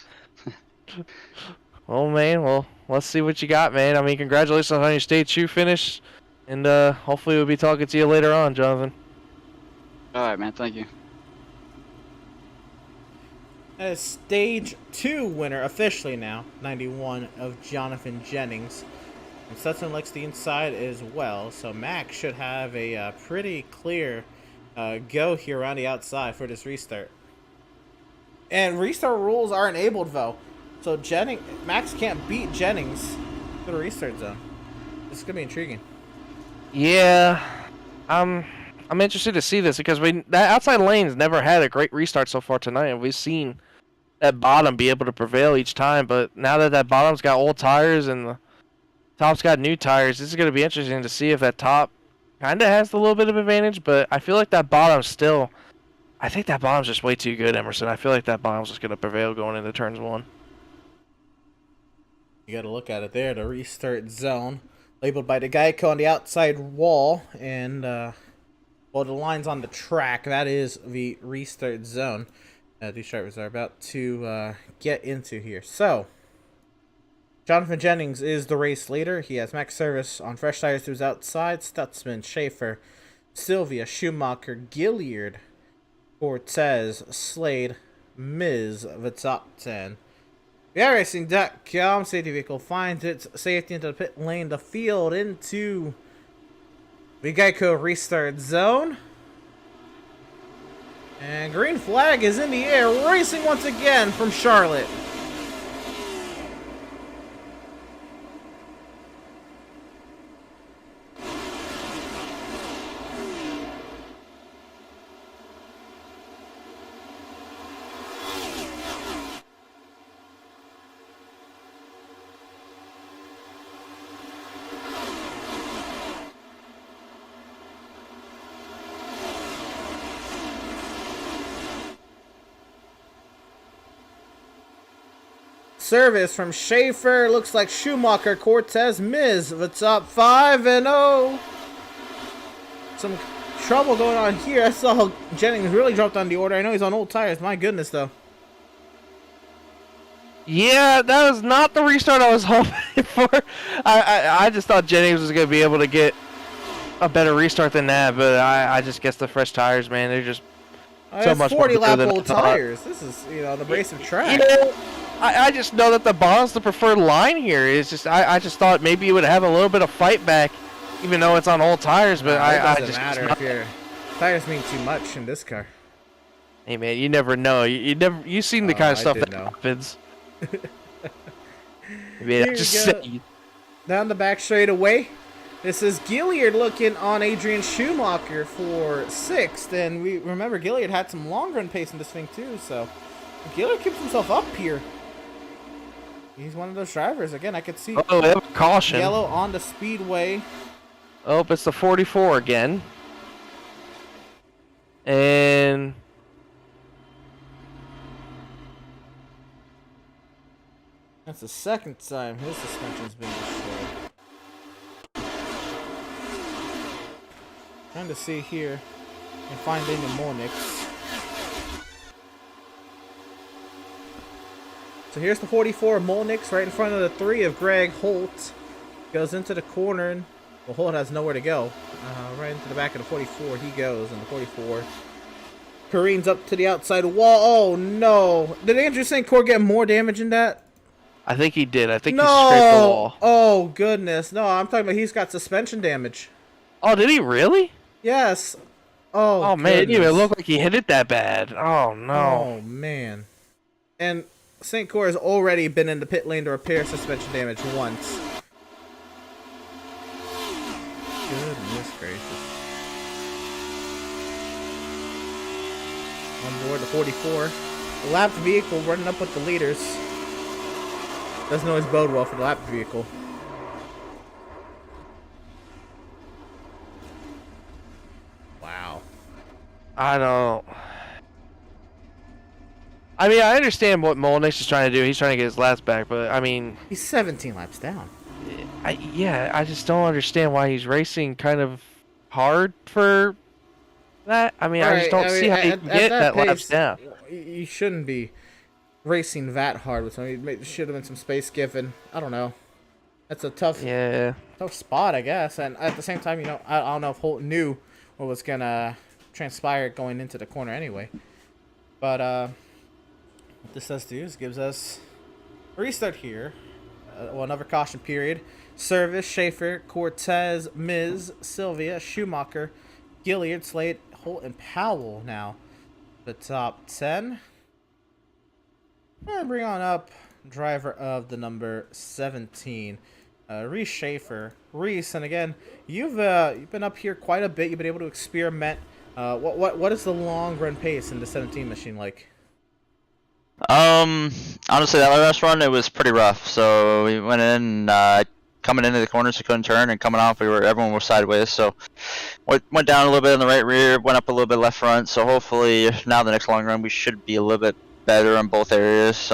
Well, man, let's see what you got, man. I mean, congratulations on your stage 2 finish, and hopefully we'll be talking to you later on, Jonathan. Alright, man, thank you. As stage 2 winner, officially now, 91 of Jonathan Jennings. And Sutton likes the inside as well, so Max should have a pretty clear go here around the outside for this restart. And restart rules are enabled, though. So Max can't beat Jennings to the restart zone. This is going to be intriguing. Yeah, I'm interested to see this because that outside lane's never had a great restart so far tonight, and we've seen that bottom be able to prevail each time. But now that bottom's got old tires and the top's got new tires, this is going to be interesting to see if that top kind of has a little bit of advantage. But I feel like that bottom's still, I think that bottom's just way too good, Emerson. I feel like that bottom's just going to prevail going into turns 1. You got to look at it there, the restart zone, labeled by the Geico on the outside wall, and the lines on the track, that is the restart zone. These drivers are about to get into here. So, Jonathan Jennings is the race leader. He has max service on fresh tires to his outside. Stutzman, Schaefer, Sylvia, Schumacher, Gilliard, Cortez, Slade, Miz, the top 10. VRacing.com, safety vehicle finds its safety into the pit lane, the field into the Geico restart zone. And green flag is in the air, racing once again from Charlotte. Service from Schaefer. Looks like Schumacher, Cortez, Miz, the top 5, and some trouble going on here. I saw Jennings really dropped on the order. I know he's on old tires. My goodness, though. Yeah, that was not the restart I was hoping for. I just thought Jennings was going to be able to get a better restart than that, but I just guess the fresh tires, man, they're just so much 40 lap than old tires. This is, the abrasive track. I just know that the bottom's the preferred line here. It's just I just thought maybe it would have a little bit of fight back, even though it's on old tires. But it I doesn't just matter if your tires mean too much in this car. Hey man, you never know. You've seen the kind of stuff that happens. Here we go. Down the back straightaway. This is Gilliard looking on Adrian Schumacher for 6th, and we remember Gilliard had some long run pace in this thing too. So Gilliard keeps himself up here. He's one of those drivers. Again, I could see caution. Yellow on the speedway. Oh, it's the 44 again. And that's the second time his suspension's been destroyed. Trying to see here and find any Molniks. So here's the 44 Molniks right in front of the 3 of Greg Holt. Goes into the corner, and well, Holt has nowhere to go. Right into the back of the 44 he goes, and the 44 careens up to the outside wall. Oh no! Did Andrew St. Clair get more damage in that? I think he did. I think he scraped the wall. Oh goodness! No, I'm talking about he's got suspension damage. Oh, did he really? Yes. Oh man, it didn't even look like he hit it that bad. Oh no. Oh man. And St. Clair has already been in the pit lane to repair suspension damage once. Goodness gracious. On board the 44. The lapped vehicle running up with the leaders. Doesn't always bode well for the lapped vehicle. Wow. I don't. I mean, I understand what Molnix is trying to do. He's trying to get his laps back, but I mean, he's 17 laps down. I just don't understand why he's racing kind of hard for that. I mean, I just don't see how he can get that laps down. You shouldn't be racing that hard with him. Should have been some space given. I don't know. That's a tough spot, I guess. And at the same time, I don't know if Holt knew what was gonna transpire going into the corner anyway. But what this does do is gives us a restart here. Another caution period. Service, Schaefer, Cortez, Miz, Sylvia, Schumacher, Gilliard, Slade, Holt, and Powell now. The top 10. And bring on up driver of the number 17, Reese Schaefer. Reese, and again, you've been up here quite a bit. You've been able to experiment. What is the long run pace in the 17 machine like? Honestly, that last run it was pretty rough. So we went in, coming into the corners, we couldn't turn, and coming off, everyone was sideways. So went down a little bit in the right rear, went up a little bit left front. So hopefully now the next long run we should be a little bit better in both areas.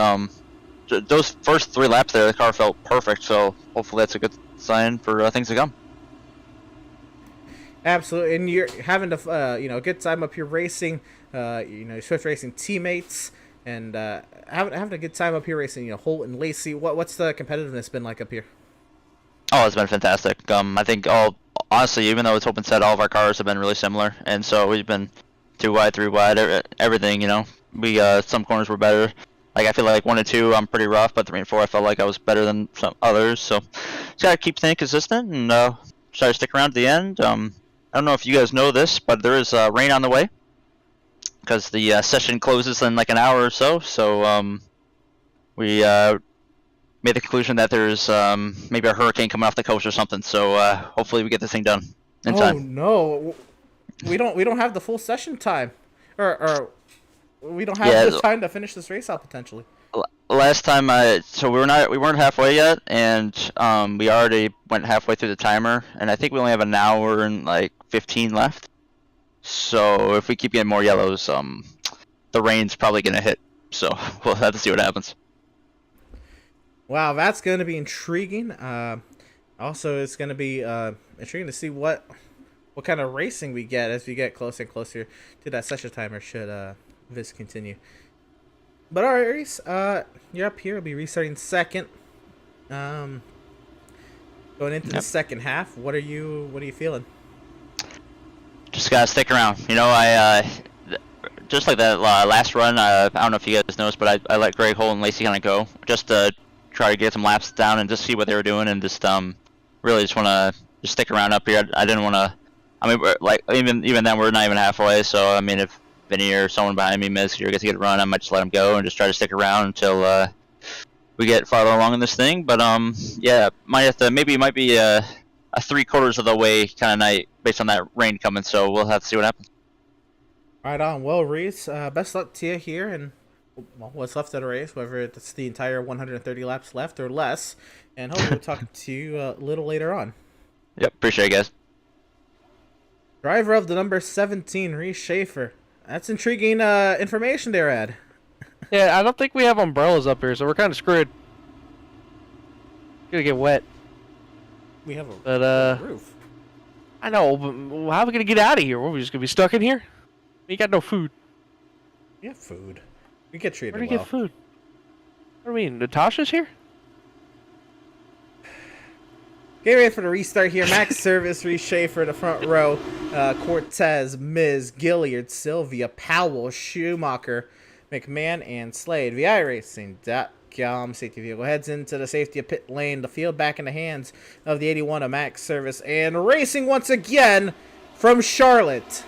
Those first 3 laps there, the car felt perfect. So hopefully that's a good sign for things to come. Absolutely, and you're having to, good time up here racing, Swift Racing teammates. and having a good time up here racing. Holt and Lacey. What's the competitiveness been like up here? Oh, it's been fantastic. I think honestly, even though it's open set, all of our cars have been really similar, and so we've been 2 wide, 3 wide, everything. We some corners were better. Like I feel like 1 and 2, I'm pretty rough, but 3 and 4, I felt like I was better than some others. So just gotta keep staying consistent and try to stick around to the end. I don't know if you guys know this, but there is rain on the way because the session closes in like an hour or so. So we made the conclusion that there's maybe a hurricane coming off the coast or something. So hopefully we get this thing done in time. Oh no, we don't have the full session time, or we don't have the time to finish this race out potentially. Last time, so we weren't halfway yet, and we already went halfway through the timer, and I think we only have an hour and like 15 left. So if we keep getting more yellows, the rain's probably gonna hit. So we'll have to see what happens. Wow, that's going to be intriguing. Also, it's going to be intriguing to see what kind of racing we get as we get closer and closer to that session timer should this continue. But all right, Reese, you're up here. We'll be restarting second. Going into the second half. What are you feeling? Just gotta stick around. I just like that last run. I don't know if you guys noticed, but I let Greg, Holt, and Lacey kind of go just to try to get some laps down and just see what they were doing, and just really just want to just stick around up here. I didn't want to. I mean, like even then we're not even halfway. So I mean, if Vinny or someone behind me gets to get a run, I might just let him go and just try to stick around until we get farther along in this thing. But yeah, might have to. Maybe it might be a 3/4 of the way kind of night based on that rain coming. So we'll have to see what happens. Right on. Well, Reese, best luck to you here, and what's left of the race, whether it's the entire 130 laps left or less. And hopefully we'll talk to you a little later on. Yep, appreciate it, guys. Driver of the number 17, Reese Schaefer. That's intriguing information there, Ed. Yeah, I don't think we have umbrellas up here, so we're kind of screwed. Gonna get wet. We have a roof. I know, but how are we gonna get out of here? What, are we just gonna be stuck in here? We got no food. We have food. We get treated well. Where do we get food? What do you mean? Natasha's here? Get ready for the restart here. Max Service, Reese Schaefer in the front row. Cortez, Miz, Gilliard, Sylvia, Powell, Schumacher, McMahon, and Slade. VIRacing.com. Safety vehicle heads into the safety of pit lane. The field back in the hands of the 81 of Max Service. And racing once again from Charlotte.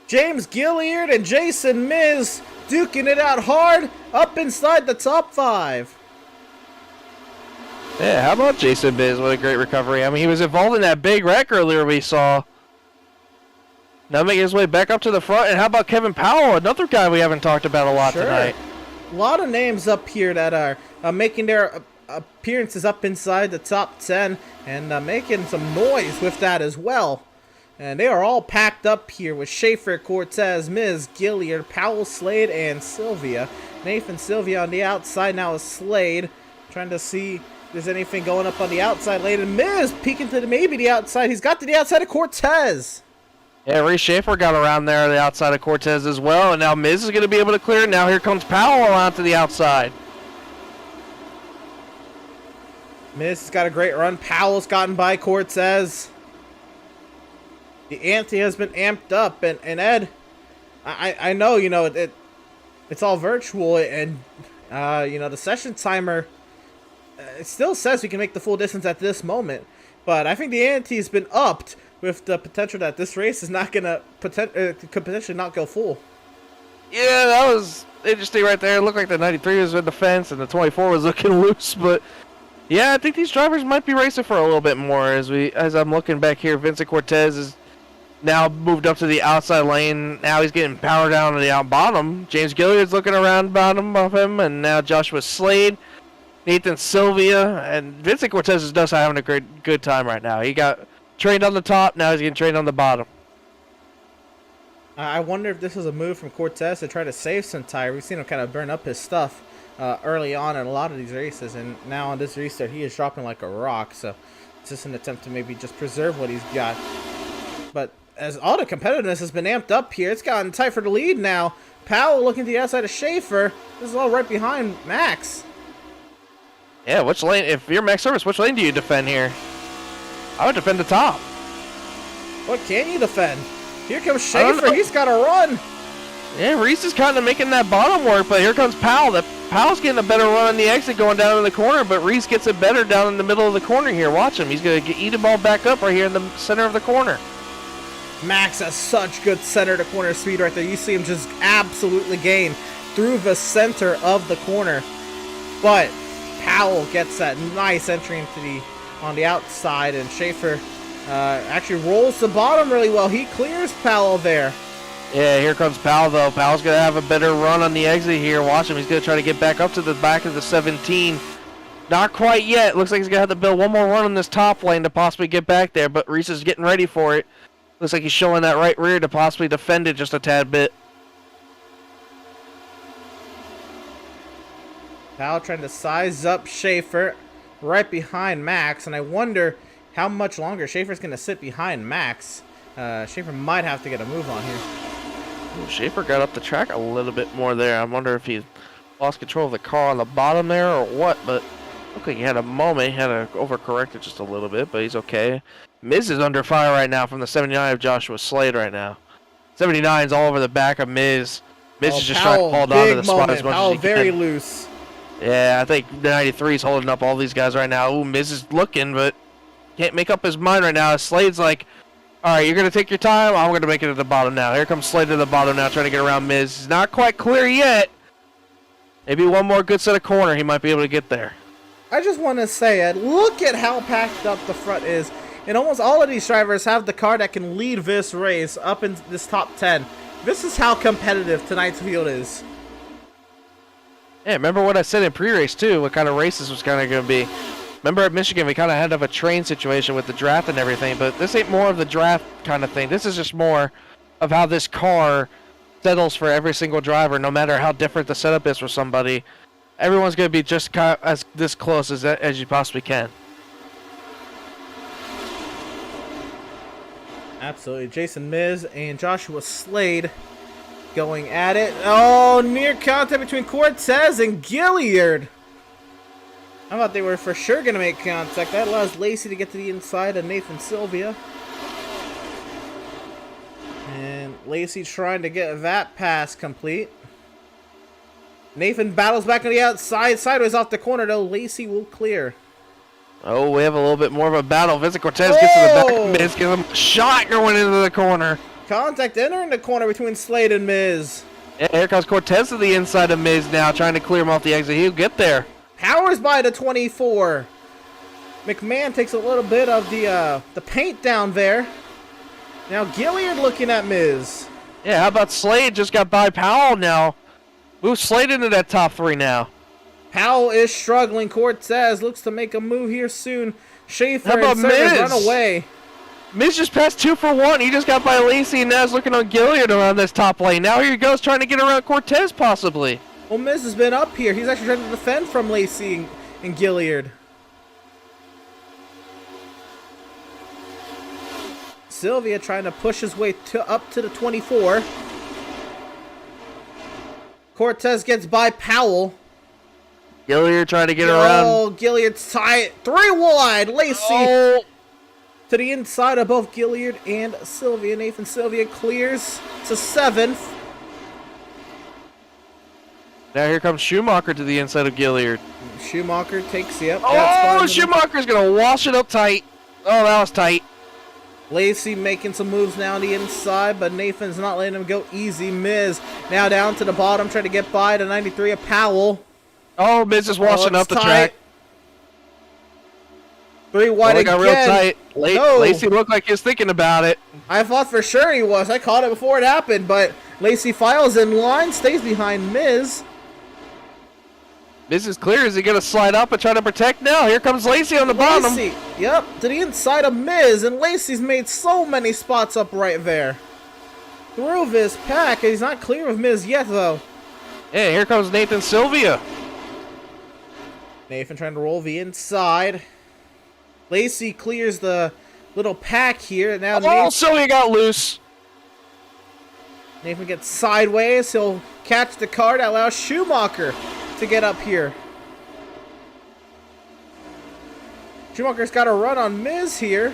James Gilliard and Jason Miz duking it out hard up inside the top 5. Yeah, how about Jason Miz? What a great recovery. I mean, he was involved in that big wreck earlier we saw. Now making his way back up to the front. And how about Kevin Powell, another guy we haven't talked about a lot tonight. A lot of names up here that are making their appearances up inside the top 10 and making some noise with that as well. And they are all packed up here with Schaefer, Cortez, Miz, Gilliard, Powell, Slade, and Sylvia. Nathan Sylvia on the outside now is Slade. Trying to see if there's anything going up on the outside later. Miz peeking to maybe the outside. He's got to the outside of Cortez. Yeah, Reese Schaefer got around there on the outside of Cortez as well. And now Miz is going to be able to clear it. Now here comes Powell out to the outside. Miz has got a great run. Powell's gotten by Cortez. The ante has been amped up, and Ed, I know, it's all virtual, and, the session timer, it still says we can make the full distance at this moment, but I think the ante has been upped with the potential that this race is not going to, could potentially not go full. Yeah, that was interesting right there. It looked like the 93 was in the fence, and the 24 was looking loose, but... yeah, I think these drivers might be racing for a little bit more as I'm looking back here. Vincent Cortez is now moved up to the outside lane. Now he's getting power down to the out bottom. James Gilliard's looking around bottom of him, and now Joshua Slade, Nathan Sylvia, and Vincent Cortez is just having a good time right now. He got trained on the top, now he's getting trained on the bottom. I wonder if this is a move from Cortez to try to save some tire. We've seen him kind of burn up his stuff early on in a lot of these races, and now on this restart he is dropping like a rock, so it's just an attempt to maybe just preserve what he's got. But as all the competitiveness has been amped up here, it's gotten tight for the lead now. Powell looking to the outside of Schaefer. This is all right behind Max. Yeah, which lane, if you're Max Service, which lane do you defend here? I would defend the top. What can you defend? Here comes Schaefer, he's got to run. Yeah, Reese is kind of making that bottom work, but here comes Powell. Powell's getting a better run on the exit going down in the corner, but Reese gets it better down in the middle of the corner here. Watch him. He's going to eat the ball back up right here in the center of the corner. Max has such good center to corner speed right there. You see him just absolutely gain through the center of the corner. But Powell gets that nice entry into on the outside, and Schaefer actually rolls the bottom really well. He clears Powell there. Yeah, here comes Powell, though. Powell's going to have a better run on the exit here. Watch him. He's going to try to get back up to the back of the 17. Not quite yet. Looks like he's going to have to build one more run on this top lane to possibly get back there, but Reese is getting ready for it. Looks like he's showing that right rear to possibly defend it just a tad bit. Powell trying to size up Schaefer right behind Max, and I wonder how much longer Schaefer's going to sit behind Max. Schaefer might have to get a move on here. Ooh, Schaefer got up the track a little bit more there. I wonder if he lost control of the car on the bottom there or what, but looked like he had a moment. He had to overcorrect it just a little bit, but he's okay. Miz is under fire right now from the 79 of Joshua Slade right now. 79's all over the back of Miz. Miz is just trying to hold on to the spot as much as he very can. Loose. Yeah, I think the 93 is holding up all these guys right now. Ooh, Miz is looking, but can't make up his mind right now. Slade's like, all right, you're going to take your time. I'm going to make it to the bottom now. Here comes Slade to the bottom now, trying to get around Miz. He's not quite clear yet. Maybe one more good set of corner, he might be able to get there. I just want to say, look at how packed up the front is. And almost all of these drivers have the car that can lead this race up in this top 10. This is how competitive tonight's field is. Yeah, remember what I said in pre-race, too, what kind of race this was kind of going to be. Remember at Michigan, we kind of had a train situation with the draft and everything, but this ain't more of the draft kind of thing. This is just more of how this car settles for every single driver, no matter how different the setup is for somebody. Everyone's going to be just kind of as this close as you possibly can. Absolutely. Jason Miz and Joshua Slade going at it. Oh, near contact between Cortez and Gilliard. I thought they were for sure going to make contact. That allows Lacey to get to the inside of Nathan Sylvia. And Lacey trying to get that pass complete. Nathan battles back on the outside, sideways off the corner, though. Lacey will clear. Oh, we have a little bit more of a battle. Vincent Cortez gets to the back of Miz, gives him a shot going into the corner. Contact entering the corner between Slade and Miz. Yeah, here comes Cortez to the inside of Miz now, trying to clear him off the exit. He'll get there. Powers by the 24. McMahon takes a little bit of the paint down there. Now Gilliard looking at Miz. Yeah, how about Slade just got by Powell now? Move Slade into that top 3 now. Powell is struggling. Cortez looks to make a move here soon. Schaefer how about and Server Miz? run away. Miz just passed 2 for 1. He just got by Lacey and now is looking on Gilliard around this top lane. Now here he goes trying to get around Cortez possibly. Well, Miz has been up here. He's actually trying to defend from Lacey and Gilliard. Sylvia trying to push his way up to the 24. Cortez gets by Powell. Gilliard trying to get around. Oh, Gilliard's tight. 3 wide. Lacey to the inside of both Gilliard and Sylvia. Nathan Sylvia clears to 7th. Now here comes Schumacher to the inside of Gilliard. Schumacher takes the up. Oh, Schumacher's going to wash it up tight. Oh, that was tight. Lacey making some moves now on the inside, but Nathan's not letting him go easy. Miz now down to the bottom, trying to get by the 93 of Powell. Oh, Miz is washing up the track. 3 wide Got again. real tight. No. Lacey looked like he was thinking about it. I thought for sure he was. I caught it before it happened, but Lacey Files in line, stays behind Miz. Miz is clear. Is he going to slide up and try to protect now? Here comes Lacey on the bottom. Lacey, yep, to the inside of Miz, and Lacey's made so many spots up right there. Through his pack, he's not clear of Miz yet, though. Yeah, here comes Nathan Sylvia. Nathan trying to roll the inside. Lacey clears the little pack here. Now Sylvia got loose. Nathan gets sideways. He'll catch the car that allows Schumacher to get up here. Schumacher's got a run on Miz here.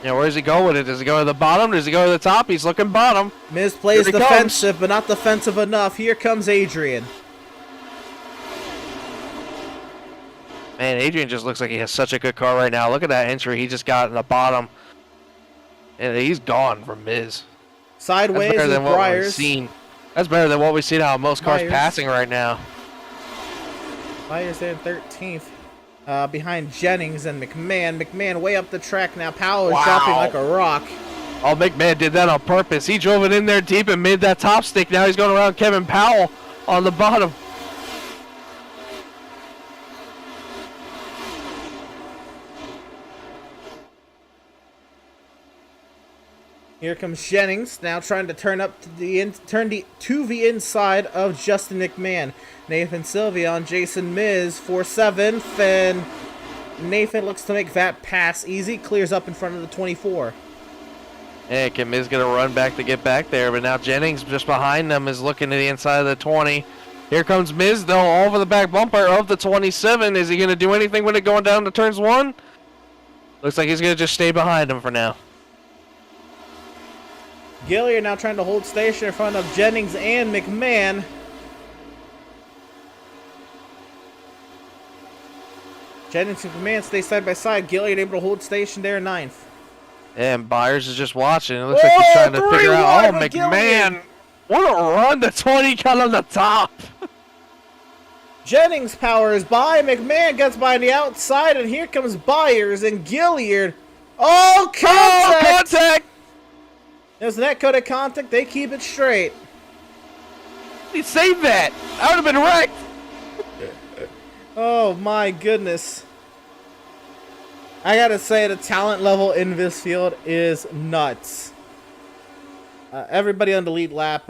Yeah, where does he go with it? Does he go to the bottom? Does he go to the top? He's looking bottom. Miz plays Here he defensive, but not defensive enough. Here comes Adrian. Man, Adrian just looks like he has such a good car right now. Look at that entry he just got in the bottom. And he's gone from Miz. Sideways That's better with than what we've Briars. seen. That's better than what we've seen out of most cars Briars. passing right now. Briars there in 13th. Behind Jennings and McMahon. McMahon way up the track now. Powell is dropping like a rock. Oh, McMahon did that on purpose. He drove it in there deep and made that top stick. Now he's going around Kevin Powell on the bottom. Here comes Jennings, now trying to turn to the inside of Justin McMahon. Nathan Sylvia on Jason Miz for 7th, and Nathan looks to make that pass easy, clears up in front of the 24. Yeah, Miz gonna run back to get back there, but now Jennings just behind them is looking to the inside of the 20. Here comes Miz though, over the back bumper of the 27. Is he gonna do anything with it going down to turns 1? Looks like he's gonna just stay behind him for now. Gilliard now trying to hold station in front of Jennings and McMahon. Jennings and McMahon stay side by side. Gilliard able to hold station there in 9th. Yeah, and Byers is just watching. It looks like he's trying to figure out. Oh, McMahon! What a run the 20 got on the top! Jennings powers by. McMahon gets by on the outside, and here comes Byers and Gilliard. Oh, contact! Oh, contact! There's net code of contact. They keep it straight. He saved that. I would have been wrecked. Oh my goodness. I gotta say the talent level in this field is nuts. Everybody on the lead lap,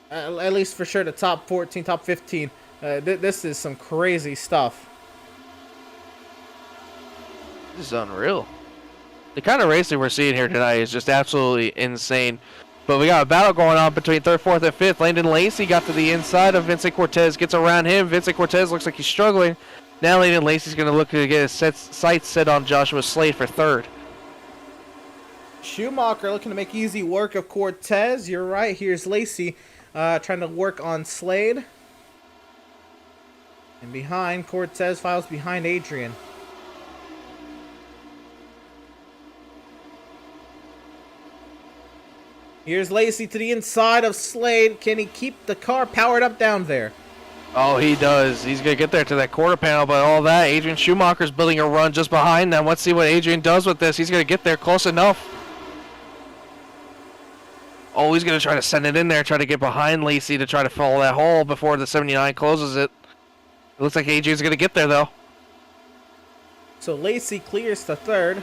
at least for sure the top 14, top 15. This is some crazy stuff. This is unreal. The kind of racing we're seeing here tonight is just absolutely insane. But we got a battle going on between 3rd, 4th, and 5th. Landon Lacey got to the inside of Vincent Cortez, gets around him. Vincent Cortez looks like he's struggling. Now Landon Lacey's going to look to get his sights set on Joshua Slade for 3rd. Schumacher looking to make easy work of Cortez. You're right. Here's Lacey trying to work on Slade. And behind, Cortez files behind Adrian. Here's Lacey to the inside of Slade. Can he keep the car powered up down there? Oh, he does. He's going to get there to that quarter panel, but all that, Adrian Schumacher's building a run just behind them. Let's see what Adrian does with this. He's going to get there close enough. Oh, he's going to try to send it in there, try to get behind Lacey to try to fill that hole before the 79 closes it. It looks like Adrian's going to get there, though. So Lacey clears to 3rd.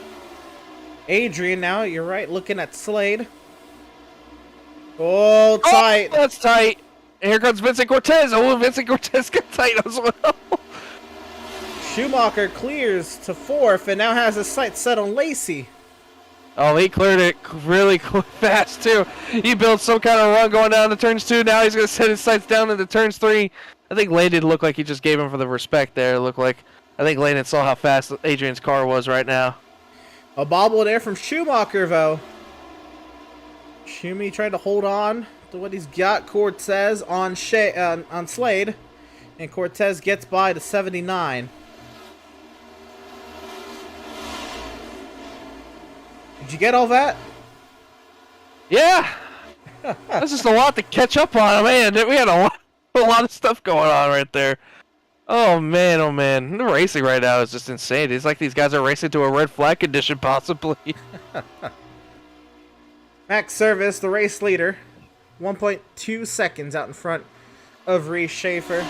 Adrian now, you're right, looking at Slade. Oh, tight. Oh, that's tight. And here comes Vincent Cortez. Oh, Vincent Cortez got tight as well. Schumacher clears to 4th and now has his sights set on Lacey. Oh, he cleared it really fast, too. He built some kind of run going down to turns 2. Now he's going to set his sights down into turns 3. I think Landon looked like he just gave him for the respect there. It looked like, I think Landon saw how fast Adrian's car was right now. A bobble there from Schumacher, though. Schumi tried to hold on to what he's got. Cortez on Slade. And Cortez gets by to 79. Did you get all that? Yeah. That's just a lot to catch up on, man. We had a lot of stuff going on right there. Oh man, the racing right now is just insane. It's like these guys are racing to a red flag condition, possibly. Max Service, the race leader, 1.2 seconds out in front of Reese Schaefer.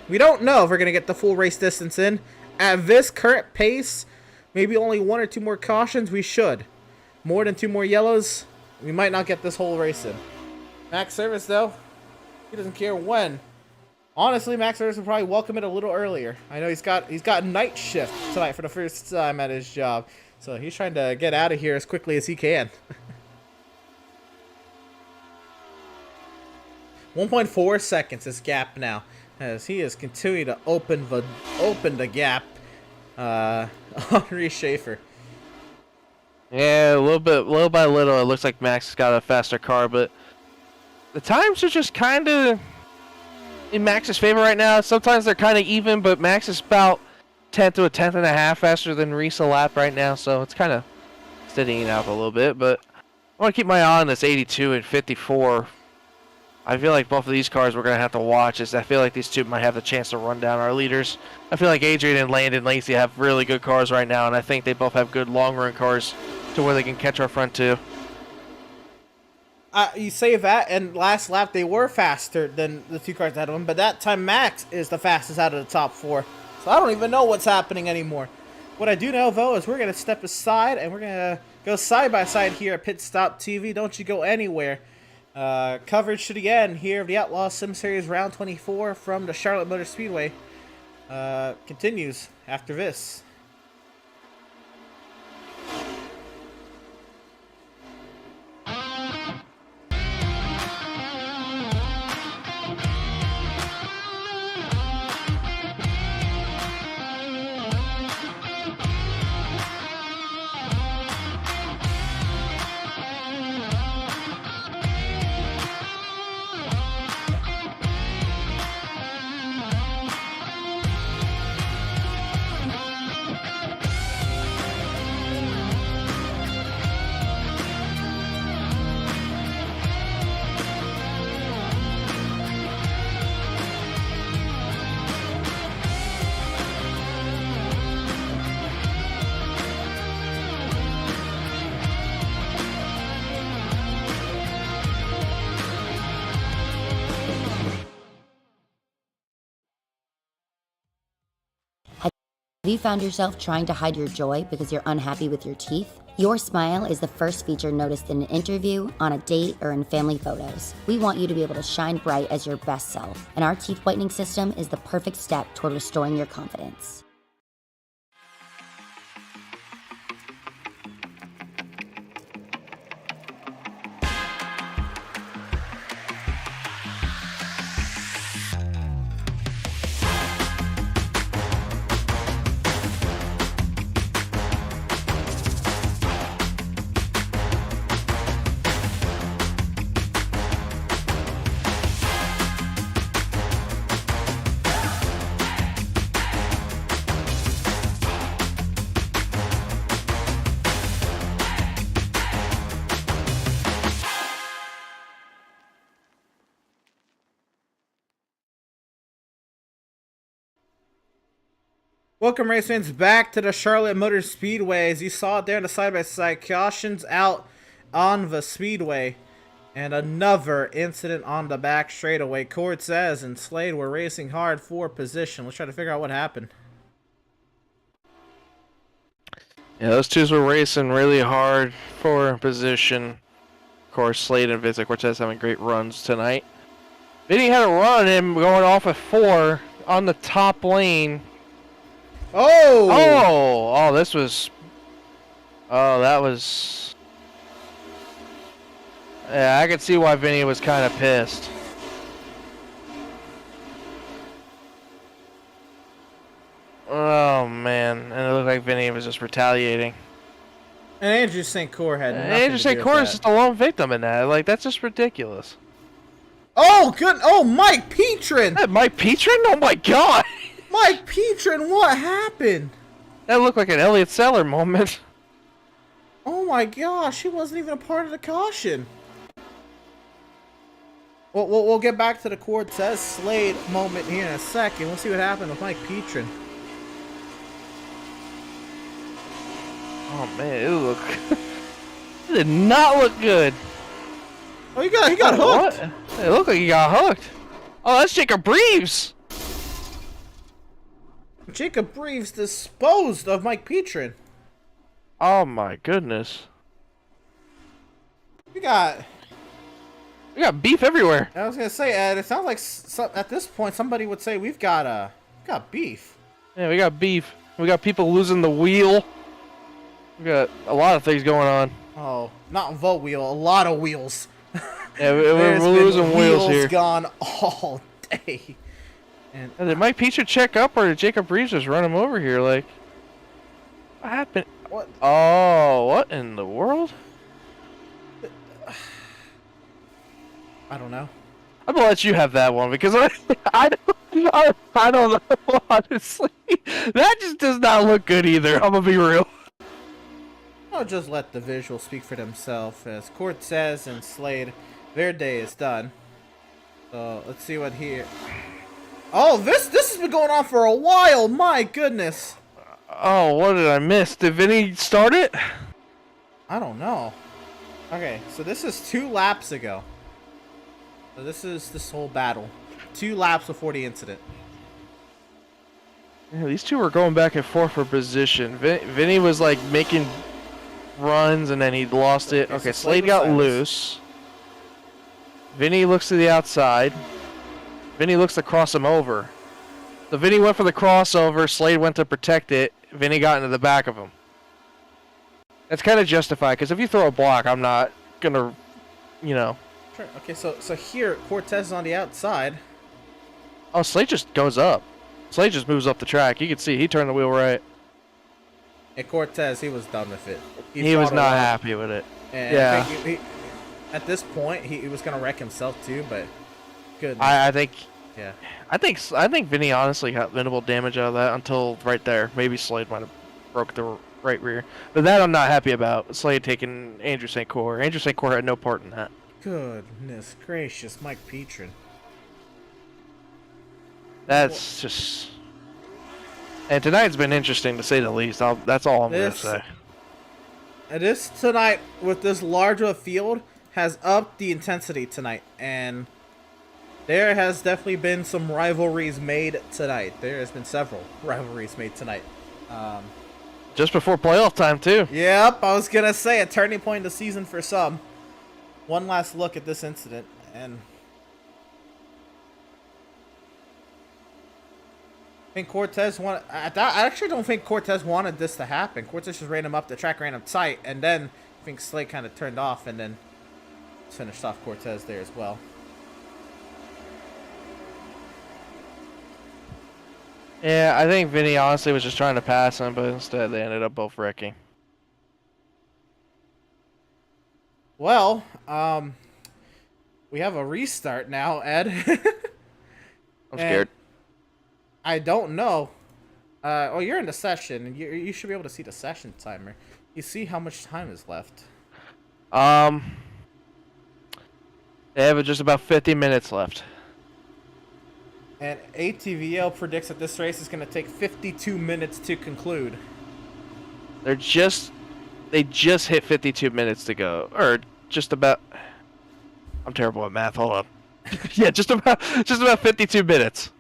We don't know if we're going to get the full race distance in. At this current pace, maybe only 1 or 2 more cautions, we should. More than 2 more yellows, we might not get this whole race in. Max Service, though, he doesn't care when. Honestly, Max Service would probably welcome it a little earlier. I know he's got night shift tonight for the first time at his job, so he's trying to get out of here as quickly as he can. 1.4 seconds this gap now, as he is continuing to open the gap on Reese Schaefer. Yeah, little by little, it looks like Max has got a faster car, but the times are just kind of in Max's favor right now. Sometimes they're kind of even, but Max is about 10th to a 10th and a half faster than Reese a lap right now, so it's kind of steadying out a little bit. But I want to keep my eye on this 82 and 54. I feel like both of these cars we're going to have to watch, as I feel like these two might have the chance to run down our leaders. I feel like Adrian and Landon Lacey have really good cars right now, and I think they both have good long-run cars to where they can catch our front two. You say that, and last lap they were faster than the 2 cars ahead of them, but that time Max is the fastest out of the top 4. So I don't even know what's happening anymore. What I do know, though, is we're going to step aside, and we're going to go side-by-side here at Pit Stop TV. Don't you go anywhere. Coverage to the end here of the Outlaws Sim Series Round 24 from the Charlotte Motor Speedway continues after this. Have you found yourself trying to hide your joy because you're unhappy with your teeth? Your smile is the first feature noticed in an interview, on a date, or in family photos. We want you to be able to shine bright as your best self, and our teeth whitening system is the perfect step toward restoring your confidence. Welcome, race fans, back to the Charlotte Motor Speedway. As you saw it there in the side-by-side cautions out on the speedway. And another incident on the back straightaway. Cortez and Slade were racing hard for position. Let's try to figure out what happened. Yeah, those two were racing really hard for position. Of course, Slade and Vincent Cortez having great runs tonight. Vinny had a run and going off at 4 on the top lane. Oh, this was... Oh, that was... Yeah, I could see why Vinny was kind of pissed. Oh, man. And it looked like Vinny was just retaliating. And Andrew St. Cyr had nothing Andrew to do St. with Cyr that. is just a lone victim in that. Like, that's just ridiculous. Oh, good. Oh, Mike Petrin. That Mike Petrin? Oh, my God. Mike Petrin, what happened? That looked like an Elliott Seller moment. Oh, my gosh. He wasn't even a part of the caution. We'll get back to the Cortez Slade moment here in a second. We'll see what happened with Mike Petrin. Oh man, it did not look good. Oh, he got hooked. What? It looked like he got hooked. Oh, that's Jacob Reeves. Jacob Reeves disposed of Mike Petrin. Oh my goodness. We got beef everywhere. I was gonna say, Ed. It sounds like at this point somebody would say we've got beef. Yeah, we got beef. We got people losing the wheel. We got a lot of things going on. Oh, not the wheel. A lot of wheels. Yeah, we're losing wheels here. Gone all day. And did Mike Petrin check up, or did Jacob Reeves just run him over here? Like, what happened? What? Oh, what in the world? I don't know. I'm gonna let you have that one because I don't know, honestly. That just does not look good either. I'm gonna be real. I'll just let the visuals speak for themselves. As Cortez and Slade, their day is done. So let's see what here. Oh, this has been going on for a while. My goodness. Oh, what did I miss? Did Vinny start it? I don't know. Okay, so this is 2 laps ago. So this is this whole battle. 2 laps before the incident. Yeah, these two were going back and forth for position. Vinny was like making runs and then he lost it. Okay, so Slade got loose. Vinny looks to the outside. Vinny looks to cross him over. So Vinny went for the crossover. Slade went to protect it. Vinny got into the back of him. That's kind of justified because if you throw a block, I'm not gonna, you know. Sure. Okay, so here Cortez is on the outside. Oh, Slade just goes up. Slade just moves up the track. You can see he turned the wheel right. And Cortez, he was done with it. He was not happy with it. And yeah. I think he, at this point, he was gonna wreck himself too. But good. I think. Yeah. I think Vinny honestly got minimal damage out of that until right there. Maybe Slade might have broke the right rear, but that I'm not happy about. Slade taking Andrew St. Cyr. Andrew St. Cyr had no part in that. Goodness gracious, Mike Petrin. That's just. And tonight's been interesting to say the least. That's all I'm gonna say. This tonight with this large of a field has upped the intensity tonight, and there has definitely been some rivalries made tonight. There has been several rivalries made tonight. Just before playoff time too. Yep, I was gonna say a turning point in the season for some. One last look at this incident, and I think Cortez wanted. I actually don't think Cortez wanted this to happen. Cortez just ran him up the track, ran him tight, and then I think Slade kind of turned off and then finished off Cortez there as well. Yeah, I think Vinny honestly was just trying to pass him, but instead they ended up both wrecking. Well, we have a restart now, Ed. I'm scared. I don't know. Oh, you're in the session. You should be able to see the session timer. You see how much time is left. They have just about 50 minutes left. And ATVL predicts that this race is going to take 52 minutes to conclude. They just hit 52 minutes to go, or just about. I'm terrible at math. Hold on. Yeah, just about 52 minutes.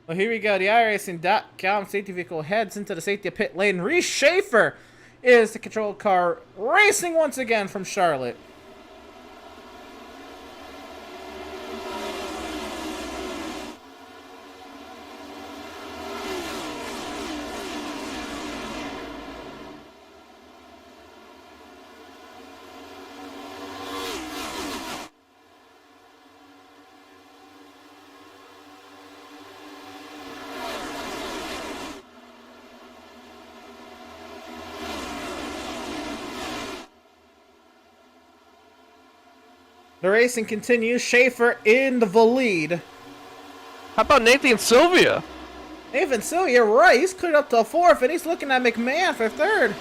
Well, here we go. The iRacing.com safety vehicle heads into the safety pit lane. Reese Schaefer is the control car racing once again from Charlotte. The racing continues. Schaefer in the lead. How about Nathan Sylvia? Nathan Sylvia, right. He's cleared up to fourth, and he's looking at McMahon for third.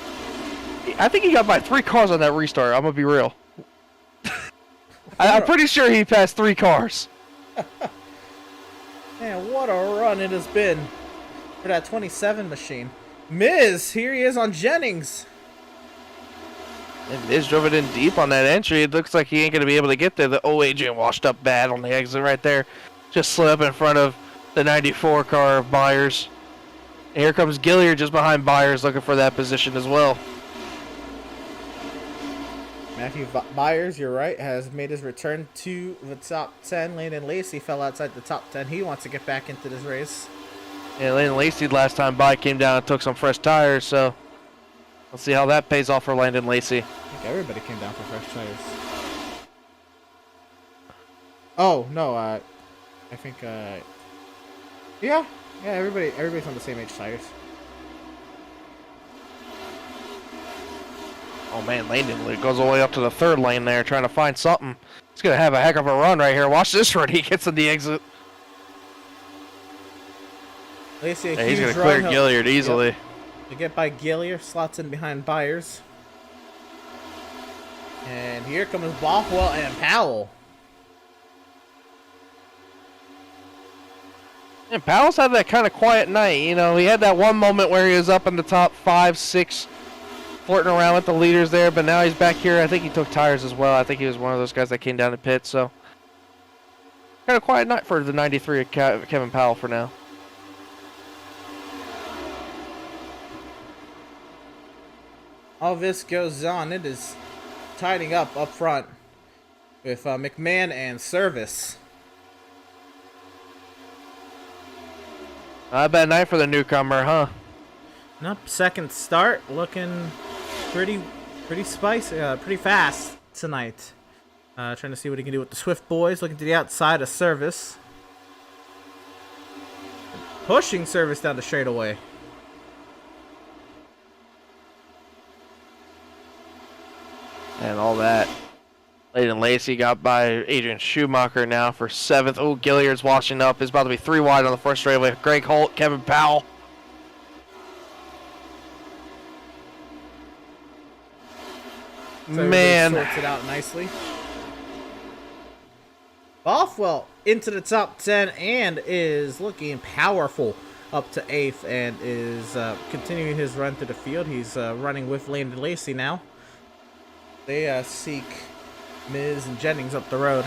I think he got by 3 cars on that restart. I'm going to be real. I'm pretty sure he passed 3 cars. Man, what a run it has been for that 27 machine. Miz, here he is on Jennings. And Miz drove it in deep on that entry. It looks like he ain't going to be able to get there. The Adrian washed up bad on the exit right there. Just slid up in front of the 94 car of Byers. And here comes Gilliard just behind Byers looking for that position as well. Matthew Byers, you're right, has made his return to the top 10. Landon Lacey fell outside the top 10. He wants to get back into this race. Yeah, Landon Lacey last time by came down and took some fresh tires, so let's see how that pays off for Landon Lacey. I think everybody came down for fresh tires. Oh, no, I think, yeah, everybody's on the same age tires. Oh man, Landon goes all the way up to the 3rd lane there trying to find something. He's going to have a heck of a run right here. Watch this run. He gets in the exit. Lacey, Yeah, he's going to clear Gilliard easily. Yep. To get by Gilliard, slots in behind Byers. And here comes Bothwell and Powell. And Powell's had that kind of quiet night. You know, he had that one moment where he was up in the top 5, 6, flirting around with the leaders there, but now he's back here. I think he took tires as well. I think he was one of those guys that came down to pit, so kind of quiet night for the 93 of Kevin Powell for now. All this goes on. It is tidying up front with McMahon and Service. Not a bad night for the newcomer, huh? Nope, second start, looking pretty spicy, pretty fast tonight. Trying to see what he can do with the Swift boys. Looking to the outside of Service. Pushing Service down the straightaway. And all that. Landon Lacey got by Adrian Schumacher now for 7th. Oh, Gilliard's washing up. It's about to be 3 wide on the first straightaway. Greg Holt, Kevin Powell. So man, sorts it out nicely. Bothwell into the top 10 and is looking powerful up to 8th and is continuing his run through the field. He's running with Landon Lacey now. They seek Miz and Jennings up the road.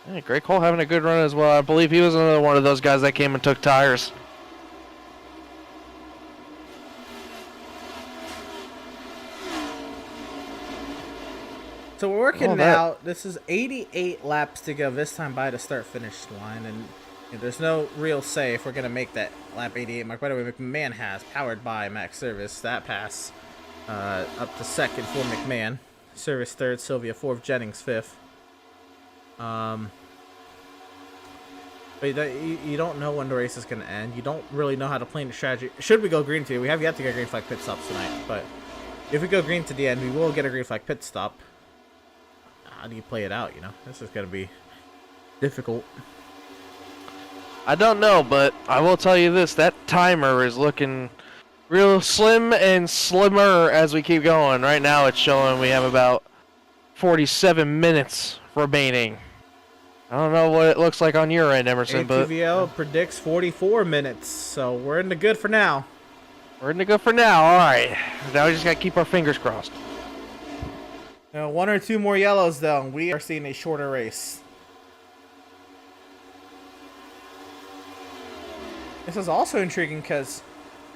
Yeah, Greg Cole having a good run as well. I believe he was another one of those guys that came and took tires. So we're working now. This is 88 laps to go this time by the start-finish line, and there's no real say if we're going to make that lap 88 mark. By the way, McMahon has, powered by Max Service. That pass up to 2nd for McMahon. Service 3rd, Sylvia 4th, Jennings 5th. But you don't know when the race is going to end. You don't really know how to plan the strategy. Should we go green to? We have yet to get green flag pit stops tonight, but if we go green to the end, we will get a green flag pit stop. How do you play it out, you know? This is going to be difficult. I don't know, but I will tell you this. That timer is looking real slim and slimmer as we keep going. Right now it's showing we have about 47 minutes remaining. I don't know what it looks like on your end, Emerson, but ATVL predicts 44 minutes, so we're in the good for now. We're in the good for now. All right. Now we just got to keep our fingers crossed. Now, 1 or 2 more yellows, though, and we are seeing a shorter race. This is also intriguing because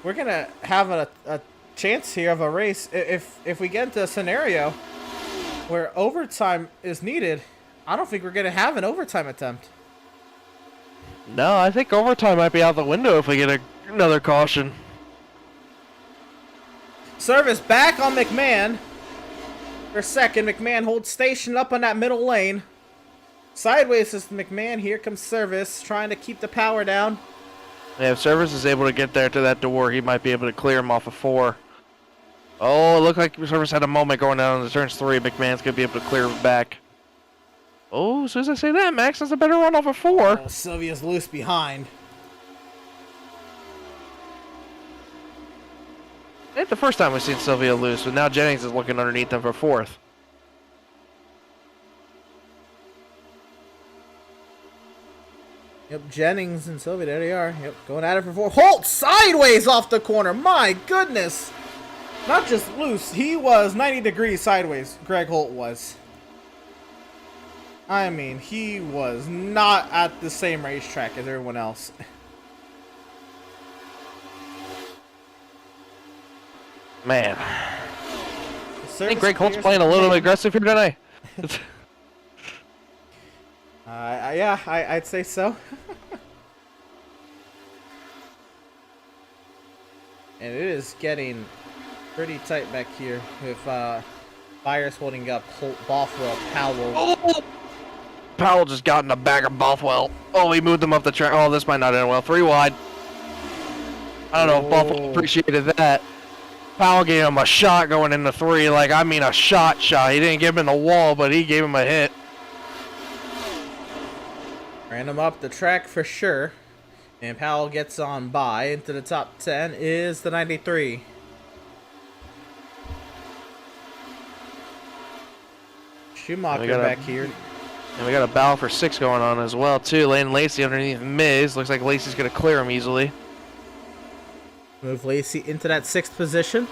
we're going to have a chance here of a race. If we get into a scenario where overtime is needed, I don't think we're going to have an overtime attempt. No, I think overtime might be out the window if we get another caution. Service back on McMahon. For 2nd, McMahon holds station up on that middle lane. Sideways is McMahon. Here comes Service, trying to keep the power down. Yeah, if Service is able to get there to that door, he might be able to clear him off of 4. Oh, it looked like Service had a moment going down on the turns 3. McMahon's going to be able to clear him back. Oh, as soon as I say that, Max has a better run off of 4. Sylvia's loose behind. It's the first time we've seen Sylvia loose, but now Jennings is looking underneath them for 4th. Yep, Jennings and Sylvia, there they are. Yep, going at it for 4. Holt sideways off the corner. My goodness. Not just loose, he was 90 degrees sideways. Greg Holt was. I mean, he was not at the same racetrack as everyone else. Man. I think Greg Holt's clears playing a little McMahon. bit aggressive here tonight. Yeah, I'd say so. And it is getting pretty tight back here with Byers holding up Holt, Bothwell, Powell. Oh! Powell just got in the back of Bothwell. Oh, he moved him up the track. Oh, this might not end well. 3 wide. I don't know if Bothwell appreciated that. Powell gave him a shot going into 3. Like, I mean a shot. He didn't give him the wall, but he gave him a hit. Ran him up the track for sure. And Powell gets on by. Into the top 10 is the 93. Schumacher back here. And we got a battle for 6 going on as well, too. Landon Lacey underneath Miz. Looks like Lacey's going to clear him easily. Move Lacey into that 6th position.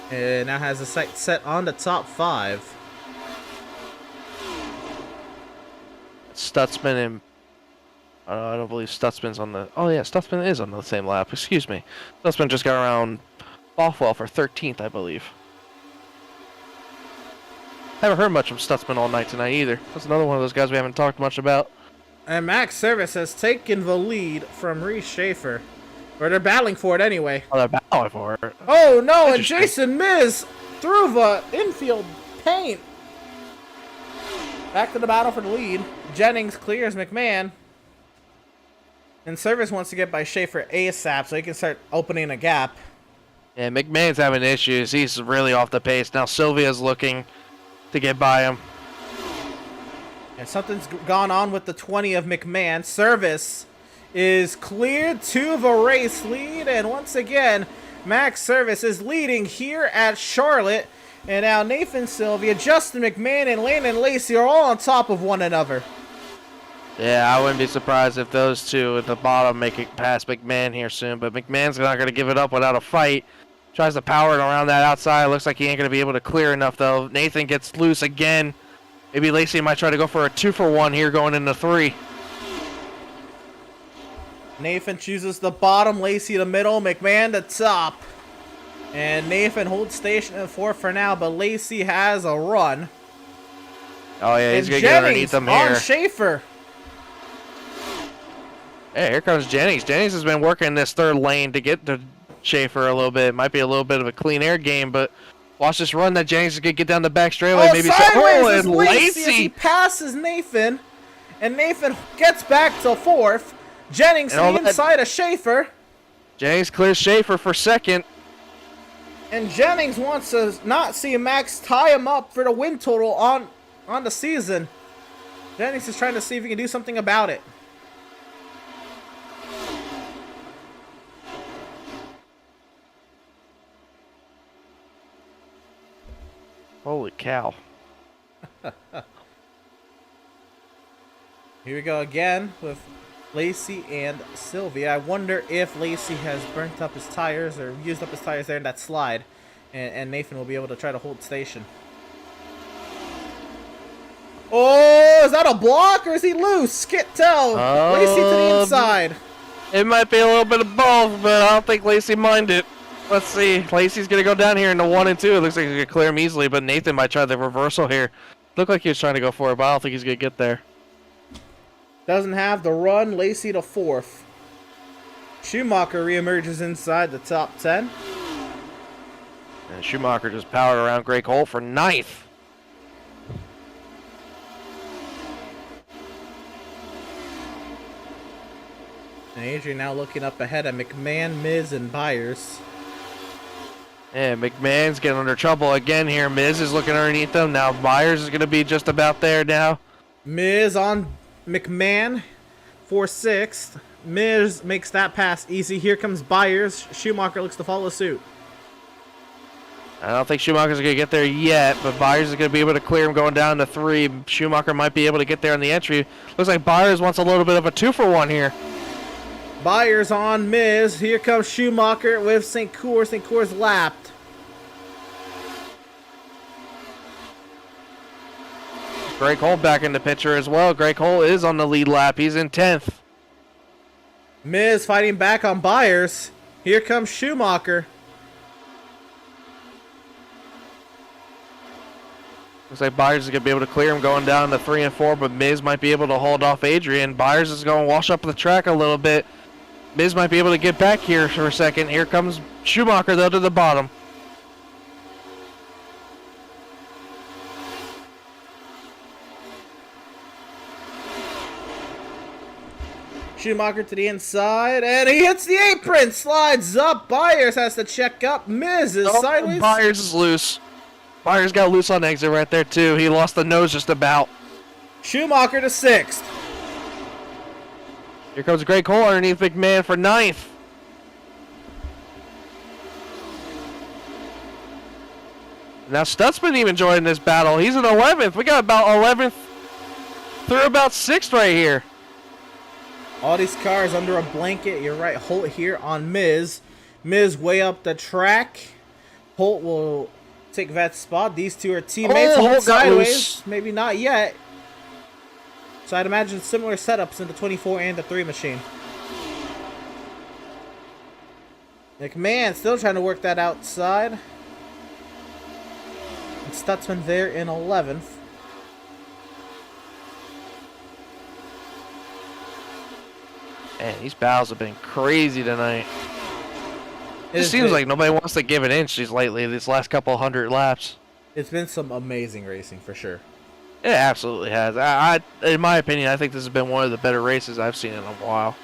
And now has the sight set on the top 5. Stutzman and... I don't believe Stutzman's on the... Oh, yeah, Stutzman is on the same lap. Excuse me. Stutzman just got around Bothwell for 13th, I believe. Haven't heard much from Stutzman all night tonight either. That's another one of those guys we haven't talked much about. And Max Service has taken the lead from Reese Schaefer. Or they're battling for it anyway. Oh, they're battling for it. Oh no, and Jason Miz through the infield paint. Back to the battle for the lead. Jennings clears McMahon. And Service wants to get by Schaefer ASAP so he can start opening a gap. Yeah, McMahon's having issues. He's really off the pace. Now Sylvia's looking to get by him. And something's gone on with the 20 of McMahon. Service is cleared to the race lead. And once again, Max Service is leading here at Charlotte. And now Nathan Sylvia, Justin McMahon, and Landon Lacey are all on top of one another. Yeah, I wouldn't be surprised if those two at the bottom make it past McMahon here soon. But McMahon's not going to give it up without a fight. Tries to power it around that outside. Looks like he ain't going to be able to clear enough, though. Nathan gets loose again. Maybe Lacey might try to go for a 2-for-1 here going into 3. Nathan chooses the bottom, Lacey the middle, McMahon the top. And Nathan holds station at 4 for now, but Lacey has a run. Oh, yeah, he's and going to get underneath Jennings them here. on Schaefer. Hey, here comes Jennings. Jennings has been working this 3rd lane to get to Schaefer a little bit. It might be a little bit of a clean air game, but watch this run that Jennings is going to get down the back straightaway. Oh, maybe sideways is and Lacey as he passes Nathan. And Nathan gets back to 4th. Jennings to the inside of Schaefer. Jennings clears Schaefer for 2nd. And Jennings wants to not see Max tie him up for the win total on the season. Jennings is trying to see if he can do something about it. Holy cow. Here we go again with Lacey and Sylvia. I wonder if Lacey has burnt up his tires or used up his tires there in that slide. And Nathan will be able to try to hold station. Oh, is that a block or is he loose? Can't tell. Lacey to the inside. It might be a little bit of both, but I don't think Lacey minded. Let's see. Lacey's going to go down here into 1 and 2. It looks like he's going to clear him easily, but Nathan might try the reversal here. Looked like he was trying to go for it, but I don't think he's going to get there. Doesn't have the run. Lacey to 4th. Schumacher reemerges inside the top 10. And Schumacher just powered around Greg Holt for 9th. And Adrian now looking up ahead at McMahon, Miz, and Byers. And McMahon's getting under trouble again here. Miz is looking underneath them. Now Byers is going to be just about there now. Miz on McMahon for 6th. Miz makes that pass easy. Here comes Byers. Schumacher looks to follow suit. I don't think Schumacher's going to get there yet, but Byers is going to be able to clear him going down to 3. Schumacher might be able to get there on the entry. Looks like Byers wants a little bit of a 2-for-1 here. Byers on Miz. Here comes Schumacher with St. Cours. St. Cours lapped. Greg Cole back in the picture as well. Greg Cole is on the lead lap. He's in 10th. Miz fighting back on Byers. Here comes Schumacher. Looks like Byers is going to be able to clear him going down to 3 and 4, but Miz might be able to hold off Adrian. Byers is going to wash up the track a little bit. Miz might be able to get back here for a second. Here comes Schumacher, though, to the bottom. Schumacher to the inside, and he hits the apron, slides up. Byers has to check up. Miz is sideways. Byers is loose. Byers got loose on exit right there, too. He lost the nose just about. Schumacher to 6th. Here comes Greg Cole underneath McMahon for 9th. Now Stutzman even joined this battle. He's in 11th. We got about 11th through about 6th right here. All these cars under a blanket. You're right. Holt here on Miz. Miz way up the track. Holt will take that spot. These two are teammates. Oh, Holt got sideways. loose. Maybe not yet. So I'd imagine similar setups in the 24 and the 3 machine. McMahon still trying to work that outside. And Stutzman there in 11th. Man, these battles have been crazy tonight. It seems been, like nobody wants to give an inch these lately, these last couple hundred laps. It's been some amazing racing for sure. It absolutely has. I, in my opinion, I think this has been one of the better races I've seen in a while.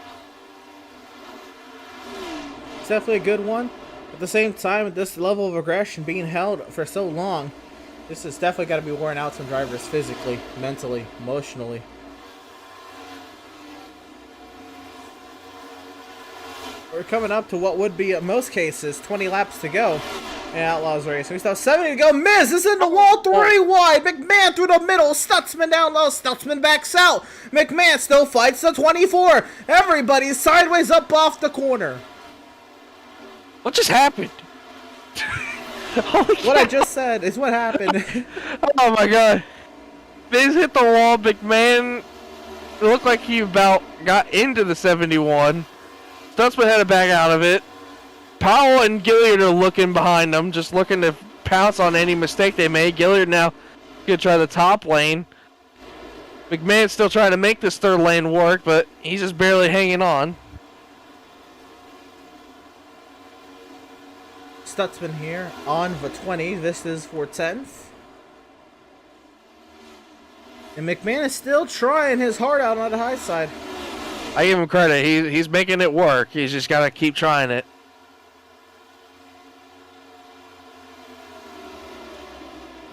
It's definitely a good one. At the same time, with this level of aggression being held for so long, this has definitely got to be wearing out some drivers physically, mentally, emotionally. We're coming up to what would be, in most cases, 20 laps to go in Outlaws race. We still have 70 to go. Miz is in the wall, 3 wide. McMahon through the middle. Stutzman down low. Stutzman backs out. McMahon still fights the 24. Everybody's sideways up off the corner. What just happened? What I just said is what happened. Oh my god. Miz hit the wall. McMahon looked like he about got into the 71. Stutzman had to back out of it. Powell and Gilliard are looking behind them, just looking to pounce on any mistake they made. Gilliard now gonna try the top lane. McMahon's still trying to make this third lane work, but he's just barely hanging on. Stutzman here on the 20. This is for 10th. And McMahon is still trying his heart out on the high side. I give him credit. He's making it work. He's just got to keep trying it.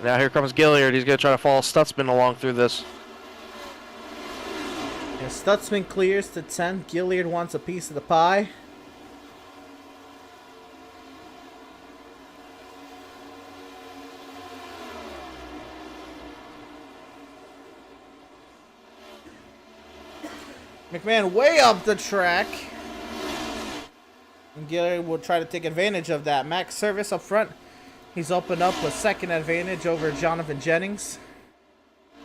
Now here comes Gilliard. He's going to try to follow Stutzman along through this. And Stutzman clears to 10th. Gilliard wants a piece of the pie. McMahon way up the track. And Gilliard will try to take advantage of that. Max Service up front. He's opened up a second advantage over Jonathan Jennings.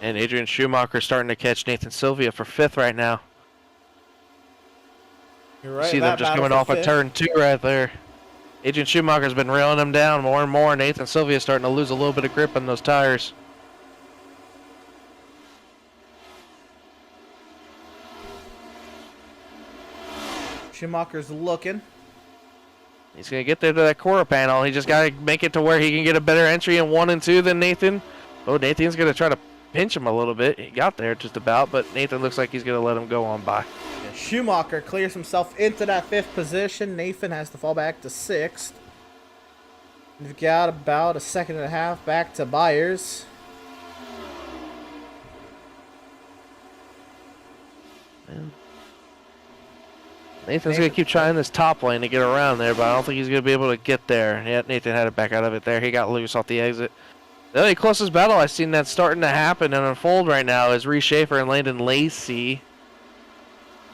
And Adrian Schumacher starting to catch Nathan Sylvia for 5th right now. You're right. See them just coming off a turn 2 right there. Adrian Schumacher's been railing them down more and more. Nathan Sylvia's starting to lose a little bit of grip on those tires. Schumacher's looking. He's going to get there to that quarter panel. He just got to make it to where he can get a better entry in 1 and 2 than Nathan. Oh, Nathan's going to try to pinch him a little bit. He got there just about, but Nathan looks like he's going to let him go on by. And Schumacher clears himself into that 5th position. Nathan has to fall back to 6th. We've got about a second and a half back to Byers. Nathan's going to keep trying this top lane to get around there, but I don't think he's going to be able to get there. Yeah, Nathan had to back out of it there. He got loose off the exit. The only closest battle I've seen that's starting to happen and unfold right now is Reese Schaefer and Landon Lacey.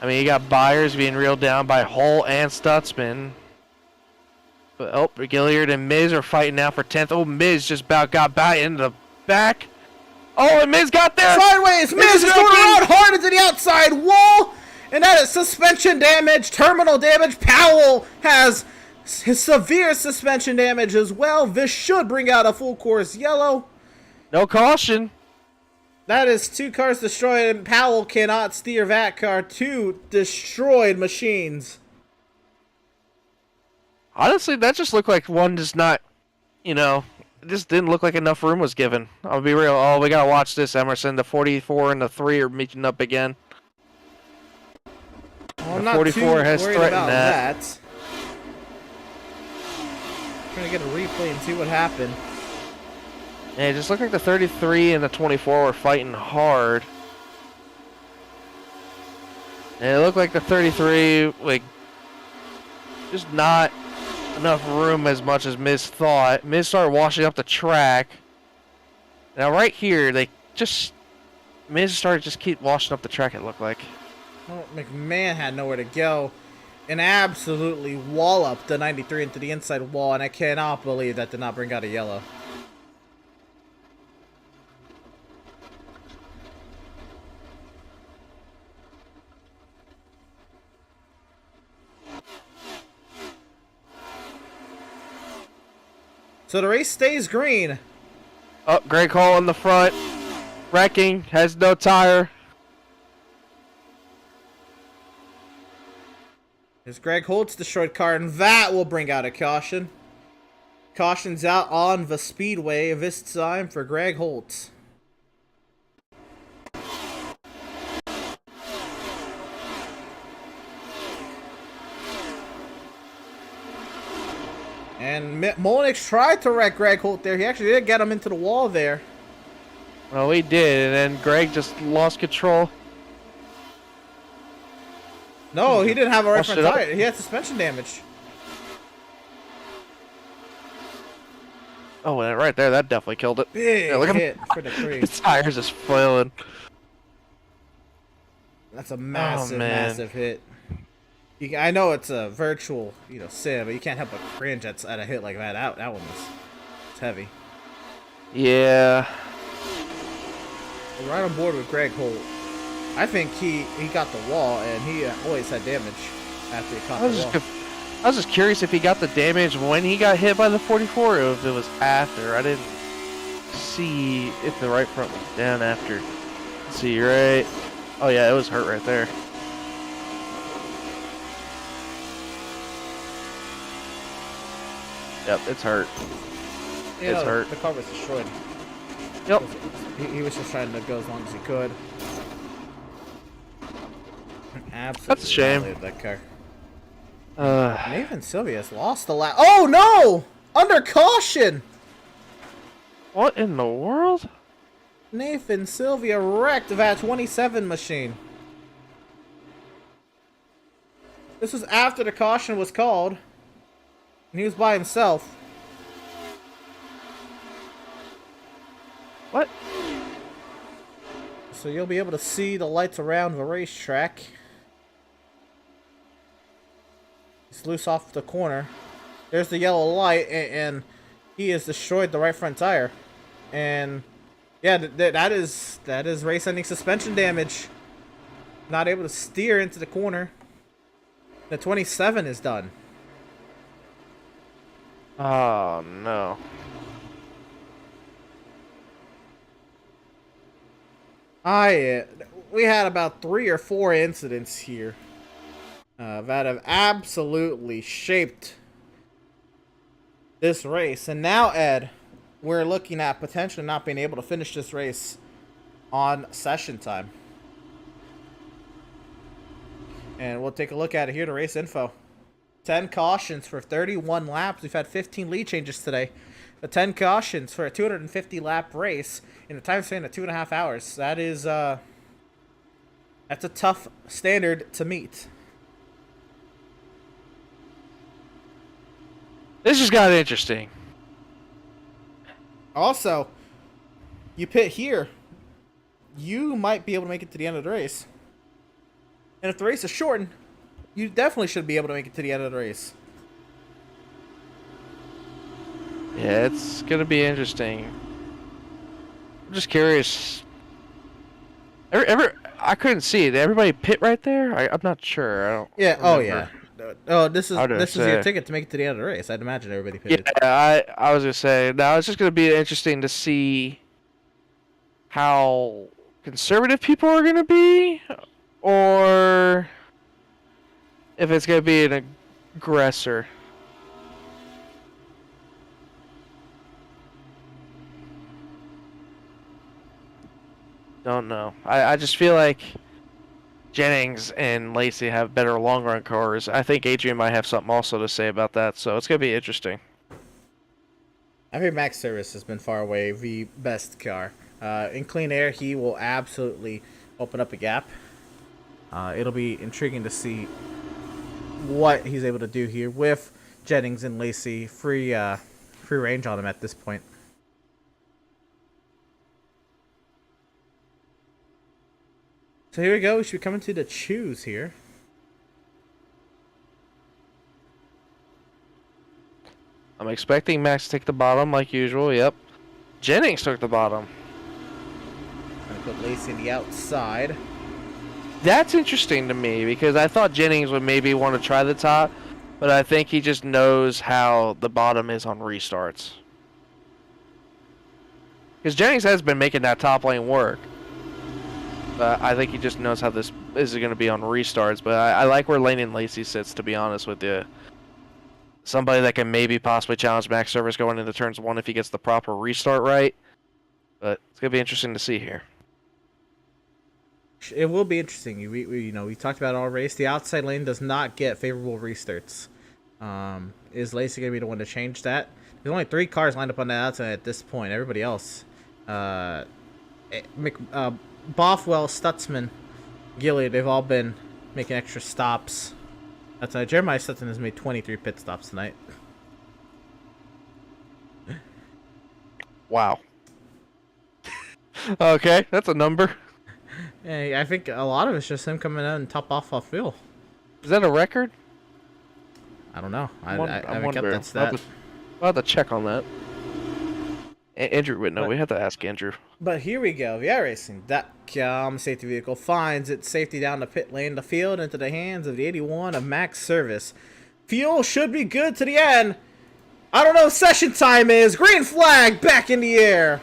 I mean, you got Byers being reeled down by Hull and Stutzman. But, oh, Gilliard and Miz are fighting now for 10th. Oh, Miz just about got back into the back. Oh, and Miz got there. Sideways. Miz is going around hard into the outside wall. And that is suspension damage, terminal damage. Powell has his severe suspension damage as well. This should bring out a full course yellow. No caution. That is 2 cars destroyed, and Powell cannot steer that car. 2 destroyed machines. Honestly, that just looked like one just not, you know, it just didn't look like enough room was given. I'll be real. Oh, we got to watch this, Emerson. The 44 and the 3 are meeting up again. Well, I'm the not 44 too has worried threatened about that. Trying to get a replay and see what happened. Yeah, it just looked like the 33 and the 24 were fighting hard. And it looked like the 33, like, just not enough room as much as Miz thought. Miz started washing up the track. Now right here, Miz started just keep washing up the track, it looked like. Well, McMahon had nowhere to go and absolutely walloped the 93 into the inside wall, and I cannot believe that did not bring out a yellow. So the race stays green. Oh, Greg Hall in the front. Wrecking, has no tire. There's Greg Holt's destroyed car, and that will bring out a caution. Caution's out on the speedway this time for Greg Holt. And Molnix tried to wreck Greg Holt there. He actually did get him into the wall there. Well, he did, and then Greg just lost control. No, he didn't have a right Washed front it up. tire. He had suspension damage. Oh, and right there, that definitely killed it. Big Yeah, look at him. hit for the 3. His tires is flailing. That's a massive, man. massive hit. I know it's a virtual, sim, but you can't help but cringe at a hit like that. That one was heavy. Yeah. We're right on board with Greg Holt. I think he got the wall, and he always had damage after he caught the wall. I was just curious if he got the damage when he got hit by the 44, or if it was after. I didn't see if the right front was down after. Let's see, right? Oh yeah, it was hurt right there. Yep, it's hurt. It's hurt. The car was destroyed. Yep. He was just trying to go as long as he could. Absolutely. That's a shame. violated that car. Nathan Sylvia's lost the lap. Oh no! Under caution! What in the world? Nathan Sylvia wrecked that 27 machine. This was after the caution was called. And he was by himself. What? So you'll be able to see the lights around the racetrack. He's loose off the corner. There's the yellow light, and he has destroyed the right front tire. And yeah, that is race-ending suspension damage. Not able to steer into the corner. The 27 is done. Oh no. We had about 3 or 4 incidents here that have absolutely shaped this race. And now, Ed, we're looking at potentially not being able to finish this race on session time. And we'll take a look at it here, the race info. 10 cautions for 31 laps. We've had 15 lead changes today. The 10 cautions for a 250 lap race in a time span of 2.5 hours. That is that's a tough standard to meet. This just got interesting. Also, you pit here, you might be able to make it to the end of the race. And if the race is shortened, you definitely should be able to make it to the end of the race. Yeah, it's gonna be interesting. I'm just curious. I couldn't see it. Did everybody pit right there? I'm not sure. I don't. Yeah. Remember. Oh yeah. Oh, this is say. your ticket to make it to the end of the race. I'd imagine everybody pitted. Yeah, I was gonna say. Now it's just gonna be interesting to see how conservative people are gonna be, or if it's gonna be an aggressor. Don't know. I just feel like Jennings and Lacey have better long run cars. I think Adrian might have something also to say about that, so it's gonna be interesting. I think Max Service has been far away the best car. In clean air, he will absolutely open up a gap. It'll be intriguing to see what he's able to do here with Jennings and Lacey free range on him at this point. So here we go. We should be coming to the choose here. I'm expecting Max to take the bottom like usual. Yep. Jennings took the bottom. Gonna put Lacey in the outside. That's interesting to me because I thought Jennings would maybe want to try the top, but I think he just knows how the bottom is on restarts. Because Jennings has been making that top lane work. But I think he just knows how this is going to be on restarts. But I like where Lane and Lacey sits, to be honest with you. Somebody that can maybe possibly challenge Max Service going into turns 1 if he gets the proper restart right. But it's going to be interesting to see here. It will be interesting. We talked about it all race. The outside lane does not get favorable restarts. Is Lacey going to be the one to change that? There's only 3 cars lined up on the outside at this point. Everybody else. Bothwell, Stutzman, Gilly, they've all been making extra stops. That's Jeremiah Stutson has made 23 pit stops tonight. Wow. Okay, that's a number. Yeah, I think a lot of it's just him coming out and top off field. Is that a record? I don't know. I I'm haven't kept that stat. I'll have to check on that. Andrew would know. We have to ask Andrew. But here we go. The iRacing.com safety vehicle finds its safety down the pit lane, the field, into the hands of the 81 of Max Service. Fuel should be good to the end. I don't know what session time is. Green flag back in the air.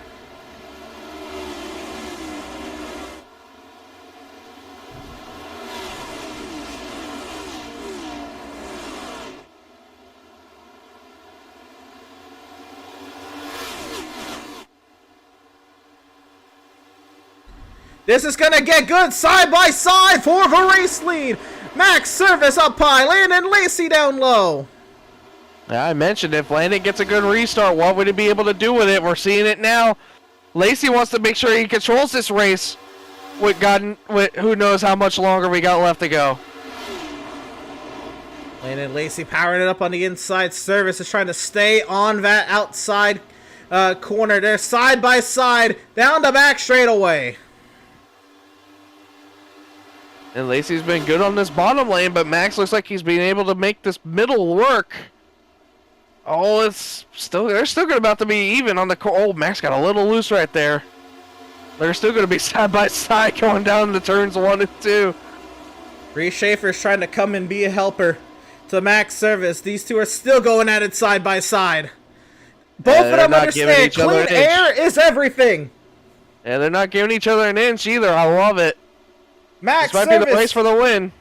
This is going to get good side by side for the race lead. Max Service up high, Landon Lacey down low. I mentioned if Landon gets a good restart, what would he be able to do with it? We're seeing it now. Lacey wants to make sure he controls this race. With who knows how much longer we got left to go. Landon Lacey powering it up on the inside. Service is trying to stay on that outside corner. They're side by side, down the back straightaway. And Lacey's been good on this bottom lane, but Max looks like he's being able to make this middle work. Oh, they're still about to be even on the oh, Max got a little loose right there. They're still going to be side by side going down the turns 1 and 2. Reese Schaefer's trying to come and be a helper to Max Service. These two are still going at it side by side. Both of them understand clean air is everything. Yeah, they're not giving each other an inch either. I love it. Max This might Service be the race for the win.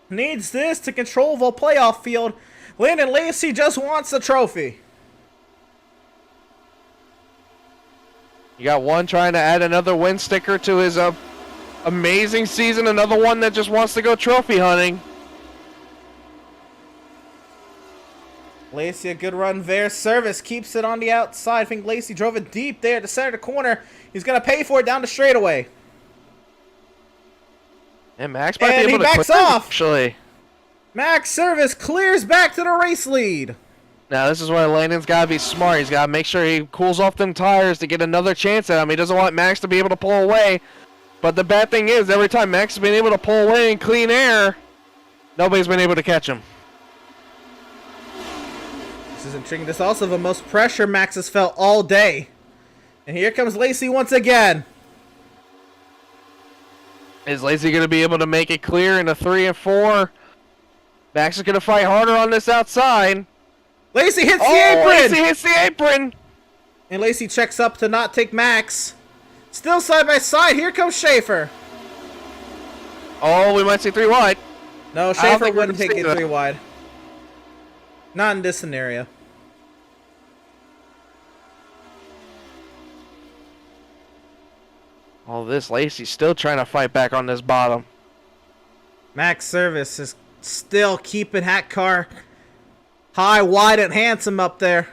Needs this to control the playoff field. Landon Lacey just wants the trophy. You got one trying to add another win sticker to his amazing season. Another one that just wants to go trophy hunting. Lacey, a good run there. Service keeps it on the outside. I think Lacey drove it deep there to center of the corner. He's going to pay for it down the straightaway. And Max might be able to backs off. Actually. Max Service clears back to the race lead. Now this is where Landon's got to be smart. He's got to make sure he cools off them tires to get another chance at him. He doesn't want Max to be able to pull away. But the bad thing is, every time Max has been able to pull away in clean air, nobody's been able to catch him. This is intriguing. This is also the most pressure Max has felt all day. And here comes Lacey once again. Is Lacey going to be able to make it clear in a 3 and 4? Max is going to fight harder on this outside. Lacey hits the apron! Lacey hits the apron! And Lacey checks up to not take Max. Still side by side. Here comes Schaefer. Oh, we might see 3 wide. No, Schaefer wouldn't take it 3 wide. Not in this scenario. All this, Lacey's still trying to fight back on this bottom. Max Service is still keeping Hat Car high, wide, and handsome up there.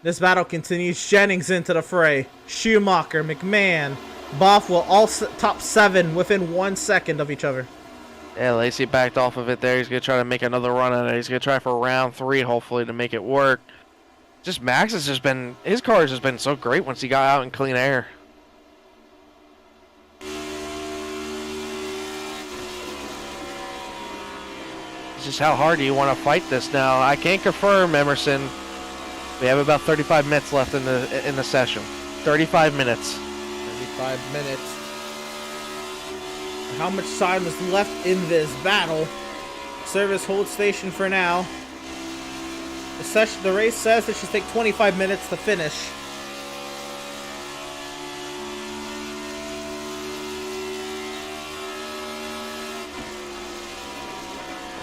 This battle continues. Jennings into the fray. Schumacher, McMahon, Bothwell, all top 7 within 1 second of each other. Yeah, Lacey backed off of it there. He's going to try to make another run at it. He's going to try for round 3, hopefully, to make it work. Just Max has just been, his car has just been so great once he got out in clean air. It's just how hard do you want to fight this now? I can't confirm, Emerson. We have about 35 minutes left in the session. 35 minutes. 35 minutes. How much time is left in this battle? Service hold station for now. The race says it should take 25 minutes to finish.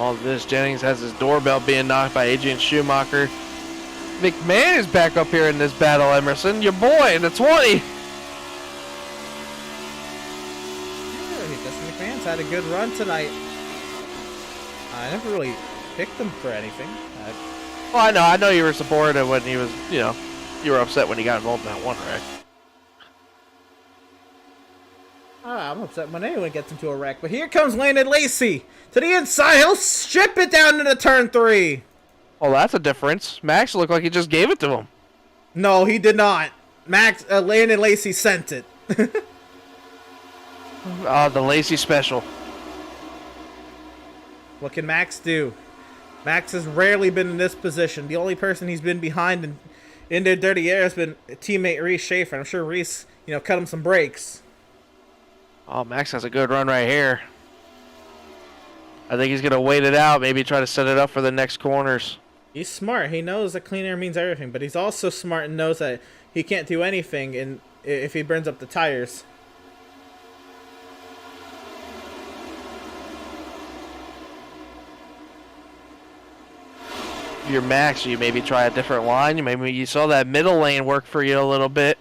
All this, Jennings has his doorbell being knocked by Adrian Schumacher. McMahon is back up here in this battle, Emerson. Your boy in the 20. Yeah, Justin McMahon's had a good run tonight. I never really picked him for anything. Well, I know you were supportive when he was, you were upset when he got involved in that one wreck. I'm upset when anyone gets into a wreck. But here comes Landon Lacey. To the inside, he'll strip it down into turn 3. Oh, that's a difference. Max looked like he just gave it to him. No, he did not. Landon Lacey sent it. The Lacey special. What can Max do? Max has rarely been in this position. The only person he's been behind in their dirty air has been teammate Reese Schaefer. I'm sure Reese, cut him some breaks. Oh, Max has a good run right here. I think he's going to wait it out, maybe try to set it up for the next corners. He's smart. He knows that clean air means everything, but he's also smart and knows that he can't do anything if he burns up the tires. If you're Max, you maybe try a different line. Maybe you saw that middle lane work for you a little bit.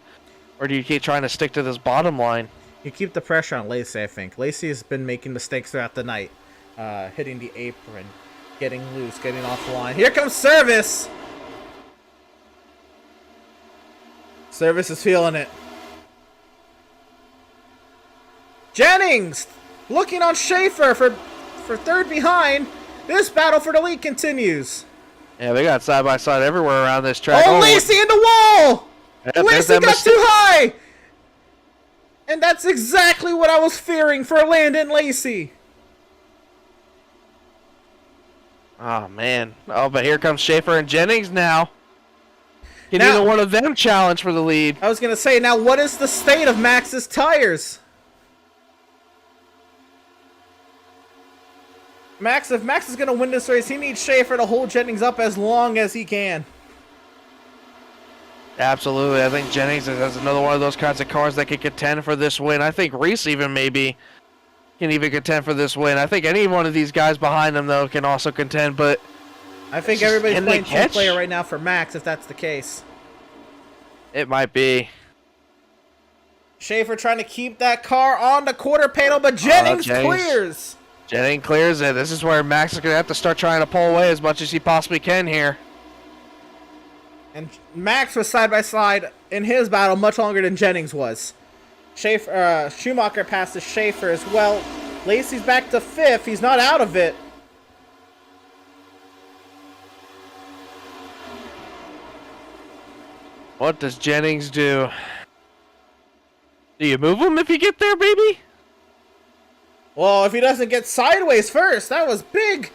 Or do you keep trying to stick to this bottom line? You keep the pressure on Lacey, I think. Lacey has been making mistakes throughout the night. Hitting the apron, getting loose, getting off the line. Here comes Service! Service is feeling it. Jennings! Looking on Schaefer for third behind. This battle for the lead continues. Yeah, they got side by side everywhere around this track. Oh, Lacey in the wall! Yeah, Lacey got too high! And that's exactly what I was fearing for Landon Lacey. Oh, man. Oh, but here comes Schaefer and Jennings now. Can either one of them challenge for the lead? I was going to say, now what is the state of Max's tires? If Max is going to win this race, he needs Schaefer to hold Jennings up as long as he can. Absolutely. I think Jennings is another one of those kinds of cars that can contend for this win. I think Reese even maybe can even contend for this win. I think any one of these guys behind him, though, can also contend, but I think everybody's playing team player right now for Max, if that's the case. It might be. Schaefer trying to keep that car on the quarter panel, but Jennings clears. Jennings clears it. This is where Max is going to have to start trying to pull away as much as he possibly can here. And Max was side by side in his battle much longer than Jennings was. Schumacher passes Schaefer as well. Lacey's back to 5th. He's not out of it. What does Jennings do? Do you move him if you get there, baby? Well, if he doesn't get sideways first, that was big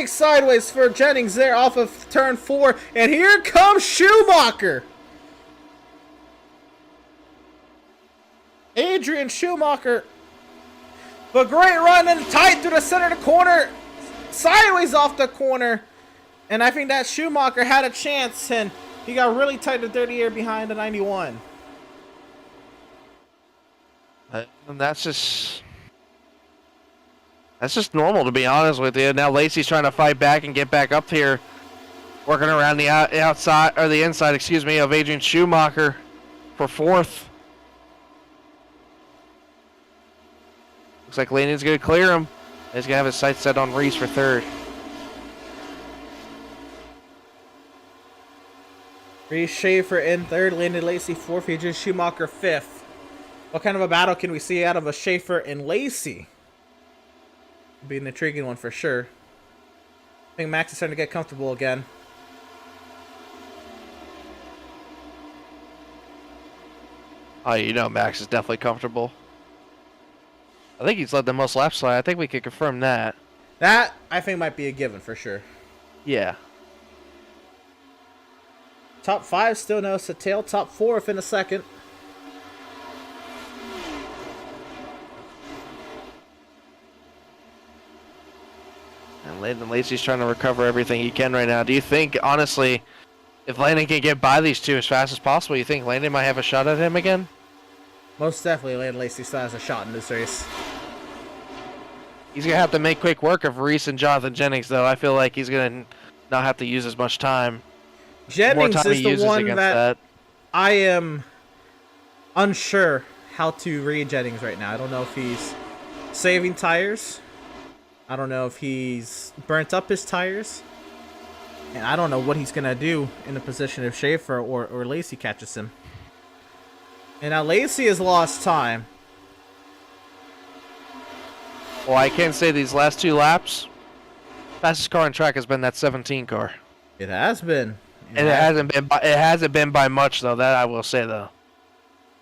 sideways for Jennings there off of turn 4. And here comes Schumacher. Adrian Schumacher. But great run and tight through the center of the corner. Sideways off the corner. And I think that Schumacher had a chance, and he got really tight to 30 air behind the 91. And that's just normal, to be honest with you. Now Lacey's trying to fight back and get back up here, working around the outside or the inside, excuse me, of Adrian Schumacher for 4th. Looks like Landon's gonna clear him. He's gonna have his sights set on Reese for 3rd. Reese Schaefer in 3rd, Landon Lacey 4th, Adrian Schumacher 5th. What kind of a battle can we see out of a Schaefer and Lacey? Be an intriguing one for sure. I think Max is starting to get comfortable again. Oh, you know Max is definitely comfortable. I think he's led the most laps, so I think we could confirm that. That, I think, might be a given for sure. Yeah. Top 5 still no Satel. Top 4 in a second. And Landon Lacey's trying to recover everything he can right now. Do you think, honestly, if Landon can get by these two as fast as possible, you think Landon might have a shot at him again? Most definitely, Landon Lacey still has a shot in this race. He's going to have to make quick work of Reese and Jonathan Jennings, though. I feel like he's going to not have to use as much time. Jennings More time is he the uses one against that I am unsure how to read Jennings right now. I don't know if he's saving tires. I don't know if he's burnt up his tires. And I don't know what he's going to do in the position if Schaefer or Lacey catches him. And now Lacey has lost time. Well, I can say these last 2 laps, fastest car on track has been that 17 car. It has been. And it hasn't been by much, though. That I will say, though.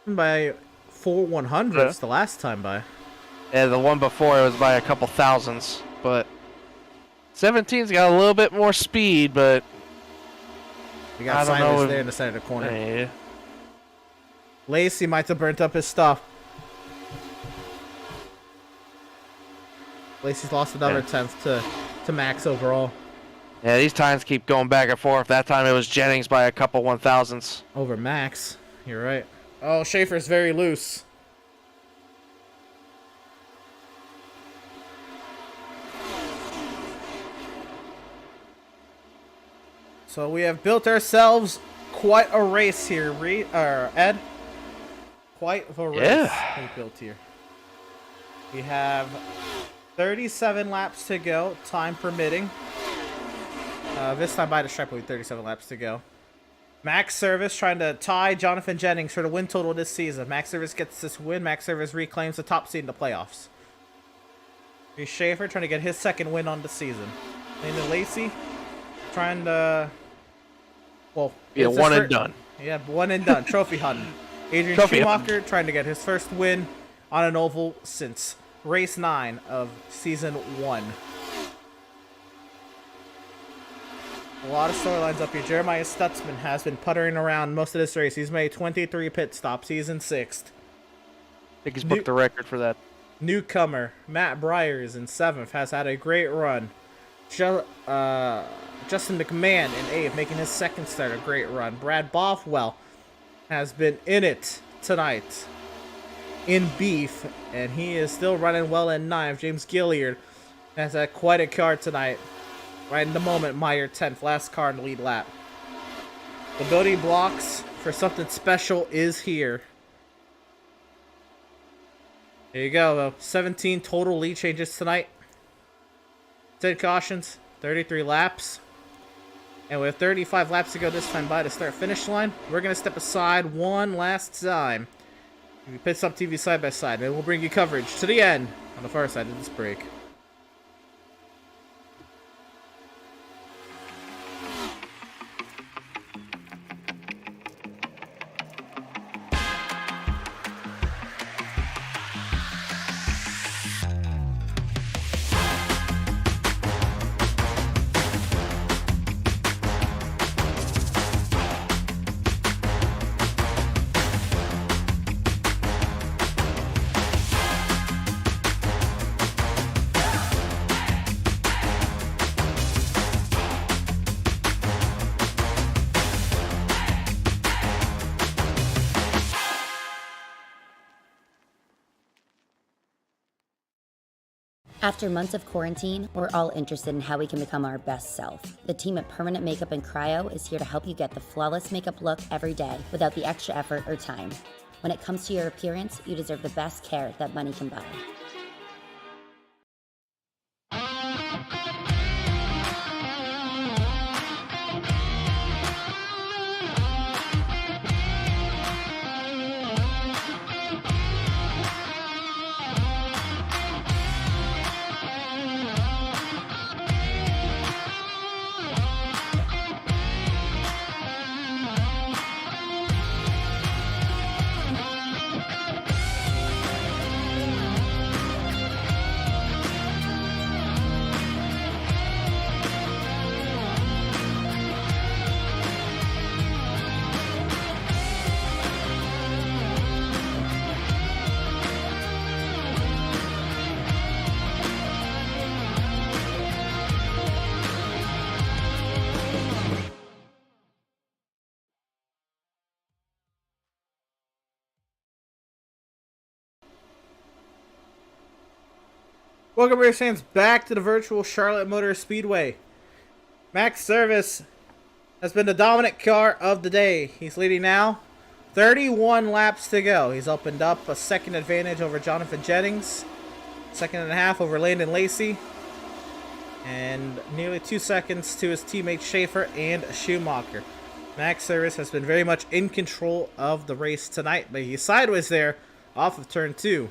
By 4 100ths the last time by. Yeah, the one before it was by a couple thousandths, but 17's got a little bit more speed, but We got Simons there in the center of the corner. Yeah. Lacey might have burnt up his stuff. Lacey's lost another 10th to Max overall. Yeah, these times keep going back and forth. That time it was Jennings by a couple 1,000ths. Over Max. You're right. Oh, Schaefer's very loose. So we have built ourselves quite a race here, Ed. Quite a race we built here. We have 37 laps to go, time permitting. This time by the stripe will be 37 laps to go. Max Service trying to tie Jonathan Jennings for the win total this season. Max Service gets this win. Max Service reclaims the top seed in the playoffs. Reese Schaefer trying to get his 2nd win on the season. Landon Lacey trying to... Well, yeah, one and done. Yeah, one and done. Trophy hunting. Adrian Schumacher trying to get his first win on an oval since race 9 of season 1. A lot of storylines up here. Jeremiah Stutzman has been puttering around most of this race. He's made 23 pit stops. He's in 6th. I think he's booked the record for that. Newcomer Matt Breyer is in 7th. Has had a great run. Justin McMahon in 8th, making his 2nd start a great run. Brad Bothwell has been in it tonight in beef, and he is still running well in 9th. James Gilliard has had quite a car tonight. Right in the moment, Meyer 10th, last car in the lead lap. The building blocks for something special is here. There you go, though. 17 total lead changes tonight. 10 cautions, 33 laps. And with 35 laps to go this time by the start-finish line, we're going to step aside one last time. Pit Stop TV side by side, and we'll bring you coverage to the end on the far side of this break. After months of quarantine, we're all interested in how we can become our best self. The team at Permanent Makeup and Cryo is here to help you get the flawless makeup look every day without the extra effort or time. When it comes to your appearance, you deserve the best care that money can buy. Welcome, race fans, back to the virtual Charlotte Motor Speedway. Max Service has been the dominant car of the day. He's leading now. 31 laps to go. He's opened up a second advantage over Jonathan Jennings. Second and a half over Landon Lacey. And nearly 2 seconds to his teammate Schaefer and Schumacher. Max Service has been very much in control of the race tonight, but he's sideways there off of turn 2.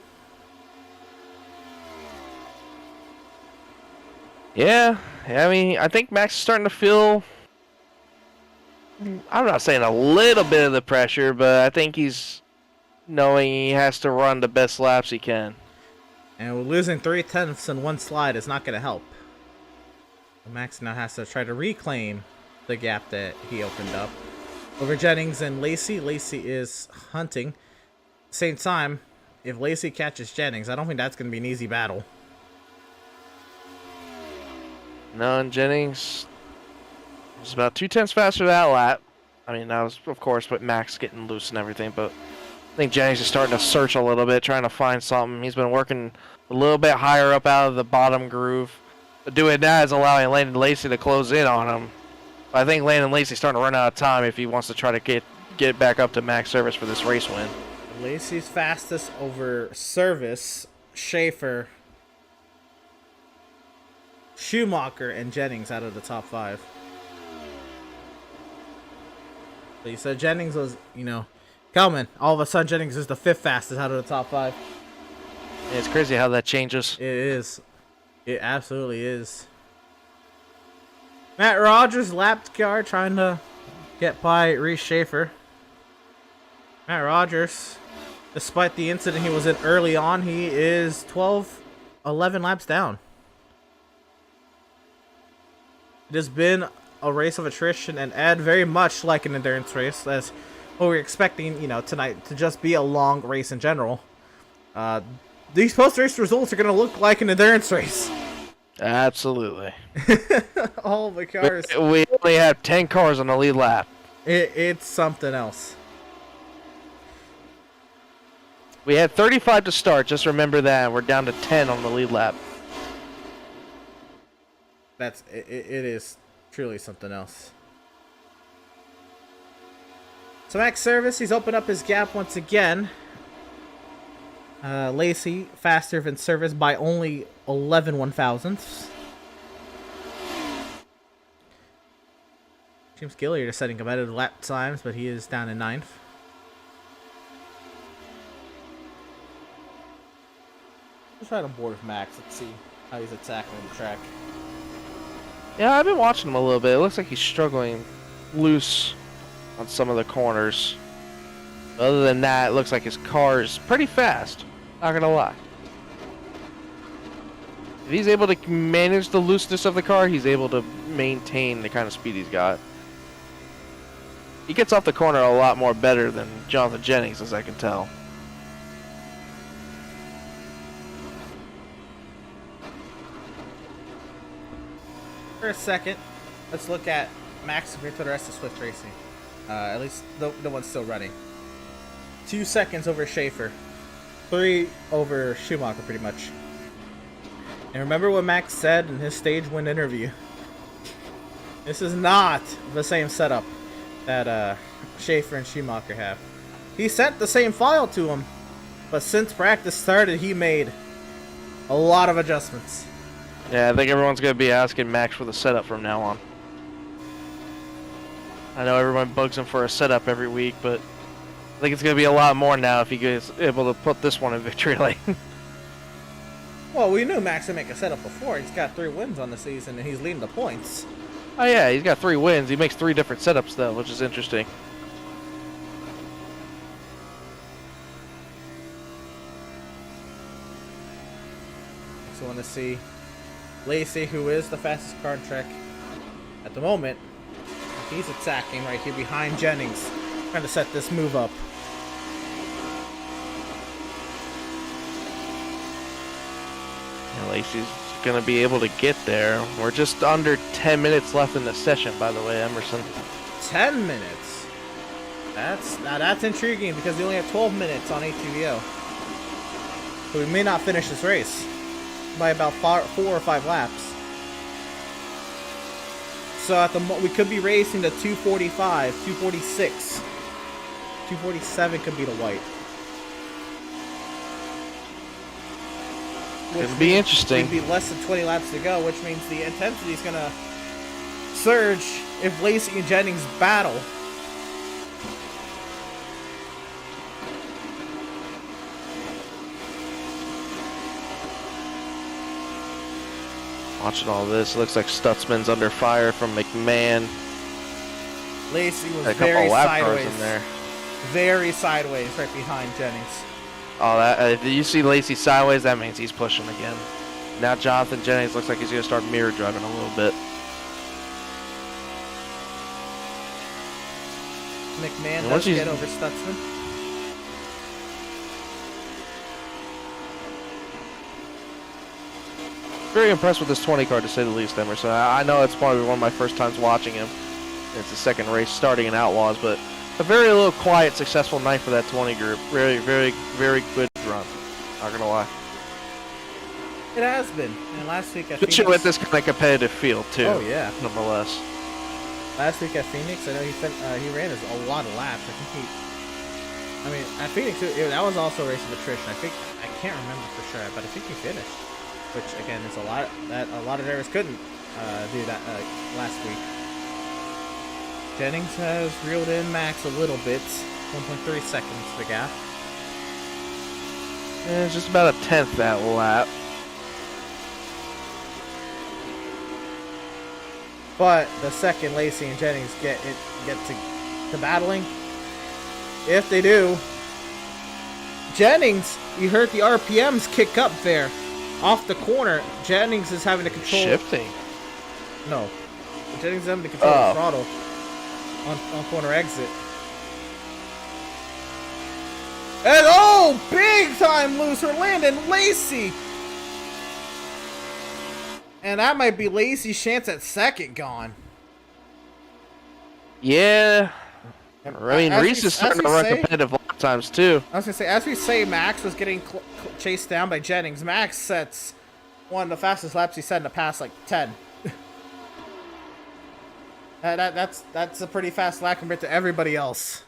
Yeah, I mean, I think Max is starting to feel, I'm not saying a little bit of the pressure, but I think he's knowing he has to run the best laps he can. And losing 3/10 in one slide is not going to help. Max now has to try to reclaim the gap that he opened up. Over Jennings and Lacey. Lacey is hunting. Same time, if Lacey catches Jennings, I don't think that's going to be an easy battle. No, and Jennings was about 2/10 faster that lap. I mean, that was, of course, with Max getting loose and everything, but I think Jennings is starting to search a little bit, trying to find something. He's been working a little bit higher up out of the bottom groove. But doing that is allowing Landon Lacey to close in on him. But I think Landon Lacey's starting to run out of time if he wants to try to get back up to Max Service for this race win. Lacey's fastest over Service, Schaefer, Schumacher, and Jennings out of the top 5. So you said Jennings was, coming. All of a sudden, Jennings is the 5th fastest out of the top 5. Yeah, it's crazy how that changes. It is. It absolutely is. Matt Rogers lapped car trying to get by Reese Schaefer. Matt Rogers, despite the incident he was in early on, he is 11 laps down. It has been a race of attrition, and Ed, very much like an endurance race, as what we're expecting, tonight to just be a long race in general. These post-race results are going to look like an endurance race. Absolutely. All the cars. We only have 10 cars on the lead lap. It's something else. We had 35 to start, just remember that. We're down to 10 on the lead lap. It is truly something else. So Max Service, he's opened up his gap once again. Lacey faster than Service by only 11 1/1000ths. James Gilliard is setting competitive lap times, but he is down in 9th. Let's try on board with Max. Let's see how he's attacking the track. Yeah, I've been watching him a little bit. It looks like he's struggling loose on some of the corners. Other than that, it looks like his car is pretty fast. Not gonna lie. If he's able to manage the looseness of the car, he's able to maintain the kind of speed he's got. He gets off the corner a lot more better than Jonathan Jennings, as I can tell. For a second, let's look at Max compared to the rest of Swift Racing. At least the one's still running. 2 seconds over Schaefer. 3 over Schumacher, pretty much. And remember what Max said in his stage win interview. This is not the same setup that Schaefer and Schumacher have. He sent the same file to him, but since practice started, he made a lot of adjustments. Yeah, I think everyone's going to be asking Max for the setup from now on. I know everyone bugs him for a setup every week, but I think it's going to be a lot more now if he is able to put this one in victory lane. Well, we knew Max would make a setup before. He's got 3 wins on the season, and he's leading the points. Oh yeah, he's got 3 wins. He makes 3 different setups though, which is interesting. So I want to see Lacey, who is the fastest car in track at the moment. He's attacking right here behind Jennings, trying to set this move up. And Lacey's going to be able to get there. We're just under 10 minutes left in the session, by the way, Emerson. 10 minutes? That's intriguing because we only have 12 minutes on ATVO. So we may not finish this race by about 4 or 5 laps. So at the we could be racing to 245, 246, 247 could be the white. It'll be interesting. It'd be less than 20 laps to go, which means the intensity is gonna surge if Lacey and Jennings battle. Watching all this, it looks like Stutzman's under fire from McMahon. Lacey was a couple very lap sideways. cars in there. Very sideways right behind Jennings. Oh, that if you see Lacey sideways, that means he's pushing again. Now Jonathan Jennings looks like he's going to start mirror driving a little bit. McMahon does get over Stutzman. Very impressed with this 20 car, to say the least, Emerson. I know it's probably one of my first times watching him. It's the second race starting in Outlaws, but a very little quiet, successful night for that 20 group. Very, very, very good run. Not gonna lie. It has been. And last week at Especially Phoenix, with this kind of competitive field too. Oh yeah. Nonetheless. Last week at Phoenix, I know he ran a lot of laps. I mean, at Phoenix, that was also a race of attrition. I can't remember for sure, but I think he finished. Which again is a lot that a lot of drivers couldn't do that last week. Jennings has reeled in Max a little bit, 1.3 seconds the gap. Yeah, it's just about a 10th that lap. But the second Lacey and Jennings get to battling, if they do, Jennings, you heard the RPMs kick up there. Off the corner, Jennings is having to control... Shifting? No. Jennings is having to control the throttle on corner exit. And big time loser Landon Lacey! And that might be Lacey's chance at second gone. Yeah. I mean, Reese is starting to run competitive lap times too. I was going to say, as we say, Max was getting chased down by Jennings. Max sets one of the fastest laps he's set in the past, like 10. That's a pretty fast lap compared to everybody else.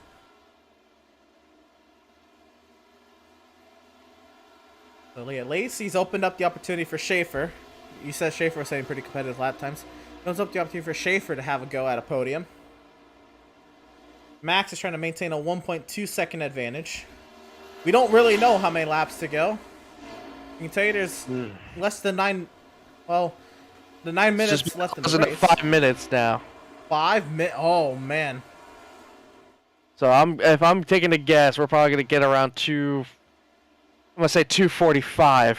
So yeah, Lacey's opened up the opportunity for Schaefer. You said Schaefer was saying pretty competitive lap times. Opens up the opportunity for Schaefer to have a go at a podium. Max is trying to maintain a 1.2 second advantage. We don't really know how many laps to go. I can tell you there's less than 9. Well, the 9 minutes left in the race. 5 minutes now. 5 minutes. Oh man. So if I'm taking a guess, we're probably gonna get around I'm gonna say 2:45.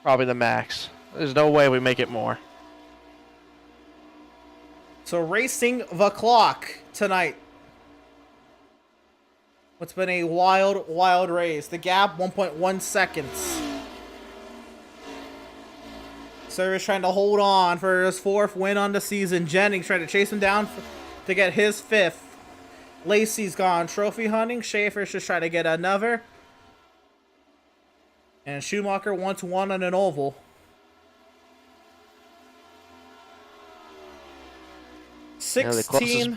Probably the max. There's no way we make it more. So racing the clock tonight. What's been a wild race. The gap, 1.1 seconds. Service trying to hold on for his 4th win on the season. Jennings trying to chase him down to get his 5th. Lacey's gone trophy hunting. Schaefer's just trying to get another. And Schumacher wants one on an oval. Yeah, the closest-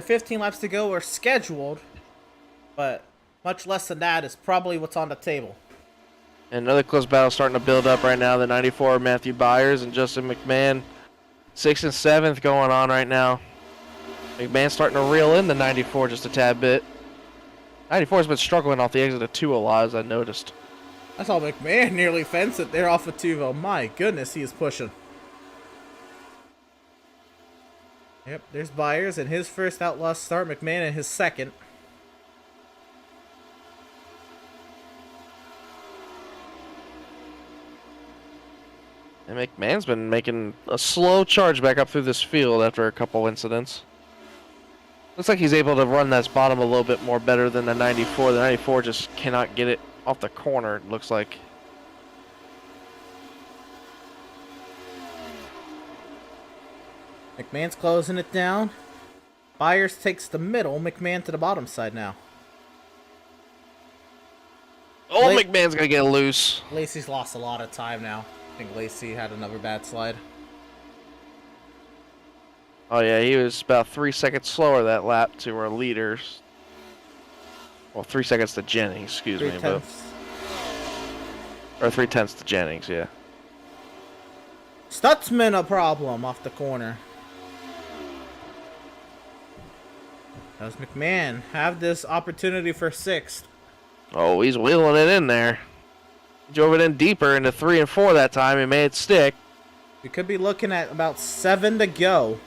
15 laps to go are scheduled, but much less than that is probably what's on the table. Another close battle starting to build up right now. The 94 Matthew Byers and Justin McMahon, 6th and 7th going on right now. McMahon's starting to reel in the 94 just a tad bit. 94 has been struggling off the exit of 2 a lot, as I noticed. I saw McMahon nearly fence it there off of Tuvo. My goodness, he is pushing. Yep, there's Byers in his first Outlaw start. McMahon in his second. And McMahon's been making a slow charge back up through this field after a couple incidents. Looks like he's able to run this bottom a little bit more better than the 94. The 94 just cannot get it off the corner, it looks like. McMahon's closing it down. Byers takes the middle. McMahon to the bottom side now. Oh, McMahon's going to get loose. Lacey's lost a lot of time now. I think Lacey had another bad slide. Oh, yeah, he was about 3 seconds slower that lap to our leaders. Well, 3 seconds to Jennings, excuse me. But, or 3/10 to Jennings, yeah. Stutzman a problem off the corner. Does McMahon have this opportunity for 6th? Oh, he's wheeling it in there. He drove it in deeper into 3 and 4 that time and made it stick. We could be looking at about 7 to go.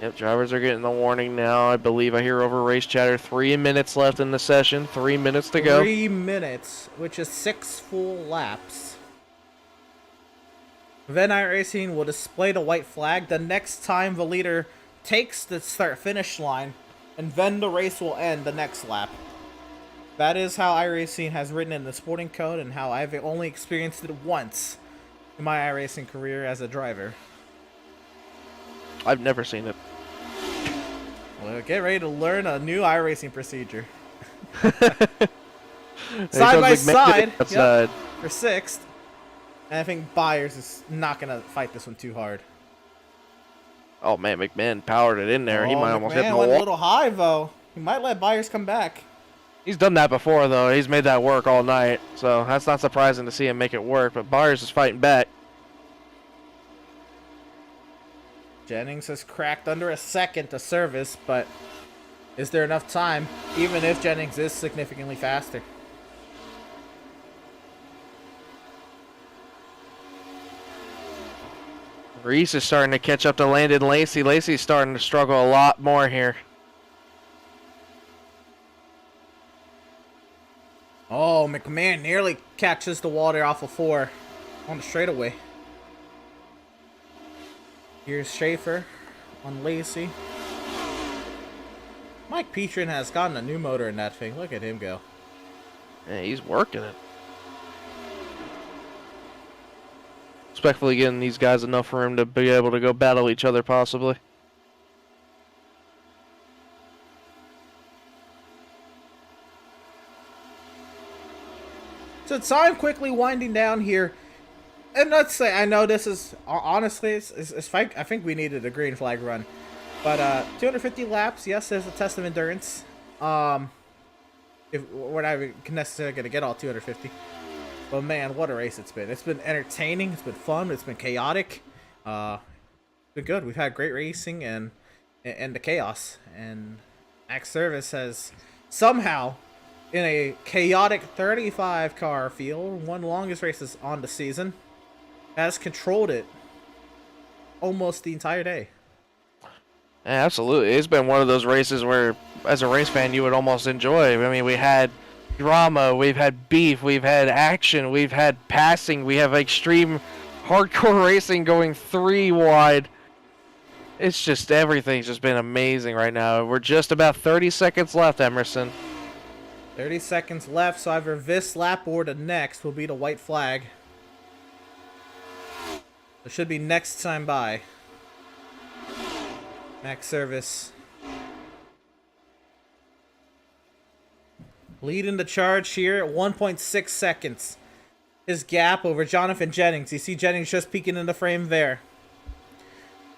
Yep, drivers are getting the warning now. I believe I hear over race chatter. 3 minutes left in the session. 3 minutes to go. 3 minutes, which is 6 full laps. Then iRacing will display the white flag the next time the leader takes the start-finish line, and then the race will end the next lap. That is how iRacing has written in the sporting code, and how I've only experienced it once in my iRacing career as a driver. I've never seen it. Well, get ready to learn a new iRacing procedure. Here Side by comes McMahon side, outside. yep, for 6th. And I think Byers is not going to fight this one too hard. Oh, man, McMahon powered it in there. He might almost hit the McMahon went a wall. little high, though. He might let Byers come back. He's done that before, though. He's made that work all night. So that's not surprising to see him make it work. But Byers is fighting back. Jennings has cracked under a second to service, but is there enough time, even if Jennings is significantly faster? Reese is starting to catch up to Landon Lacey. Lacey's starting to struggle a lot more here. Oh, McMahon nearly catches the wall there off of 4 on the straightaway. Here's Schaefer on Lacey. Mike Petrin has gotten a new motor in that thing. Look at him go. Yeah, he's working it. Respectfully getting these guys enough room to be able to go battle each other, possibly. So time quickly winding down here. And let's say, I know this is, honestly, I think we needed a green flag run. But 250 laps, yes, there's a test of endurance. If we're not necessarily going to get all 250. But man, what a race it's been. It's been entertaining, it's been fun, it's been chaotic. It's been good. We've had great racing and the chaos. And Max Service has somehow, in a chaotic 35 car field, one of the longest races on the season, has controlled it almost the entire day. Yeah, absolutely. It's been one of those races where, as a race fan, you would almost enjoy. I mean, we had drama, we've had beef, we've had action, we've had passing, we have extreme hardcore racing going 3 wide. It's just, everything's just been amazing right now. We're just about 30 seconds left, Emerson. 30 seconds left, so either this lap or the next will be the white flag. It should be next time by. Max Service leading the charge here at 1.6 seconds. His gap over Jonathan Jennings. You see Jennings just peeking in the frame there.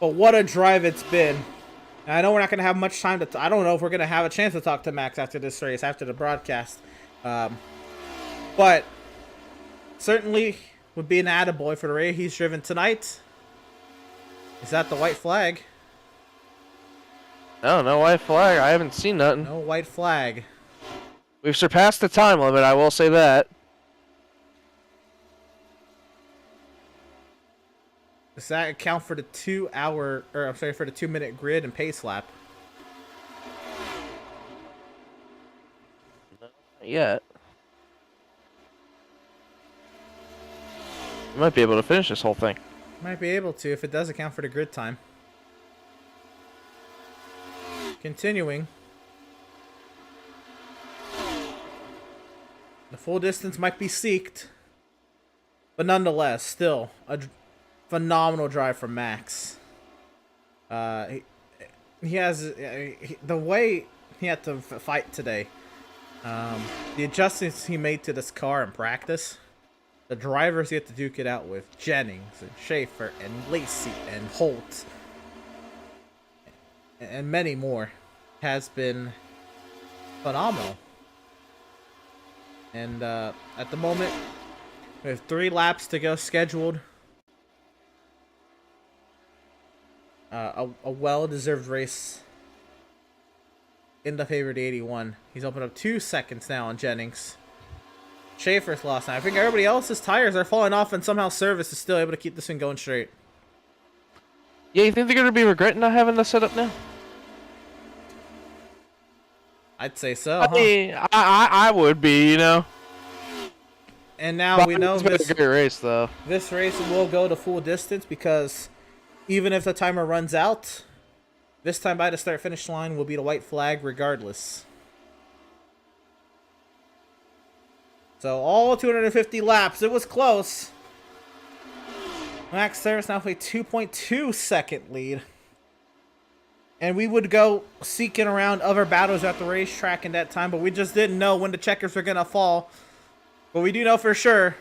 But what a drive it's been. And I know we're not going to have much time to... I don't know if we're going to have a chance to talk to Max after this race, after the broadcast. But certainly would be an attaboy for the race he's driven tonight. Is that the white flag? No, no white flag. I haven't seen nothing. No white flag. We've surpassed the time limit, I will say that. Does that account for the 2 hour, or I'm sorry, for the 2 minute grid and pace lap? Not yet. You might be able to finish this whole thing. Might be able to if it does account for the grid time. Continuing. The full distance might be seeked, but nonetheless, still a phenomenal drive from Max. He has the way he had to fight today. The adjustments he made to this car in practice, the drivers he had to duke it out with, Jennings and Schaefer and Lacey and Holt, and many more, has been phenomenal. And at the moment, we have 3 laps to go scheduled. A well-deserved race in the favorite 81. He's opened up 2 seconds now on Jennings. Schaefer's lost now. I think everybody else's tires are falling off, and somehow Service is still able to keep this thing going straight. Yeah, you think they're going to be regretting not having this set up now? I'd say so. I mean, I would be, you know. And now But we know it's been this, a great race, though. this race will go to full distance, because even if the timer runs out, this time by the start-finish line will be the white flag regardless. So all 250 laps, it was close. Max Service now with a 2.2 second lead. And we would go seeking around other battles at the racetrack in that time, but we just didn't know when the checkers were going to fall. But we do know for sure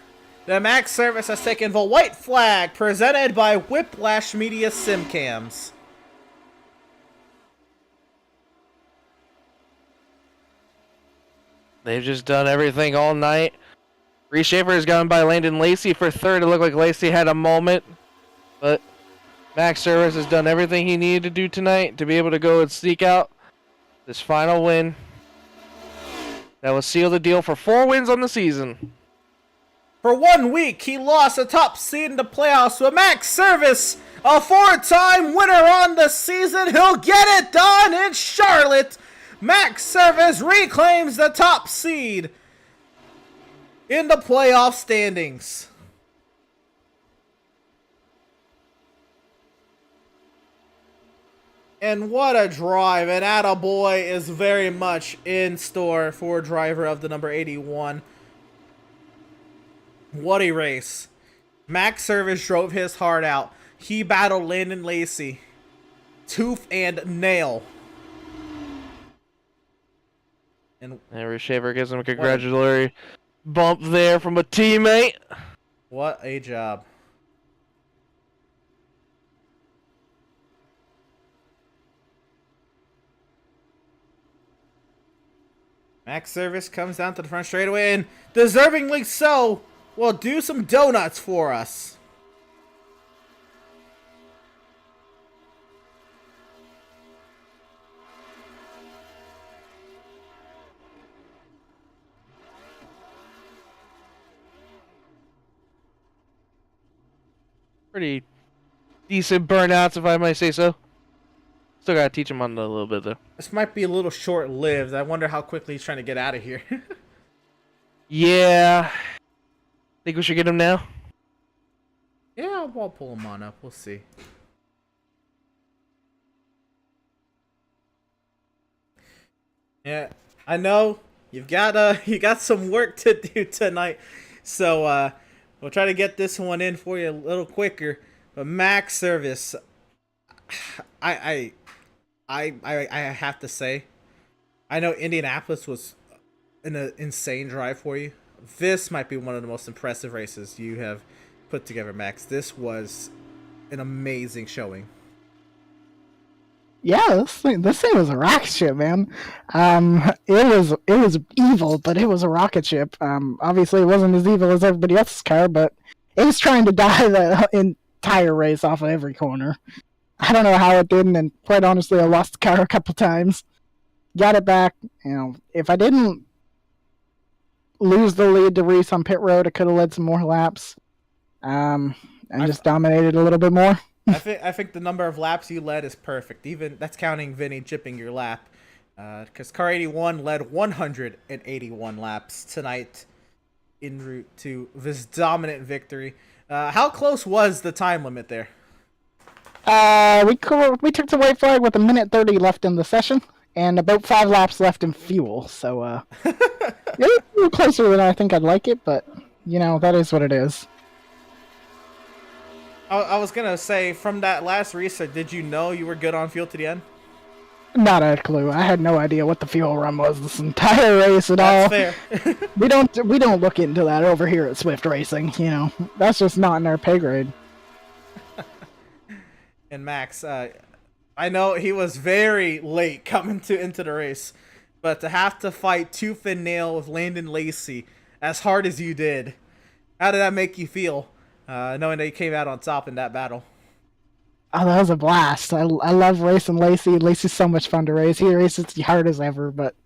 that Max Service has taken the white flag presented by Whiplash Media Sim Cams. They've just done everything all night. Reese Schaefer has gone by Landon Lacey for third. It looked like Lacey had a moment, but Max Service has done everything he needed to do tonight to be able to go and sneak out this final win. That will seal the deal for 4 wins on the season. For 1 week, he lost a top seed in the playoffs, but Max Service, a 4-time winner on the season, he'll get it done in Charlotte. Max Service reclaims the top seed in the playoff standings. And what a drive, and attaboy is very much in store for driver of the number 81. What a race. Max Service drove his heart out. He battled Landon Lacey tooth and nail. And Reese Schaefer gives him a congratulatory bump there from a teammate. what a job. Max Service comes down to the front straightaway, and deservingly so, will do some donuts for us. Pretty decent burnouts, if I might say so. Still gotta teach him on it a little bit, though. This might be a little short-lived. I wonder how quickly he's trying to get out of here. Yeah. Think we should get him now? Yeah, I'll pull him on up. We'll see. Yeah, I know you got some work to do tonight, so we'll try to get this one in for you a little quicker. But Max Service, I have to say, I know Indianapolis was an insane drive for you. This might be one of the most impressive races you have put together, Max. This was an amazing showing. Yeah, this thing was a rocket ship, man. It was evil, but it was a rocket ship. Obviously it wasn't as evil as everybody else's car, but it was trying to die the entire race off of every corner. I don't know how it didn't, and quite honestly, I lost the car a couple times. Got it back. If I didn't lose the lead to Reese on pit road, I could have led some more laps. And just dominated a little bit more. I think the number of laps you led is perfect. Even that's counting Vinny chipping your lap, because Car 81 led 181 laps tonight en route to this dominant victory. How close was the time limit there? We took the white flag with 1:30 left in the session and about 5 laps left in fuel. So it's a little closer than I think I'd like it, but that is what it is. I was gonna say, from that last restart, did you know you were good on fuel to the end? Not a clue. I had no idea what the fuel run was this entire race at all. That's fair. we don't look into that over here at Swift Racing. That's just not in our pay grade. And Max, I know he was very late coming into the race, but to have to fight tooth and nail with Landon Lacey as hard as you did, how did that make you feel? Knowing that you came out on top in that battle. Oh, that was a blast. I love racing Lacey. Lacey's so much fun to race. He races as hard as ever, but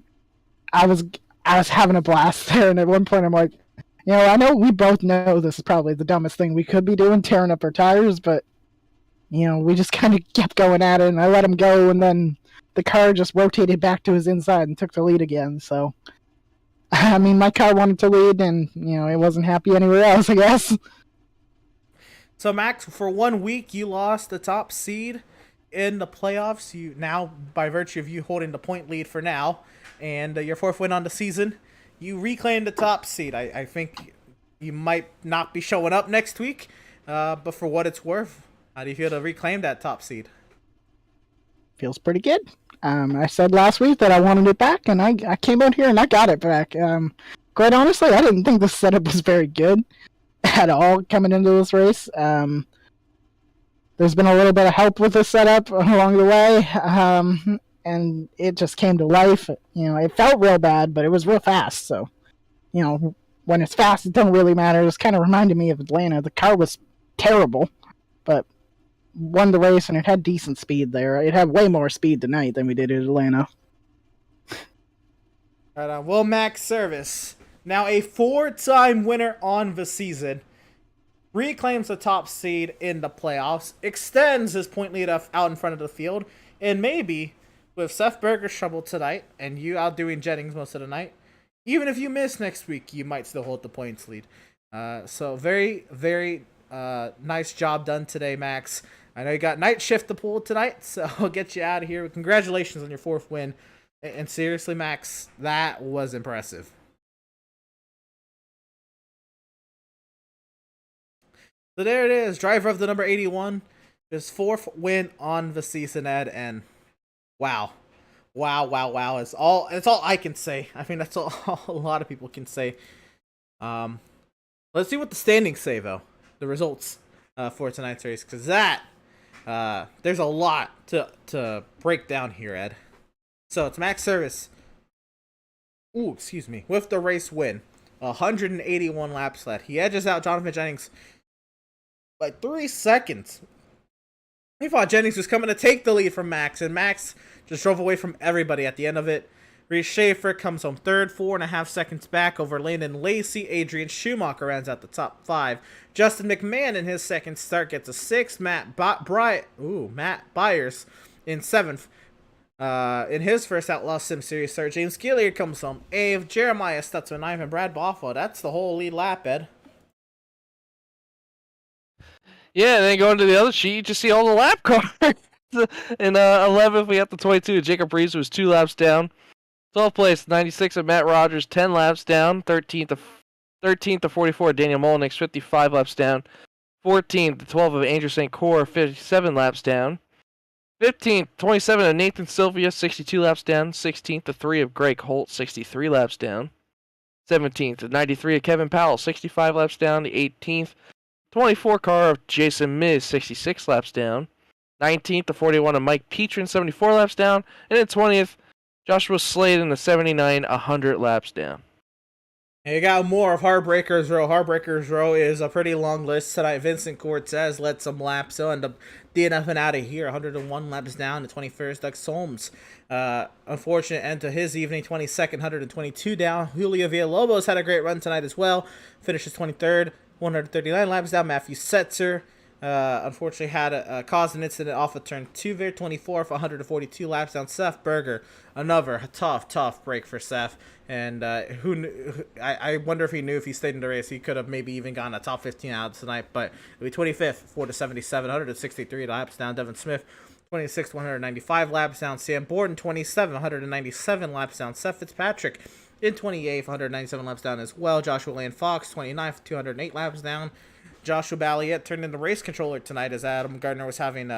I was having a blast there, and at one point I'm like, I know we both know this is probably the dumbest thing we could be doing, tearing up our tires, but we just kind of kept going at it, and I let him go, and then the car just rotated back to his inside and took the lead again, so I mean, my car wanted to lead, and it wasn't happy anywhere else, I guess. So, Max, for 1 week, you lost the top seed in the playoffs. You now, by virtue of you holding the point lead for now, and your 4th win on the season, you reclaimed the top seed. I think you might not be showing up next week, but for what it's worth, how do you feel to reclaim that top seed? Feels pretty good. I said last week that I wanted it back, and I came out here and I got it back. Quite honestly, I didn't think the setup was very good at all coming into this race. There's been a little bit of help with the setup along the way, and it just came to life. It felt real bad, but it was real fast. So, when it's fast, it don't really matter. It's kind of reminded me of Atlanta. The car was terrible, but won the race, and it had decent speed there. It had way more speed tonight than we did at Atlanta. Right on. Well, Max Service, now a 4-time winner on the season, reclaims the top seed in the playoffs, extends his point lead out in front of the field, and maybe with Seth Berger's trouble tonight and you outdoing Jennings most of the night, even if you miss next week, you might still hold the points lead. So very, very nice job done today, Max. I know you got night shift to pull tonight, so I'll get you out of here. Congratulations on your 4th win. And seriously, Max, that was impressive. So there it is, driver of the number 81, his 4th win on the season, Ed, and wow. It's all I can say. I mean, that's all a lot of people can say. Let's see what the standings say, though. The results for tonight's race, because there's a lot to break down here, Ed. So it's Max Service. With the race win, 181 laps left. He edges out Jonathan Jennings by 3 seconds. We thought Jennings was coming to take the lead from Max, and Max just drove away from everybody at the end of it. Reese Schaefer comes home third, 4.5 seconds back over Landon Lacey. Adrian Schumacher rounds out the top 5. Justin McMahon in his second start gets a 6th. Matt Byers in 7th. In his first Outlaws Sim Series start, James Gilliard comes home 8th. Jeremiah Stutz in 9th, and Brad Boffo. That's the whole lead lap, Ed. Yeah, and then going to the other sheet, you just see all the lap cars. In 11th, we got the 22. Jacob Reeves was 2 laps down. 12th place, 96 of Matt Rogers, 10 laps down. 13th to 44, Daniel Molnix, 55 laps down. 14th, the 12 of Andrew St. Cyr, 57 laps down. 15th, 27 of Nathan Sylvia, 62 laps down. 16th, the 3 of Greg Holt, 63 laps down. 17th, the 93 of Kevin Powell, 65 laps down. The 18th, 24 car of Jason Miz, 66 laps down. 19th, the 41 of Mike Petrin, 74 laps down. And then 20th, Joshua Slade in the 79, 100 laps down. And you got more of Heartbreakers Row. Heartbreakers Row is a pretty long list tonight. Vincent Cortez led some laps. He'll end up DNFing out of here. 101 laps down to 21st. Doug Solms, unfortunate end to his evening. 22nd, 122 down. Julio Villalobos had a great run tonight as well. Finishes 23rd, 139 laps down. Matthew Setzer, unfortunately had caused an incident off of turn 2 there. 24th, 142 laps down. Seth Berger, another tough break for Seth. And I wonder if he knew if he stayed in the race, he could have maybe even gotten a top 15 out tonight. But it'll be 25th, 4-77, 163 laps down. Devin Smith, 26th, 195 laps down. Sam Borden, 27, 197 laps down. Seth Fitzpatrick in 28th, 197 laps down as well. Joshua Lane Fox, 29th, 208 laps down. Joshua Balliet turned in the race controller tonight as Adam Gardner was having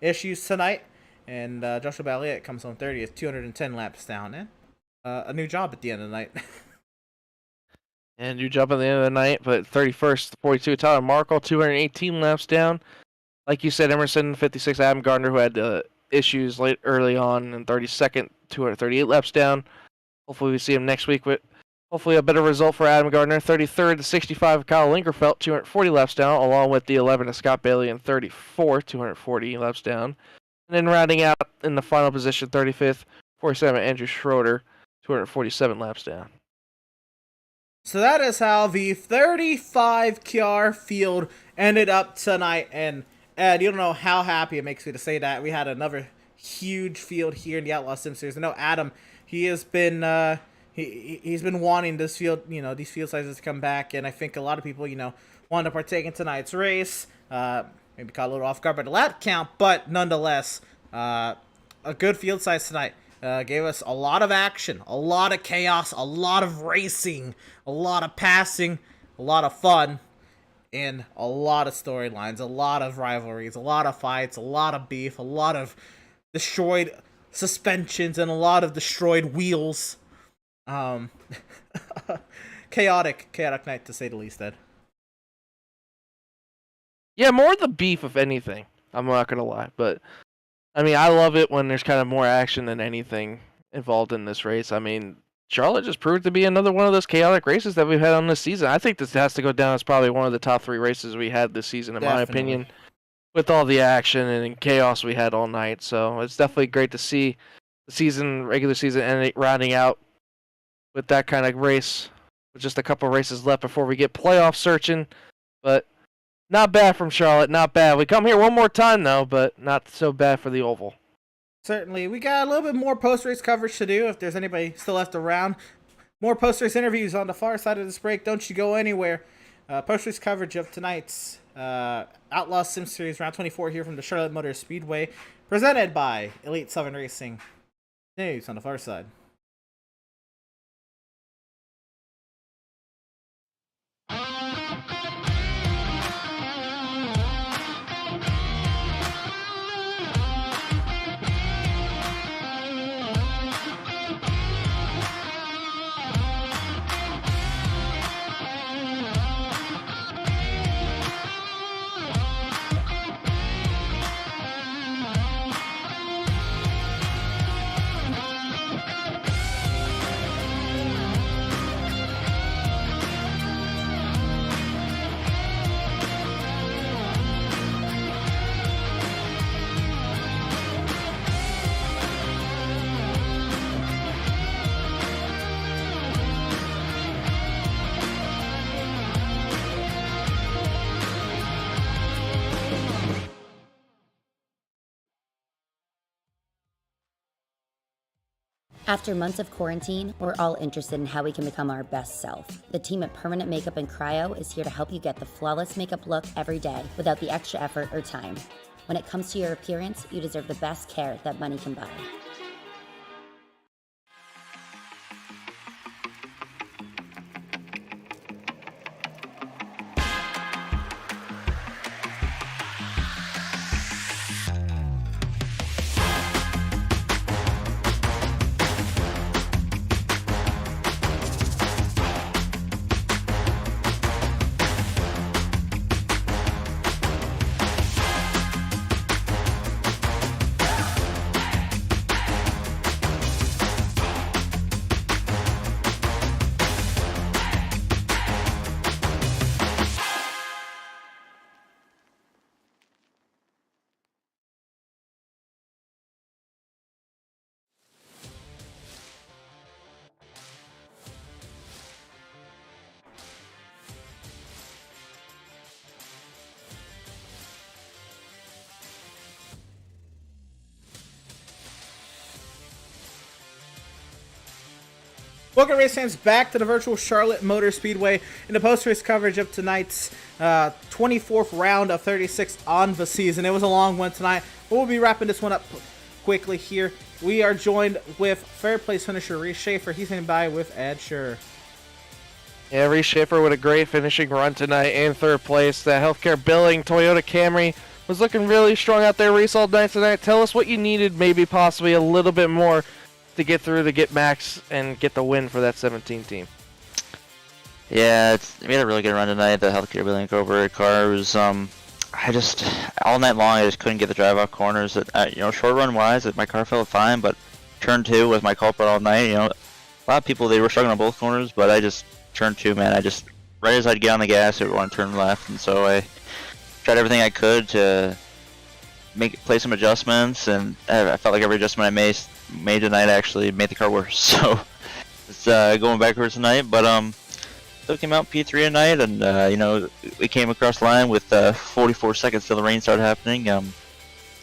issues tonight. And Joshua Balliet comes on 30th, 210 laps down. And a new job at the end of the night. And new job at the end of the night, but 31st, 42, Tyler Markle, 218 laps down. Like you said, Emerson, 56, Adam Gardner, who had issues early on, and 32nd, 238 laps down. Hopefully we see him next week with hopefully a better result for Adam Gardner. 33rd to 65 of Kyle Lingerfelt, 240 laps down, along with the 11 of Scott Bailey and 34, 240 laps down. And then rounding out in the final position, 35th, 47, Andrew Schroeder, 247 laps down. So that is how the 35 KR field ended up tonight. And Ed, you don't know how happy it makes me to say that. We had another huge field here in the Outlaws Sim Series. I know Adam, he has been he's been wanting this field, these field sizes to come back, and I think a lot of people, wanted to partake in tonight's race. Maybe caught a little off guard by the lap count, but nonetheless, a good field size tonight. Gave us a lot of action, a lot of chaos, a lot of racing, a lot of passing, a lot of fun, and a lot of storylines, a lot of rivalries, a lot of fights, a lot of beef, a lot of destroyed suspensions, and a lot of destroyed wheels. Chaotic night to say the least, Ed. Yeah, more the beef, if anything. I'm not going to lie, but I mean, I love it when there's kind of more action than anything involved in this race. I mean, Charlotte just proved to be another one of those chaotic races that we've had on this season. I think this has to go down as probably one of the top 3 races we had this season, in my opinion, with all the action and chaos we had all night. So it's definitely great to see the regular season rounding out with that kind of race, with just a couple races left before we get playoff searching. But not bad from Charlotte, not bad. We come here one more time, though, but not so bad for the Oval. Certainly. We got a little bit more post-race coverage to do if there's anybody still left around. More post-race interviews on the far side of this break. Don't you go anywhere. Post-race coverage of tonight's Outlaws Sim Series Round 24 here from the Charlotte Motor Speedway, presented by Elite 7 Racing. News on the far side. After months of quarantine, we're all interested in how we can become our best self. The team at Permanent Makeup and Cryo is here to help you get the flawless makeup look every day without the extra effort or time. When it comes to your appearance, you deserve the best care that money can buy. Welcome, race fans, back to the virtual Charlotte Motor Speedway in the post-race coverage of tonight's 24th round of 36 on the season. It was a long one tonight, but we'll be wrapping this one up quickly here. We are joined with third place finisher Reese Schaefer. He's in by with Ed Scher. Yeah, Reese Schaefer with a great finishing run tonight in third place. The healthcare billing Toyota Camry was looking really strong out there, Reese, all night tonight. Tell us what you needed, maybe possibly a little bit more to get through to get Max and get the win for that 17 team. Yeah, we had a really good run tonight. The healthcare billing Cobra car was I just all night long I just couldn't get the drive off corners. Short run wise, my car felt fine, but turn 2 was my culprit all night. A lot of people they were struggling on both corners, but I just turn 2, man. Right as I'd get on the gas, it wanted to turn left, and so I tried everything I could to play some adjustments, and I felt like every adjustment I made tonight actually made the car worse. So it's going backwards tonight, but still came out P3 tonight, and we came across the line with 44 seconds till the rain started happening.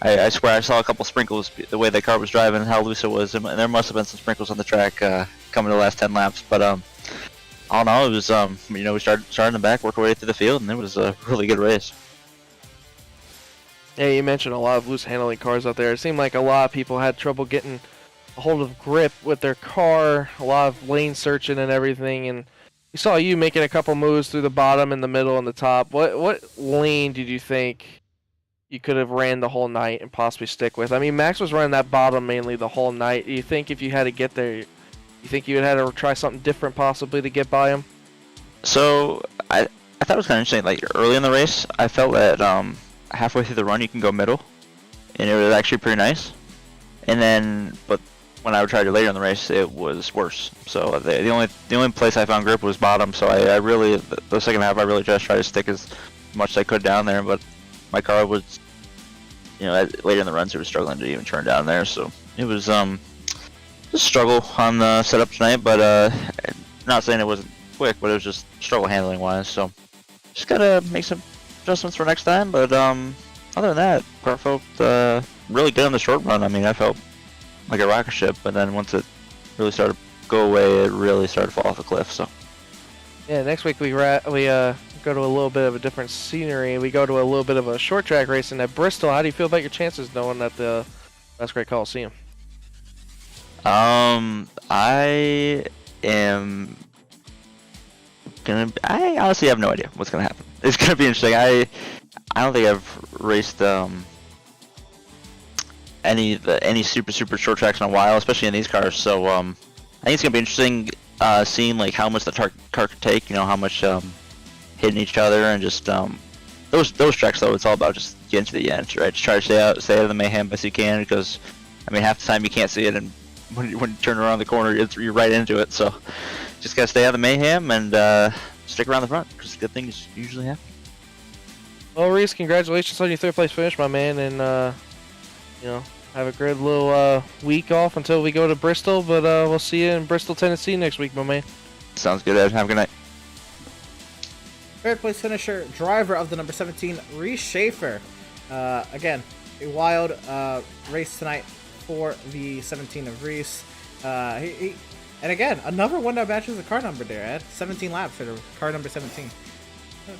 I swear I saw a couple sprinkles the way the car was driving and how loose it was, and there must have been some sprinkles on the track coming to the last 10 laps. But all in all, it was we started in the back, worked our way through the field, and it was a really good race. Yeah, you mentioned a lot of loose handling cars out there. It seemed like a lot of people had trouble getting a hold of grip with their car, a lot of lane searching and everything, and we saw you making a couple moves through the bottom and the middle and the top. What lane did you think you could have ran the whole night and possibly stick with? I mean, Max was running that bottom mainly the whole night. Do you think if you had to get there, you think you would have had to try something different possibly to get by him? So I thought it was kind of interesting. Like early in the race, I felt that halfway through the run you can go middle, and it was actually pretty nice. And then, but when I would try to later in the race, it was worse. So the only place I found grip was bottom. So I really the second half I really just tried to stick as much as I could down there. But my car was, later in the runs it was struggling to even turn down there. So it was just a struggle on the setup tonight. But not saying it wasn't quick, but it was just struggle handling wise. So just gotta make some adjustments for next time, but other than that, car felt really good on the short run. I mean, I felt like a rocket ship, but then once it really started to go away, it really started to fall off a cliff. So yeah, next week we go to a little bit of a different scenery. We go to a little bit of a short track racing at Bristol. How do you feel about your chances knowing that that's Great Coliseum? I honestly have no idea what's gonna happen. It's gonna be interesting. I don't think I've raced any super short tracks in a while, especially in these cars. So I think it's gonna be interesting seeing like how much the car can take. How much hitting each other, and just those tracks though. It's all about just getting to the end, right? Just try to stay out of the mayhem best you can, because I mean half the time you can't see it, and when you turn around the corner, you're right into it. So just gotta stay out of the mayhem and stick around the front, because good things usually happen. Well, Reese, congratulations on your third place finish, my man, and have a great little week off until we go to Bristol. But we'll see you in Bristol, Tennessee next week, my man. Sounds good, Ed. Have a good night. Third place finisher, driver of the number 17, Reese Schaefer. Again, a wild race tonight for the 17 of Reese. And again, another one that matches the car number there, Ed. 17 laps for the car number 17.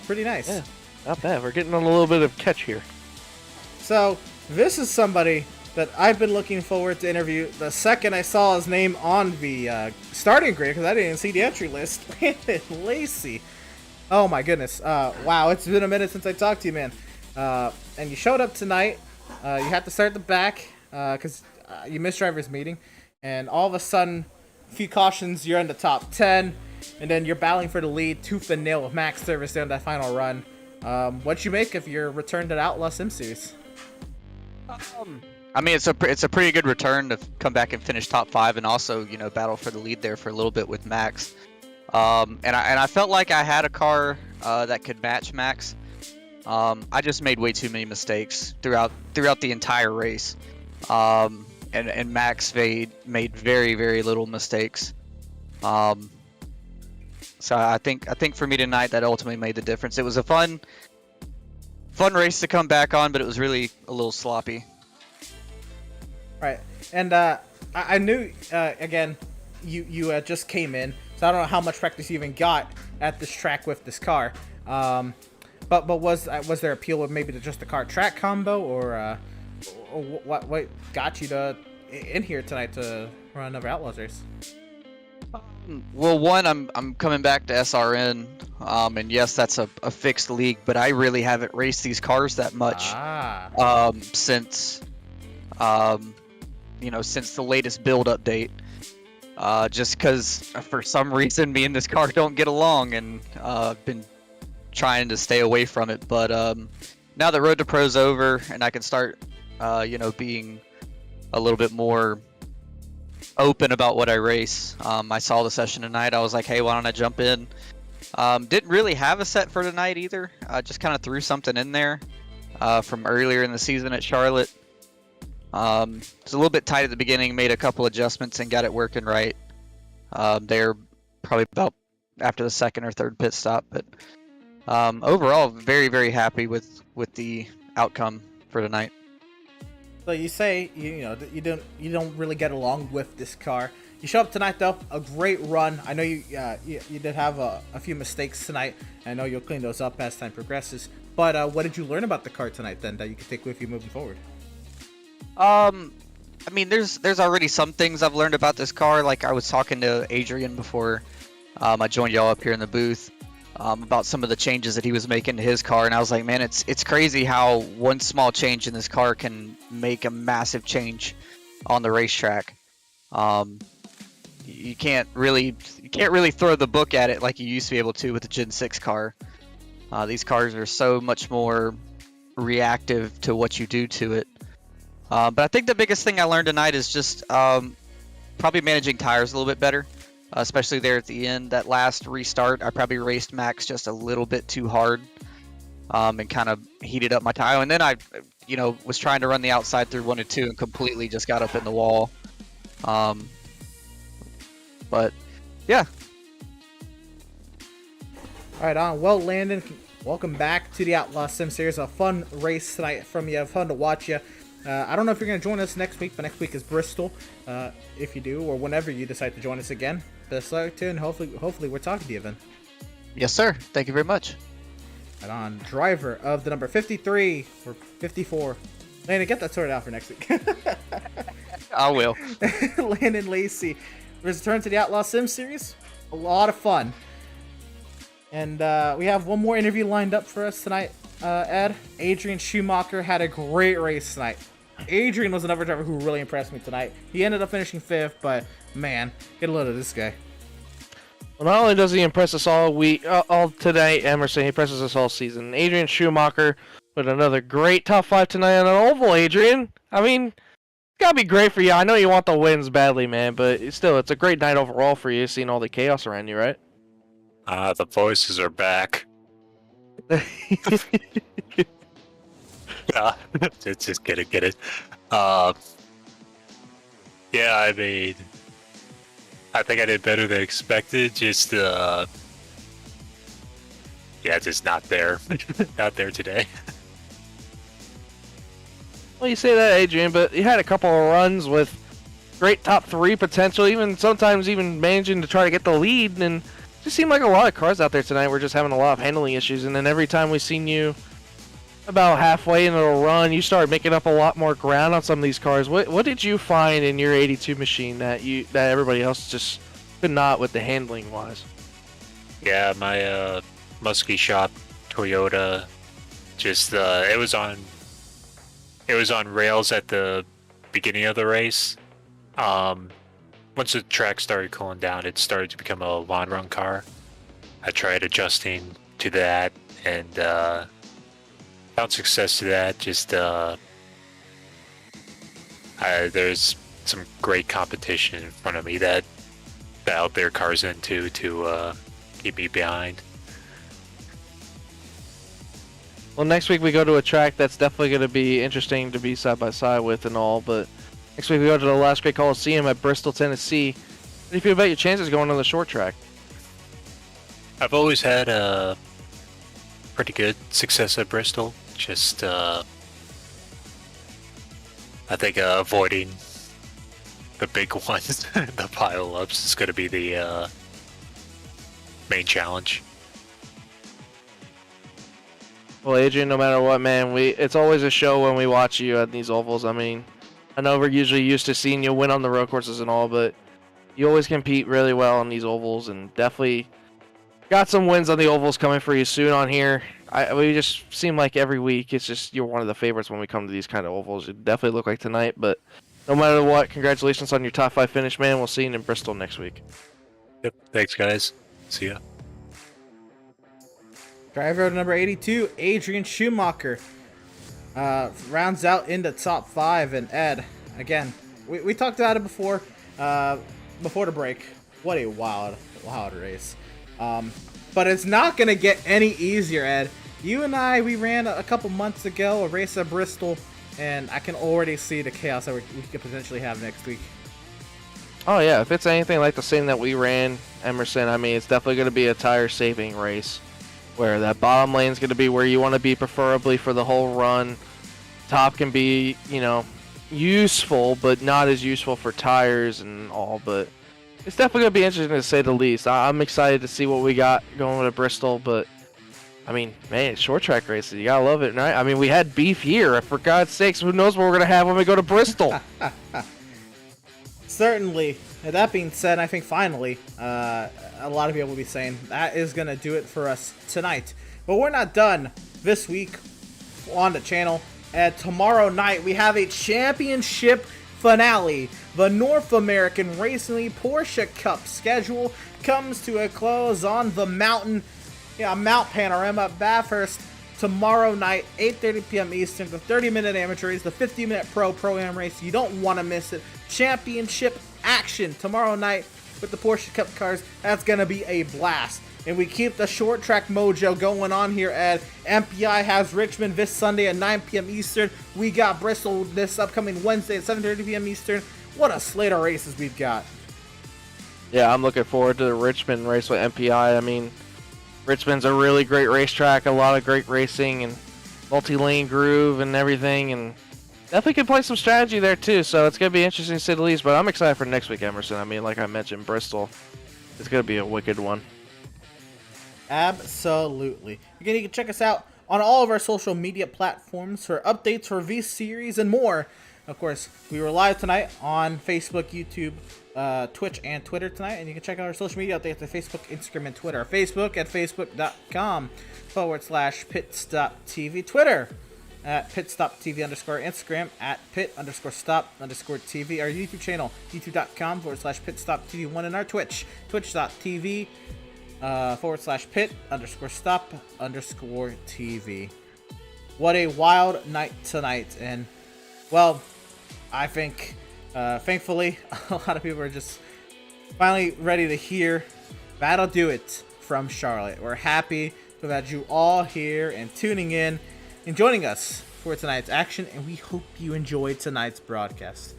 Pretty nice. Yeah, not bad. We're getting on a little bit of catch here. So, this is somebody that I've been looking forward to interview the second I saw his name on the starting grid, because I didn't see the entry list. Landon Lacey. Oh my goodness. Wow, it's been a minute since I talked to you, man. And you showed up tonight. You had to start at the back because you missed driver's meeting. And all of a sudden, a few cautions, you're in the top 10. And then you're battling for the lead, tooth and nail with Max Service down that final run. What'd you make of your return to the Outlaws Sim Series? I mean, it's a pretty good return to come back and finish top 5, and also battle for the lead there for a little bit with Max. And I felt like I had a car that could match Max. I just made way too many mistakes throughout the entire race. And Max made very, very little mistakes. So I think for me tonight that ultimately made the difference. It was a fun race to come back on, but it was really a little sloppy. Right. And I knew, again, you just came in, so I don't know how much practice you even got at this track with this car. But was there appeal with maybe just the car track combo, or what got you in here tonight to run another Outlaws race? Well, one, I'm coming back to SRN, and yes, that's a fixed league, but I really haven't raced these cars that much since since the latest build update. Just because for some reason me and this car don't get along, and I've been trying to stay away from it. But now that Road to Pro's over and I can start, being a little bit more open about what I race. I saw the session tonight. I was like, hey, why don't I jump in? Didn't really have a set for tonight either. Just kind of threw something in there from earlier in the season at Charlotte. It's a little bit tight at the beginning, made a couple adjustments and got it working right. They're probably about after the second or third pit stop, but overall, very, very happy with the outcome for tonight. So you say you don't really get along with this car. You show up tonight though, a great run. I know you did have a few mistakes tonight. I know you'll clean those up as time progresses. But what did you learn about the car tonight then that you can take with you moving forward? I mean, there's already some things I've learned about this car. Like I was talking to Adrian before I joined y'all up here in the booth about some of the changes that he was making to his car, and I was like, man, it's crazy how one small change in this car can make a massive change on the racetrack. You can't really throw the book at it like you used to be able to with the Gen 6 car. These cars are so much more reactive to what you do to it. But I think the biggest thing I learned tonight is just probably managing tires a little bit better, especially there at the end. That last restart, I probably raced Max just a little bit too hard and kind of heated up my tire. And then I, was trying to run the outside through 1 and 2 and completely just got up in the wall. But yeah. All right, well, Landon, welcome back to the Outlaws Sim Series. A fun race tonight from you, fun to watch you. I don't know if you're going to join us next week, but next week is Bristol. If you do, or whenever you decide to join us again, best luck to, and hopefully we're talking to you then. Yes, sir. Thank you very much. Right on. Driver of the number 53 or 54. Landon, get that sorted out for next week. I will. Landon Lacey. Return to the Outlaw Sim Series. A lot of fun. And we have one more interview lined up for us tonight, Ed. Adrian Schumacher had a great race tonight. Adrian was another driver who really impressed me tonight. He ended up finishing 5th, but man, get a load of this guy. Well, not only does he impress us all tonight, Emerson, he impresses us all season. Adrian Schumacher with another great top 5 tonight on an oval, Adrian. I mean, it's gotta be great for you. I know you want the wins badly, man, but still, it's a great night overall for you, seeing all the chaos around you, right? The voices are back. It's just get it. Yeah, I mean, I think I did better than expected. Just not there, not there today. Well, you say that, Adrian, but you had a couple of runs with great top 3 potential, even sometimes even managing to try to get the lead, and it just seemed like a lot of cars out there tonight were just having a lot of handling issues, and then every time we seen you about halfway into a run, you started making up a lot more ground on some of these cars. What did you find in your 82 machine that everybody else just could not with the handling wise? Yeah, my Muskie Shop Toyota, just it was on rails at the beginning of the race. Once the track started cooling down, it started to become a long run car. I tried adjusting to that and found success to that. Just there's some great competition in front of me that out there cars into to keep me behind. Well, next week we go to a track that's definitely going to be interesting to be side by side with and all, but next week we go to the Last Great Coliseum at Bristol, Tennessee. What do you feel about your chances going on the short track? I've always had a pretty good success at Bristol. Just, I think avoiding the big ones, the pile-ups, is going to be the main challenge. Well, Adrian, no matter what, man, it's always a show when we watch you at these ovals. I mean, I know we're usually used to seeing you win on the road courses and all, but you always compete really well on these ovals, and definitely got some wins on the ovals coming for you soon on here. We just seem like every week it's just you're one of the favorites when we come to these kind of ovals. You definitely look like tonight, but no matter what, congratulations on your top 5 finish, man. We'll see you in Bristol next week. Yep. Thanks, guys. See ya. Driver number 82, Adrian Schumacher, rounds out into top 5. And Ed, again, we talked about it before the break. What a wild race. But it's not going to get any easier, Ed. You and I, we ran a couple months ago a race at Bristol, and I can already see the chaos that we could potentially have next week. Oh, yeah. If it's anything like the same that we ran, Emerson, I mean, it's definitely going to be a tire-saving race where that bottom lane is going to be where you want to be preferably for the whole run. Top can be, useful, but not as useful for tires and all, but it's definitely going to be interesting to say the least. I'm excited to see what we got going to Bristol, but I mean, man, it's short track races. You got to love it, right? I mean, we had beef here. For God's sakes, who knows what we're going to have when we go to Bristol? Certainly. That being said, I think finally, a lot of people will be saying that is going to do it for us tonight. But we're not done this week on the channel. And tomorrow night, we have a championship finale. The North American Racing League Porsche Cup schedule comes to a close on the Mount Panorama Bathurst tomorrow night, 8:30 p.m. Eastern. The 30-minute amateur race, the 50-minute pro-am race. You don't want to miss it. Championship action tomorrow night with the Porsche Cup cars. That's going to be a blast. And we keep the short track mojo going on here at MPI has Richmond this Sunday at 9 p.m. Eastern. We got Bristol this upcoming Wednesday at 7:30 p.m. Eastern. What a slate of races we've got. Yeah, I'm looking forward to the Richmond race with MPI. I mean, Richmond's a really great racetrack, a lot of great racing and multi-lane groove and everything, and definitely can play some strategy there too, so it's going to be interesting to say the least, but I'm excited for next week, Emerson. I mean, like I mentioned, Bristol, it's going to be a wicked one. Absolutely. Again, you can check us out on all of our social media platforms for updates for V Series and more. Of course, we were live tonight on Facebook, YouTube, Twitch, and Twitter tonight, and you can check out our social media updates at Facebook, Instagram, and Twitter. Facebook at facebook.com/pitstoptv. Twitter at pitstoptv_, Instagram at pit_stop_tv. Our YouTube channel, youtube.com/pitstoptv1, and our Twitch, twitch.tv /pit_stop_tv. What a wild night tonight, and well, I think thankfully a lot of people are just finally ready to hear That'll Do It from Charlotte. We're happy to have you all here and tuning in and joining us for tonight's action, and we hope you enjoyed tonight's broadcast.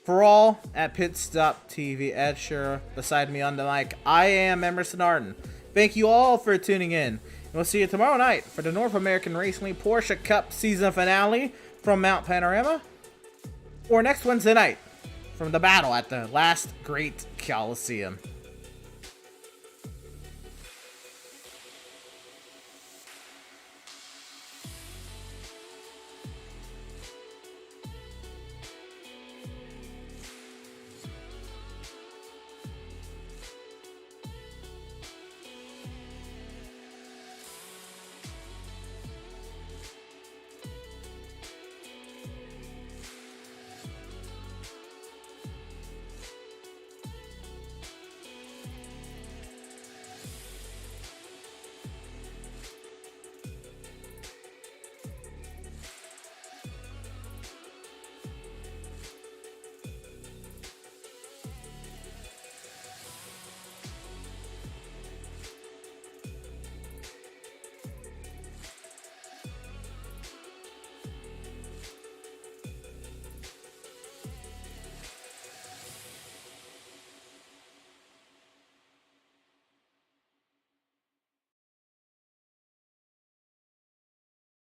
For all at Pit Stop TV, Ed Shearer beside me on the mic, I am Emerson Arden. Thank you all for tuning in, and we'll see you tomorrow night for the North American Racing League Porsche Cup season finale from Mount Panorama, or next Wednesday night from the battle at the Last Great Coliseum.